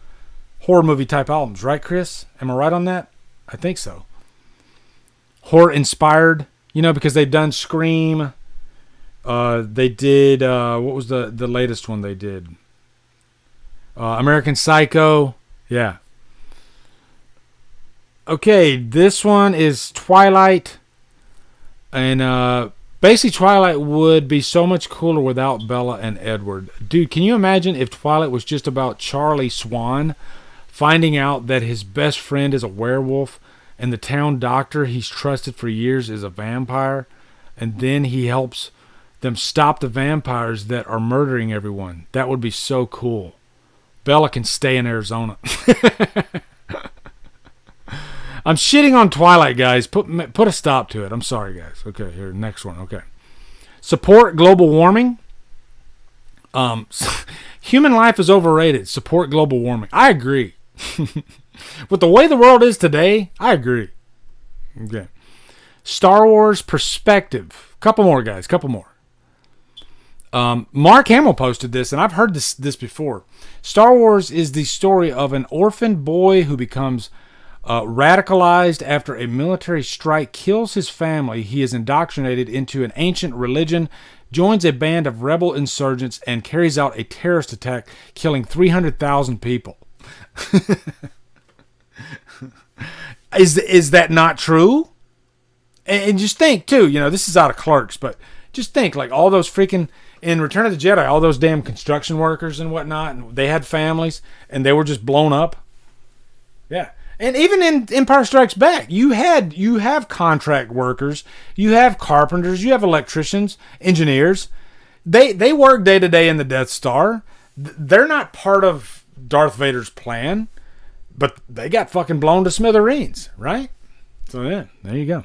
movie type albums, right, Chris? Am I right on that? I think so. Horror inspired, because they've done Scream, They did, what was the latest one they did? American Psycho. Yeah. Okay, this one is Twilight. And basically Twilight would be so much cooler without Bella and Edward. Dude, can you imagine if Twilight was just about Charlie Swan finding out that his best friend is a werewolf and the town doctor he's trusted for years is a vampire, and then he helps them stop the vampires that are murdering everyone? That would be so cool. Bella can stay in Arizona. I'm shitting on Twilight, guys. Put a stop to it. I'm sorry, guys. Okay, here, next one. Okay. Support global warming. Human life is overrated. Support global warming. I agree. With the way the world is today, I agree. Okay. Star Wars perspective. Couple more, guys. Couple more. Mark Hamill posted this, and I've heard this before. Star Wars is the story of an orphaned boy who becomes radicalized after a military strike kills his family. He is indoctrinated into an ancient religion, joins a band of rebel insurgents, and carries out a terrorist attack, killing 300,000 people. Is that not true? And just think, too, this is out of Clerks, but just think, like, all those freaking, in Return of the Jedi, all those damn construction workers and whatnot, and they had families, and they were just blown up. Yeah. And even in Empire Strikes Back, you have contract workers, you have carpenters, you have electricians, engineers. They work day to day in the Death Star. They're not part of Darth Vader's plan, but they got fucking blown to smithereens, right? So yeah, there you go.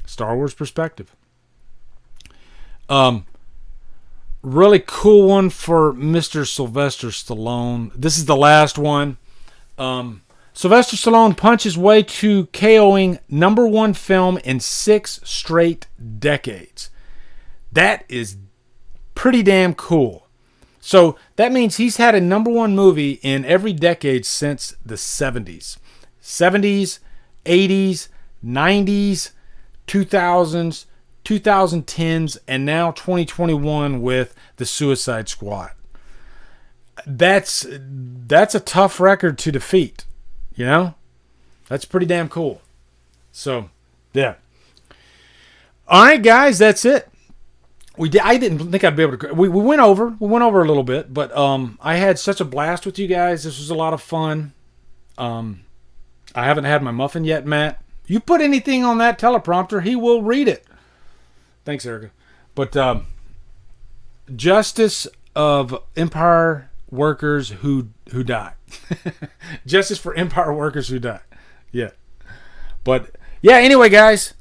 Star Wars perspective. Really cool one for Mr. Sylvester Stallone. This is the last one. Sylvester Stallone punches way to KOing #1 film in 6 straight decades. That is pretty damn cool. So that means he's had a #1 movie in every decade since the 70s. 70s, 80s, 90s, 2000s, 2010s, and now 2021 with the Suicide Squad. That's a tough record to defeat. That's pretty damn cool. So, yeah. All right, guys, that's it. I didn't think I'd be able to. We went over a little bit, but I had such a blast with you guys. This was a lot of fun. I haven't had my muffin yet, Matt. You put anything on that teleprompter, he will read it. Thanks, Erica. But justice of Empire workers who die. Justice for Empire workers who die. Yeah. But yeah, anyway, guys,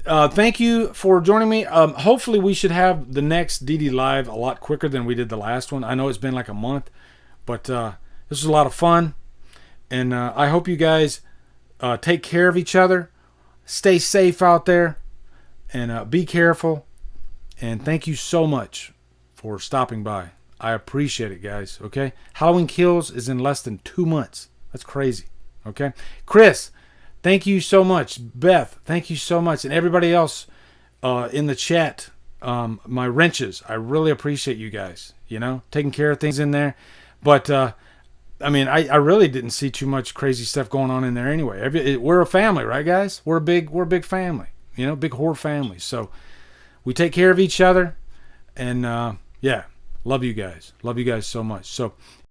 thank you for joining me. Hopefully we should have the next DDLive a lot quicker than we did the last one. I know it's been like a month, but this was a lot of fun. And I hope you guys take care of each other. Stay safe out there. And be careful. And thank you so much for stopping by. I appreciate it, guys. Okay? Halloween Kills is in less than 2 months. That's crazy. Okay? Chris, thank you so much. Beth, thank you so much. And everybody else in the chat, my wrenches, I really appreciate you guys, taking care of things in there. But, I really didn't see too much crazy stuff going on in there anyway. We're a family, right, guys? We're a big family, big horror family. So we take care of each other. And, yeah. Love you guys. Love you guys so much. So